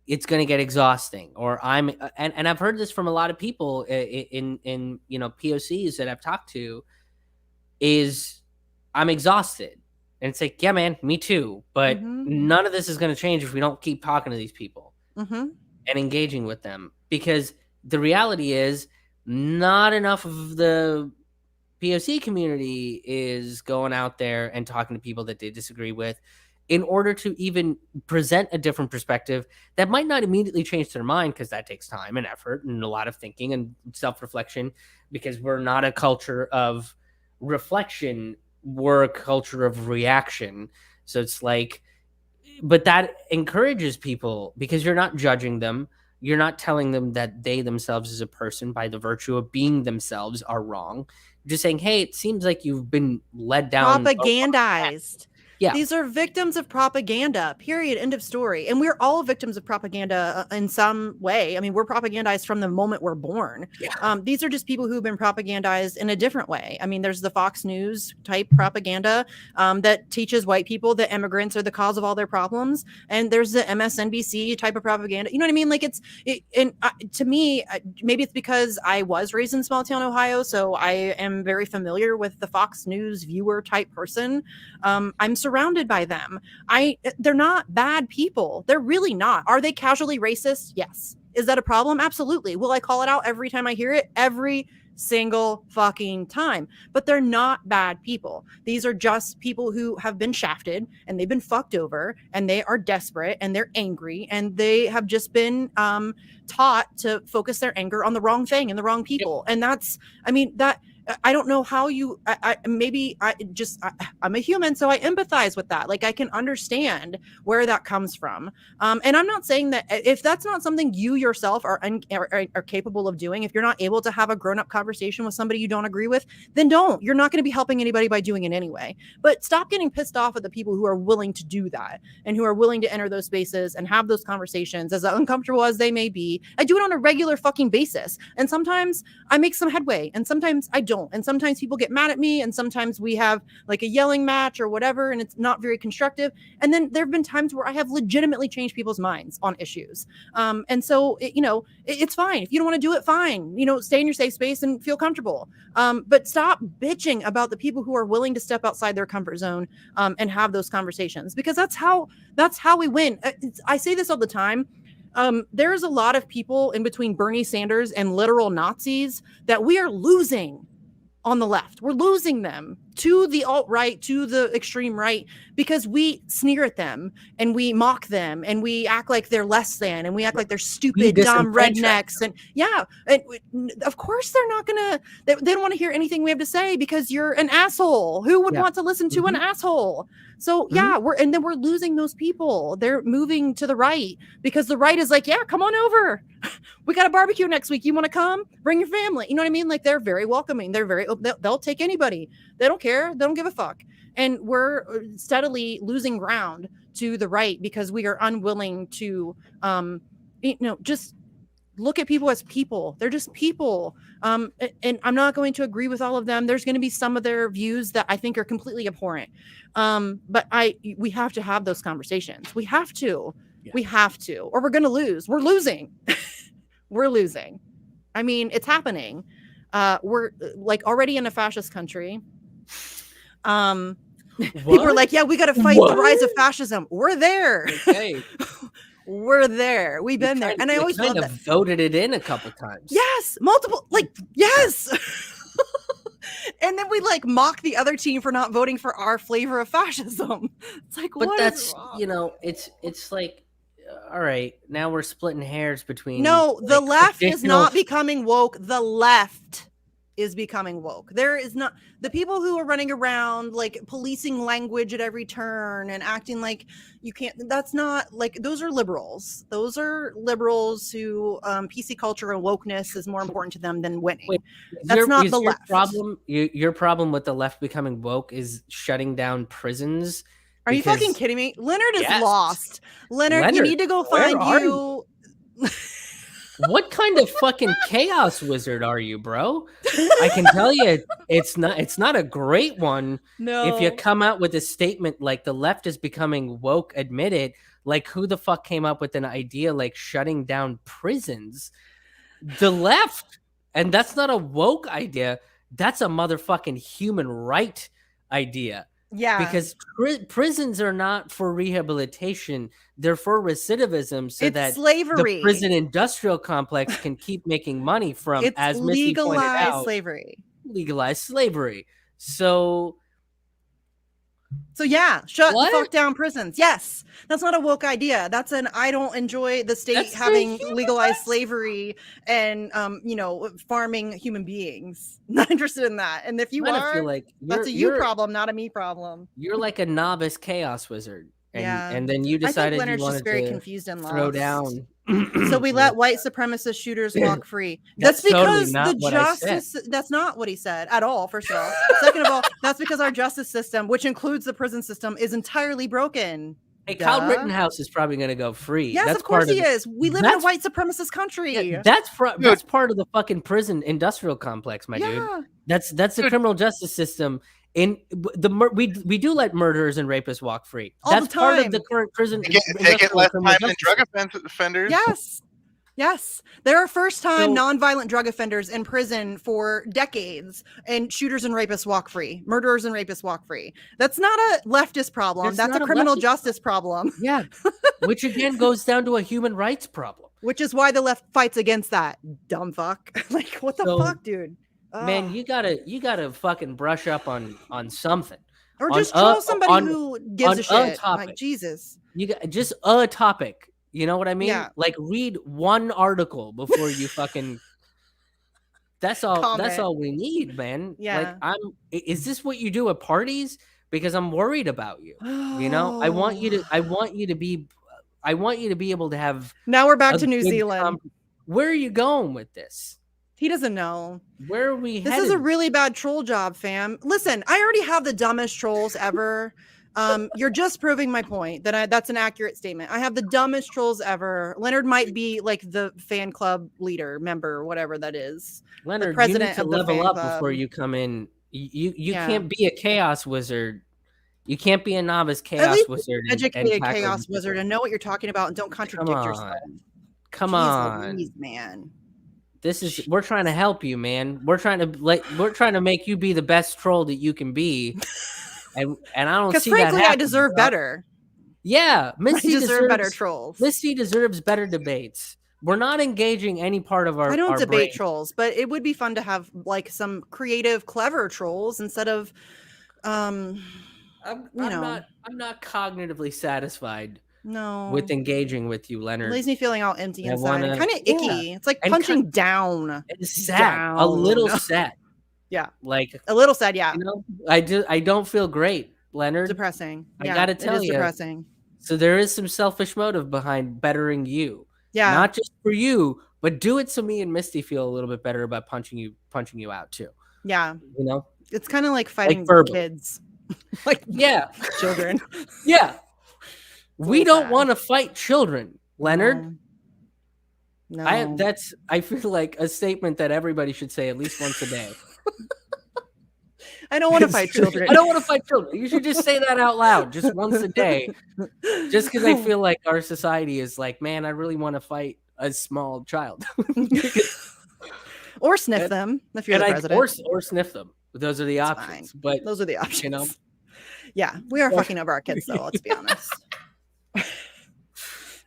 it's going to get exhausting, or and I've heard this from a lot of people in you know, POCs that I've talked to, is I'm exhausted. And it's like, yeah, man, me too. But none of this is going to change if we don't keep talking to these people and engaging with them. Because the reality is, not enough of the POC community is going out there and talking to people that they disagree with in order to even present a different perspective that might not immediately change their mind, because that takes time and effort and a lot of thinking and self-reflection, because we're not a culture of reflection, we're a culture of reaction. So it's like, but that encourages people because you're not judging them. You're not telling them that they themselves as a person, by the virtue of being themselves, are wrong. You're just saying, hey, it seems like you've been led down. Propagandized. Yeah. These are victims of propaganda, period, end of story. And we're all victims of propaganda in some way. I mean, we're propagandized from the moment we're born. Yeah. These are just people who've been propagandized in a different way. I mean, there's the Fox News type propaganda that teaches white people that immigrants are the cause of all their problems. And there's the MSNBC type of propaganda. You know what I mean? Like, to me, maybe it's because I was raised in small town Ohio, so I am very familiar with the Fox News viewer type person. I'm surrounded by them. They're not bad people. They're really not. Are they casually racist? Yes. Is that a problem? Absolutely. Will I call it out every time I hear it? Every single fucking time. But they're not bad people. These are just people who have been shafted and they've been fucked over and they are desperate and they're angry and they have just been taught to focus their anger on the wrong thing and the wrong people. Yep. And that's, I mean, that I don't know how you, I'm a human, so I empathize with that. Like, I can understand where that comes from. And I'm not saying that if that's not something you yourself are capable of doing, if you're not able to have a grown-up conversation with somebody you don't agree with, then don't. You're not going to be helping anybody by doing it anyway. But stop getting pissed off at the people who are willing to do that and who are willing to enter those spaces and have those conversations, as uncomfortable as they may be. I do it on a regular fucking basis. And sometimes I make some headway and sometimes I don't. And sometimes people get mad at me and sometimes we have like a yelling match or whatever and it's not very constructive. And then there have been times where I have legitimately changed people's minds on issues. And so, it's fine. If you don't want to do it, fine. Stay in your safe space and feel comfortable. But stop bitching about the people who are willing to step outside their comfort zone and have those conversations, because that's how we win. I say this all the time. There's a lot of people in between Bernie Sanders and literal Nazis that we are losing on the left. We're losing them to the alt-right, to the extreme right, because we sneer at them and we mock them and we act like they're less than and we act like they're stupid, dumb rednecks. And of course they're not gonna, they don't want to hear anything we have to say because you're an asshole. Who would want to listen to an asshole? So we're losing those people. They're moving to the right because the right is like, yeah, come on over. We got a barbecue next week. You want to come? Bring your family. You know what I mean? Like, they're very welcoming. They'll take anybody. They don't care. They don't give a fuck. And we're steadily losing ground to the right because we are unwilling to, just look at people as people. They're just people. And I'm not going to agree with all of them. There's going to be some of their views that I think are completely abhorrent. But we have to have those conversations. We have to. Yeah. We have to, or we're going to lose. We're losing. We're losing. I mean, it's happening. We're like already in a fascist country. People are like, yeah, we got to fight the rise of fascism. We're there. Okay. We're there. We've been there. And I always kind of voted it in a couple times. Yes. Multiple, yes. And then we mock the other team for not voting for our flavor of fascism. It's like, but that's, it's like, all right, now we're splitting hairs between. No, the left is not becoming woke. The left is becoming woke. There is not the people who are running around like policing language at every turn and acting like you can't. That's not like those are liberals. Those are liberals who PC culture and wokeness is more important to them than winning. Wait, That's not the left. Your problem with the left becoming woke is shutting down prisons. Are you fucking kidding me? Leonard is lost. Leonard, you need to go where find are you. What kind of fucking chaos wizard are you, bro? I can tell you it's not a great one. No. If you come out with a statement like the left is becoming woke, admit it. Like, who the fuck came up with an idea like shutting down prisons? The left. And that's not a woke idea. That's a motherfucking human right idea. Yeah. Because prisons are not for rehabilitation. They're for recidivism so it's that slavery. The prison industrial complex can keep making money from, it's as Missy pointed out, legalized slavery. So yeah, shut the fuck down prisons. Yes, that's not a woke idea. That's I don't enjoy the state having legalized slavery and farming human beings. Not interested in that. And if you are, feel like that's a you problem, not a me problem. You're like a novice chaos wizard. And, and then you decided I think Leonard's you wanted just very to confused and throw lost. down. So we let white supremacist shooters walk free. That's because totally the justice. That's not what he said at all. First of all, second of all, that's because our justice system, which includes the prison system, is entirely broken. Hey, Kyle Rittenhouse is probably going to go free. Yes, that's of course he is. We live in a white supremacist country. Yeah, that's part of the fucking prison industrial complex, my dude. That's the criminal justice system. We do let murderers and rapists walk free. That's part of the current prison. They get less time than drug offenders. Yes. There are first-time nonviolent drug offenders in prison for decades, and shooters and rapists walk free. Murderers and rapists walk free. That's not a leftist problem. That's a criminal justice problem. Yeah, which again goes down to a human rights problem. Which is why the left fights against that. Dumb fuck. Like, what the fuck, dude? Man, you gotta fucking brush up on something, or just troll somebody who gives a shit. Like, Jesus, you got just a topic. You know what I mean? Yeah. Like, read one article before you fucking. That's all. Comment. That's all we need, man. Yeah. Like, is this what you do at parties? Because I'm worried about you. You know, I want you to be able to have. Now we're back to New Zealand. Where are you going with this? He doesn't know. Where are we headed? This is a really bad troll job, fam. Listen, I already have the dumbest trolls ever. You're just proving my point that that's an accurate statement. I have the dumbest trolls ever. Leonard might be like the fan club member, whatever that is. Leonard, the president you need to of the level up club. before you come in. You can't be a chaos wizard. You can't be a novice chaos wizard. Educated chaos wizard and know what you're talking about and don't contradict yourself. Come on, Louise, man. We're trying to help you, man. We're trying to make you be the best troll that you can be. And I don't see that happening. Because frankly, I deserve better. Yeah, Missy deserves better trolls. Missy deserves better debates. We're not engaging any part of our. I don't debate brain. Trolls, but it would be fun to have like some creative, clever trolls instead of, I'm not cognitively satisfied. No. With engaging with you, Leonard. It leaves me feeling all empty inside. Kind of icky. Yeah. It's like punching down. It's sad. A little sad. Yeah. Like a little sad, yeah. You know, I don't feel great, Leonard. Depressing. I gotta tell you. Depressing. So there is some selfish motive behind bettering you. Yeah. Not just for you, but do it so me and Misty feel a little bit better about punching you out too. Yeah. You know? It's kind of like fighting kids. Like children. Yeah. We don't want to fight children, Leonard. No. I feel like a statement that everybody should say at least once a day. I don't want to fight children. I don't want to fight children. You should just say that out loud just once a day. Just because I feel like our society is like, man, I really want to fight a small child. Or sniff them if you're the president. Or sniff them. Those are the options. Fine. But those are the options. You know? Yeah, we are fucking over our kids though, let's be honest.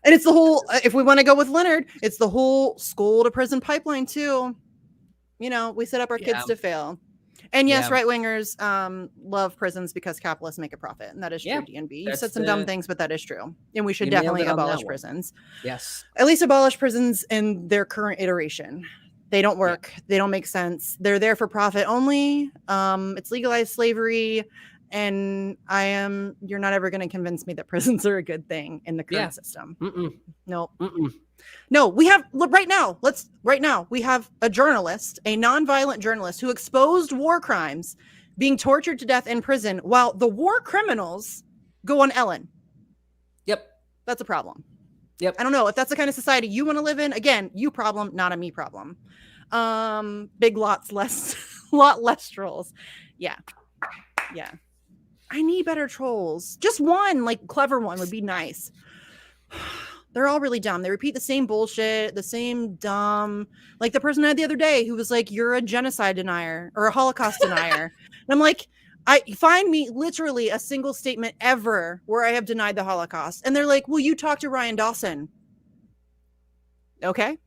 And it's the whole, if we want to go with Leonard, it's the whole school to prison pipeline too. You know, we set up our kids to fail. And yes, right-wingers love prisons because capitalists make a profit. And that is true, DNB. You said some dumb things, but that is true. And we should definitely abolish prisons. Yes. At least abolish prisons in their current iteration. They don't work. They don't make sense. They're there for profit only. It's legalized slavery. And you're not ever going to convince me that prisons are a good thing in the current system. No. No, we have, look, right now, we have a journalist, a nonviolent journalist who exposed war crimes being tortured to death in prison while the war criminals go on Ellen. Yep. That's a problem. Yep. I don't know if that's the kind of society you want to live in. Again, you problem, not a me problem. Big lot less trolls. Yeah. I need better trolls. Just one, like clever one would be nice. They're all really dumb. They repeat the same bullshit, the same dumb, like the person I had the other day who was like, you're a genocide denier or a Holocaust denier. And I'm like, find me literally a single statement ever where I have denied the Holocaust. And they're like, well, you talked to Ryan Dawson. Okay.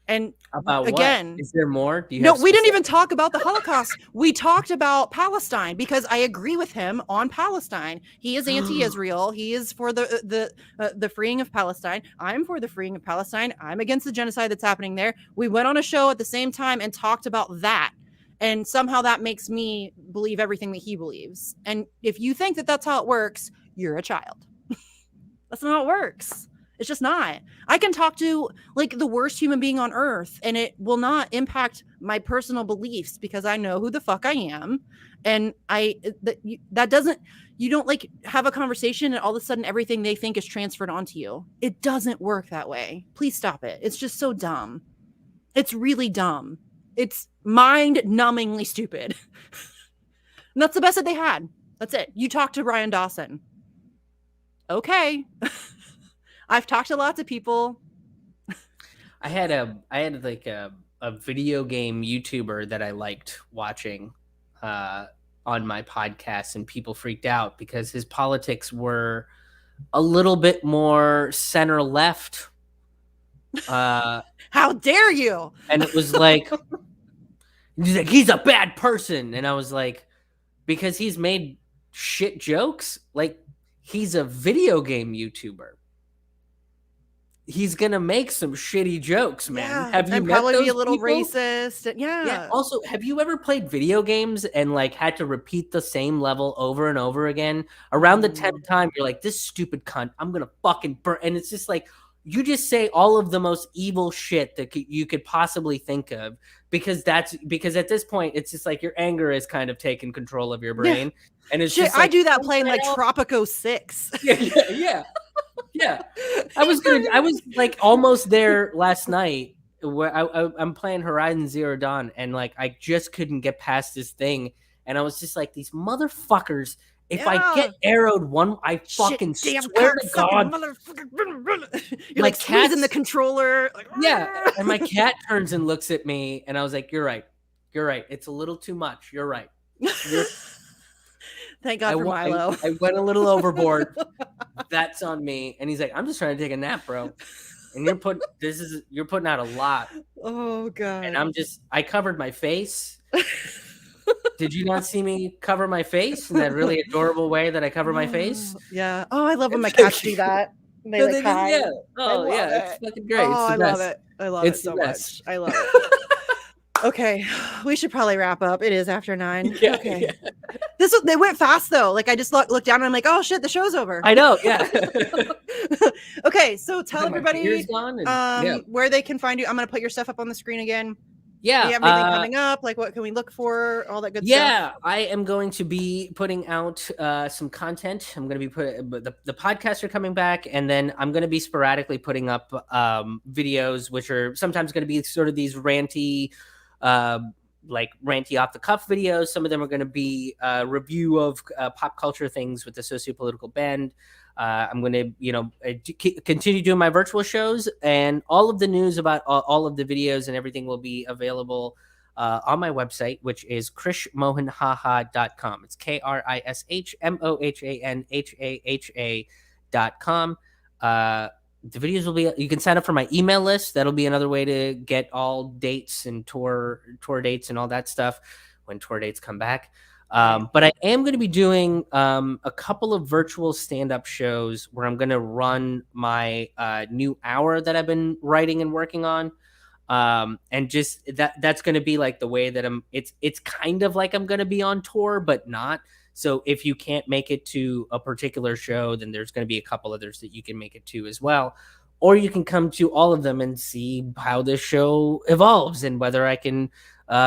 And about again, what? Is there more? We didn't even talk about the Holocaust. We talked about Palestine because I agree with him on Palestine. He is anti-Israel. He is for the freeing of Palestine. I'm for the freeing of Palestine. I'm against the genocide that's happening there. We went on a show at the same time and talked about that. And somehow that makes me believe everything that he believes. And if you think that that's how it works, you're a child. That's not how it works. It's just not. I can talk to like the worst human being on earth and it will not impact my personal beliefs because I know who the fuck I am. And you don't like have a conversation and all of a sudden everything they think is transferred onto you. It doesn't work that way. Please stop it. It's just so dumb. It's really dumb. It's mind-numbingly stupid. And that's the best that they had. That's it. You talked to Ryan Dawson. Okay. I've talked to lots of people. I had like a video game YouTuber that I liked watching on my podcast, and people freaked out because his politics were a little bit more center left. How dare you? And it was like, he's a bad person. And I was like, because he's made shit jokes. Like, he's a video game YouTuber. He's gonna make some shitty jokes, man. Yeah, have you and met probably those be a little people? racist. Yeah. Also, have you ever played video games and like had to repeat the same level over and over again? Around the 10th time, you're like, this stupid cunt, I'm gonna fucking burn. And it's just like, you just say all of the most evil shit that you could possibly think of because at this point, it's just like your anger is kind of taking control of your brain. Yeah. And it's just like, I do that playing like Tropico 6. Yeah. I was like almost there last night where I'm playing Horizon Zero Dawn and like I just couldn't get past this thing and I was just like, these motherfuckers, if I get arrowed one, I fucking swear to God, you're like squeezing the controller. Like, and my cat turns and looks at me and I was like, you're right. It's a little too much. You're right. Thank God for Milo. I went a little overboard. That's on me. And he's like, I'm just trying to take a nap, bro. And you're putting out a lot. Oh God. And I covered my face. Did you not see me cover my face in that really adorable way that I cover my face? Yeah. Oh, I love when my cats do that. They like hide. Yeah. Oh yeah. It's fucking great. Oh, I love it. I love it so much. I love it. Okay, we should probably wrap up. It is after 9. Yeah, okay. Yeah. They went fast though. Like I just looked down and I'm like, oh shit, the show's over. I know. Yeah. Okay, so tell everybody yeah. where they can find you. I'm gonna put your stuff up on the screen again. Yeah. Do you have anything coming up? Like what can we look for? All that good stuff. Yeah, I am going to be putting out some content. I'm going to be the podcasts are coming back, and then I'm going to be sporadically putting up videos, which are sometimes going to be sort of these ranty off the cuff videos. Some of them are going to be review of pop culture things with the sociopolitical bend. I'm going to, continue doing my virtual shows, and all of the news about all of the videos and everything will be available on my website, which is krishmohanhaha.com. It's KRISHMOHANHAHA.com. The videos will be, you can sign up for my email list. That'll be another way to get all dates and tour dates and all that stuff when tour dates come back. But I am going to be doing a couple of virtual stand-up shows where I'm going to run my new hour that I've been writing and working on. And just that's going to be like the way that it's kind of like I'm going to be on tour, but not. So if you can't make it to a particular show, then there's going to be a couple others that you can make it to as well. Or you can come to all of them and see how this show evolves and whether I can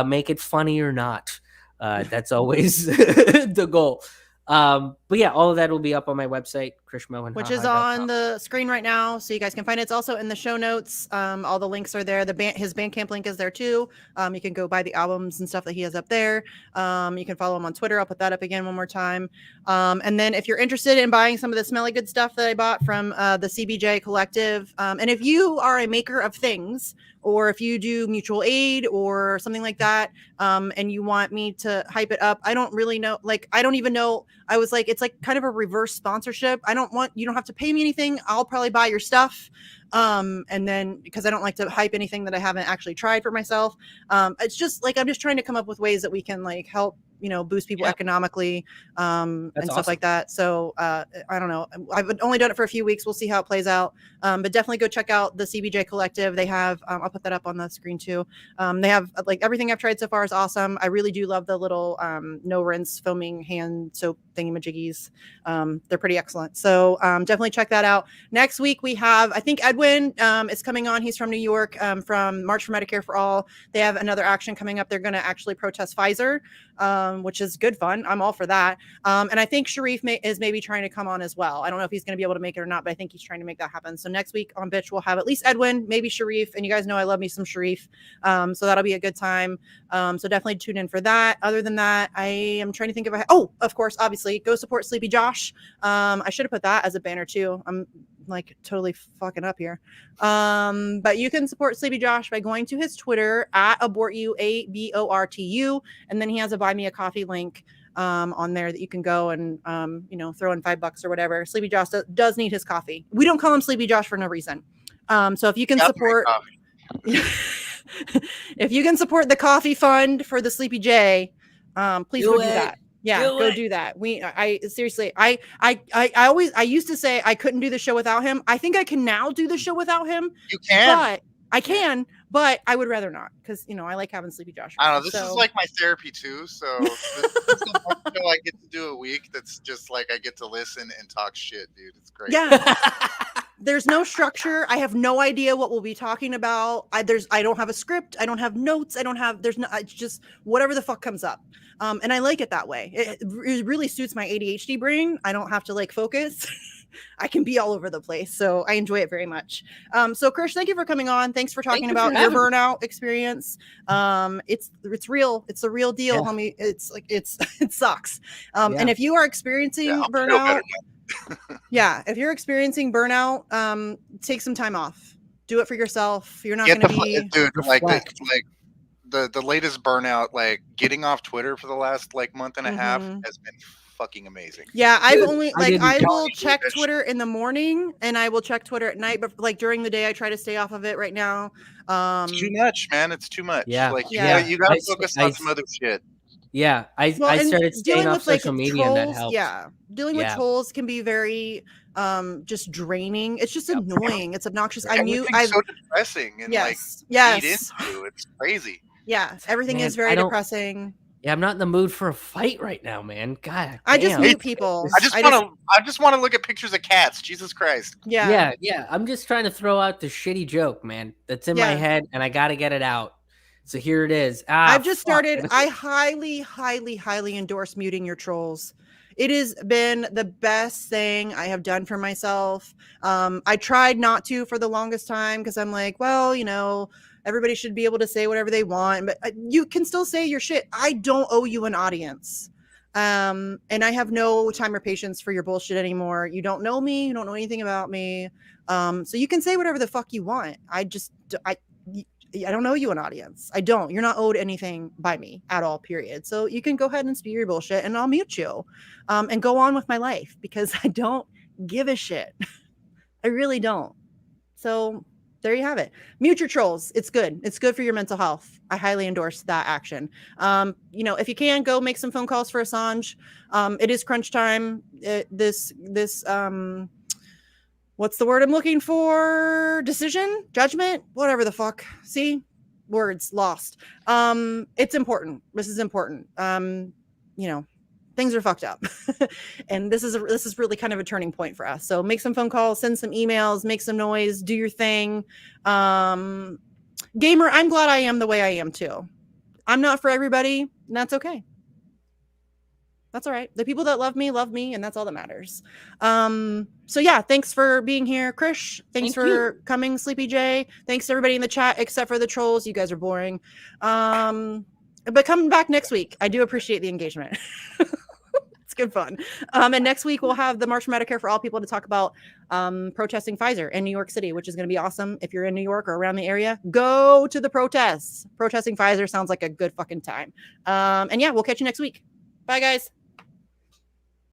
make it funny or not. That's always the goal. But yeah, all of that will be up on my website, Krish Mohan, which is on the screen right now, so you guys can find it. It's also in the show notes. All the links are there. His Bandcamp link is there too. You can go buy the albums and stuff that he has up there. You can follow him on Twitter. I'll put that up again one more time. And then if you're interested in buying some of the smelly good stuff that I bought from the CBJ Collective, and if you are a maker of things, or if you do mutual aid or something like that, and you want me to hype it up, I don't really know. Like, I don't even know. I was like, it's like kind of a reverse sponsorship. You don't have to pay me anything. I'll probably buy your stuff. And then because I don't like to hype anything that I haven't actually tried for myself. It's just like, I'm just trying to come up with ways that we can like help, boost people economically, and stuff like that. So, I don't know. I've only done it for a few weeks. We'll see how it plays out. But definitely go check out the CBJ Collective. They have, I'll put that up on the screen too. They have like everything I've tried so far is awesome. I really do love the little, no rinse foaming hand soap thingamajiggies. They're pretty excellent. So, definitely check that out. Next week we have, I think Edwin, is coming on. He's from New York, from March for Medicare for All. They have another action coming up. They're going to actually protest Pfizer, which is good fun. I'm all for that. And I think Sharif is maybe trying to come on as well. I don't know if he's going to be able to make it or not, but I think he's trying to make that happen. So next week on Bitch, we'll have at least Edwin, maybe Sharif. And you guys know I love me some Sharif. So that'll be a good time. So definitely tune in for that. Other than that, I am trying to think of of course, obviously, go support Sleepy Josh. I should have put that as a banner too. I'm like totally fucking up here. But you can support Sleepy Josh by going to his Twitter at abortu, ABORTU, and then he has a buy me a coffee link on there that you can go and throw in $5 or whatever. Sleepy Josh does need his coffee. We don't call him Sleepy Josh for no reason. So if you can support if you can support the coffee fund for the Sleepy J, please go do that. Yeah, go do that. I seriously, I used to say I couldn't do the show without him. I think I can now do the show without him. You can. But I can, but I would rather not because, I like having Sleepy Josh. I don't know. This is like my therapy too. So this is the one show I get to do a week. That's just like I get to listen and talk shit, dude. It's great. Yeah. There's no structure. I have no idea what we'll be talking about. I don't have a script. I don't have notes. It's just whatever the fuck comes up. And I like it that way. It really suits my ADHD brain. I don't have to like focus. I can be all over the place. So I enjoy it very much. So Krish, thank you for coming on. Thanks for talking about your burnout experience. It's real. It's a real deal, homie. It's like, it sucks. And if you are experiencing burnout, if you're experiencing burnout, take some time off. Do it for yourself. You're not going to be the latest burnout, like getting off Twitter for the last like month and a half has been fucking amazing. Yeah, I will check Twitter in the morning and I will check Twitter at night, but like during the day I try to stay off of it right now. It's too much, man. It's too much. Yeah. Like you gotta focus on some other shit. Yeah, I started staying off social media trolls, and that helps. Yeah, dealing with trolls can be very just draining. It's just annoying. It's obnoxious. Everything's so depressing and feed into. It's crazy. Yeah, everything is very depressing. Yeah, I'm not in the mood for a fight right now, man. God, I just mute people. I just want to look at pictures of cats. Jesus Christ. Yeah. I'm just trying to throw out the shitty joke, man. That's in my head, and I got to get it out. So here it is. I've just started. I highly, highly, highly endorse muting your trolls. It has been the best thing I have done for myself. I tried not to for the longest time because I'm like, well, everybody should be able to say whatever they want, but you can still say your shit. I don't owe you an audience. And I have no time or patience for your bullshit anymore. You don't know me. You don't know anything about me. So you can say whatever the fuck you want. I don't owe you an audience. I don't. You're not owed anything by me at all, period. So you can go ahead and spew your bullshit and I'll mute you and go on with my life because I don't give a shit. I really don't. So there you have it. Mute your trolls. It's good. It's good for your mental health. I highly endorse that action. If you can, go make some phone calls for Assange. It is crunch time. What's the word I'm looking for? Decision? Judgment? Whatever the fuck. See? words lost. It's important. This is important. You know, things are fucked up. And this is really kind of a turning point for us. So make some phone calls, send some emails, make some noise, do your thing. Gamer, I'm glad I am the way I am too. I'm not for everybody, and that's okay. That's all right. The people that love me, and that's all that matters. So yeah, thanks for being here, Krish. Thanks for coming, Sleepy J. Thanks to everybody in the chat, except for the trolls. You guys are boring. But come back next week. I do appreciate the engagement. It's good fun. And next week we'll have the March for Medicare for All people to talk about protesting Pfizer in New York City, which is going to be awesome. If you're in New York or around the area, go to the protests. Protesting Pfizer sounds like a good fucking time. And yeah, we'll catch you next week. Bye, guys.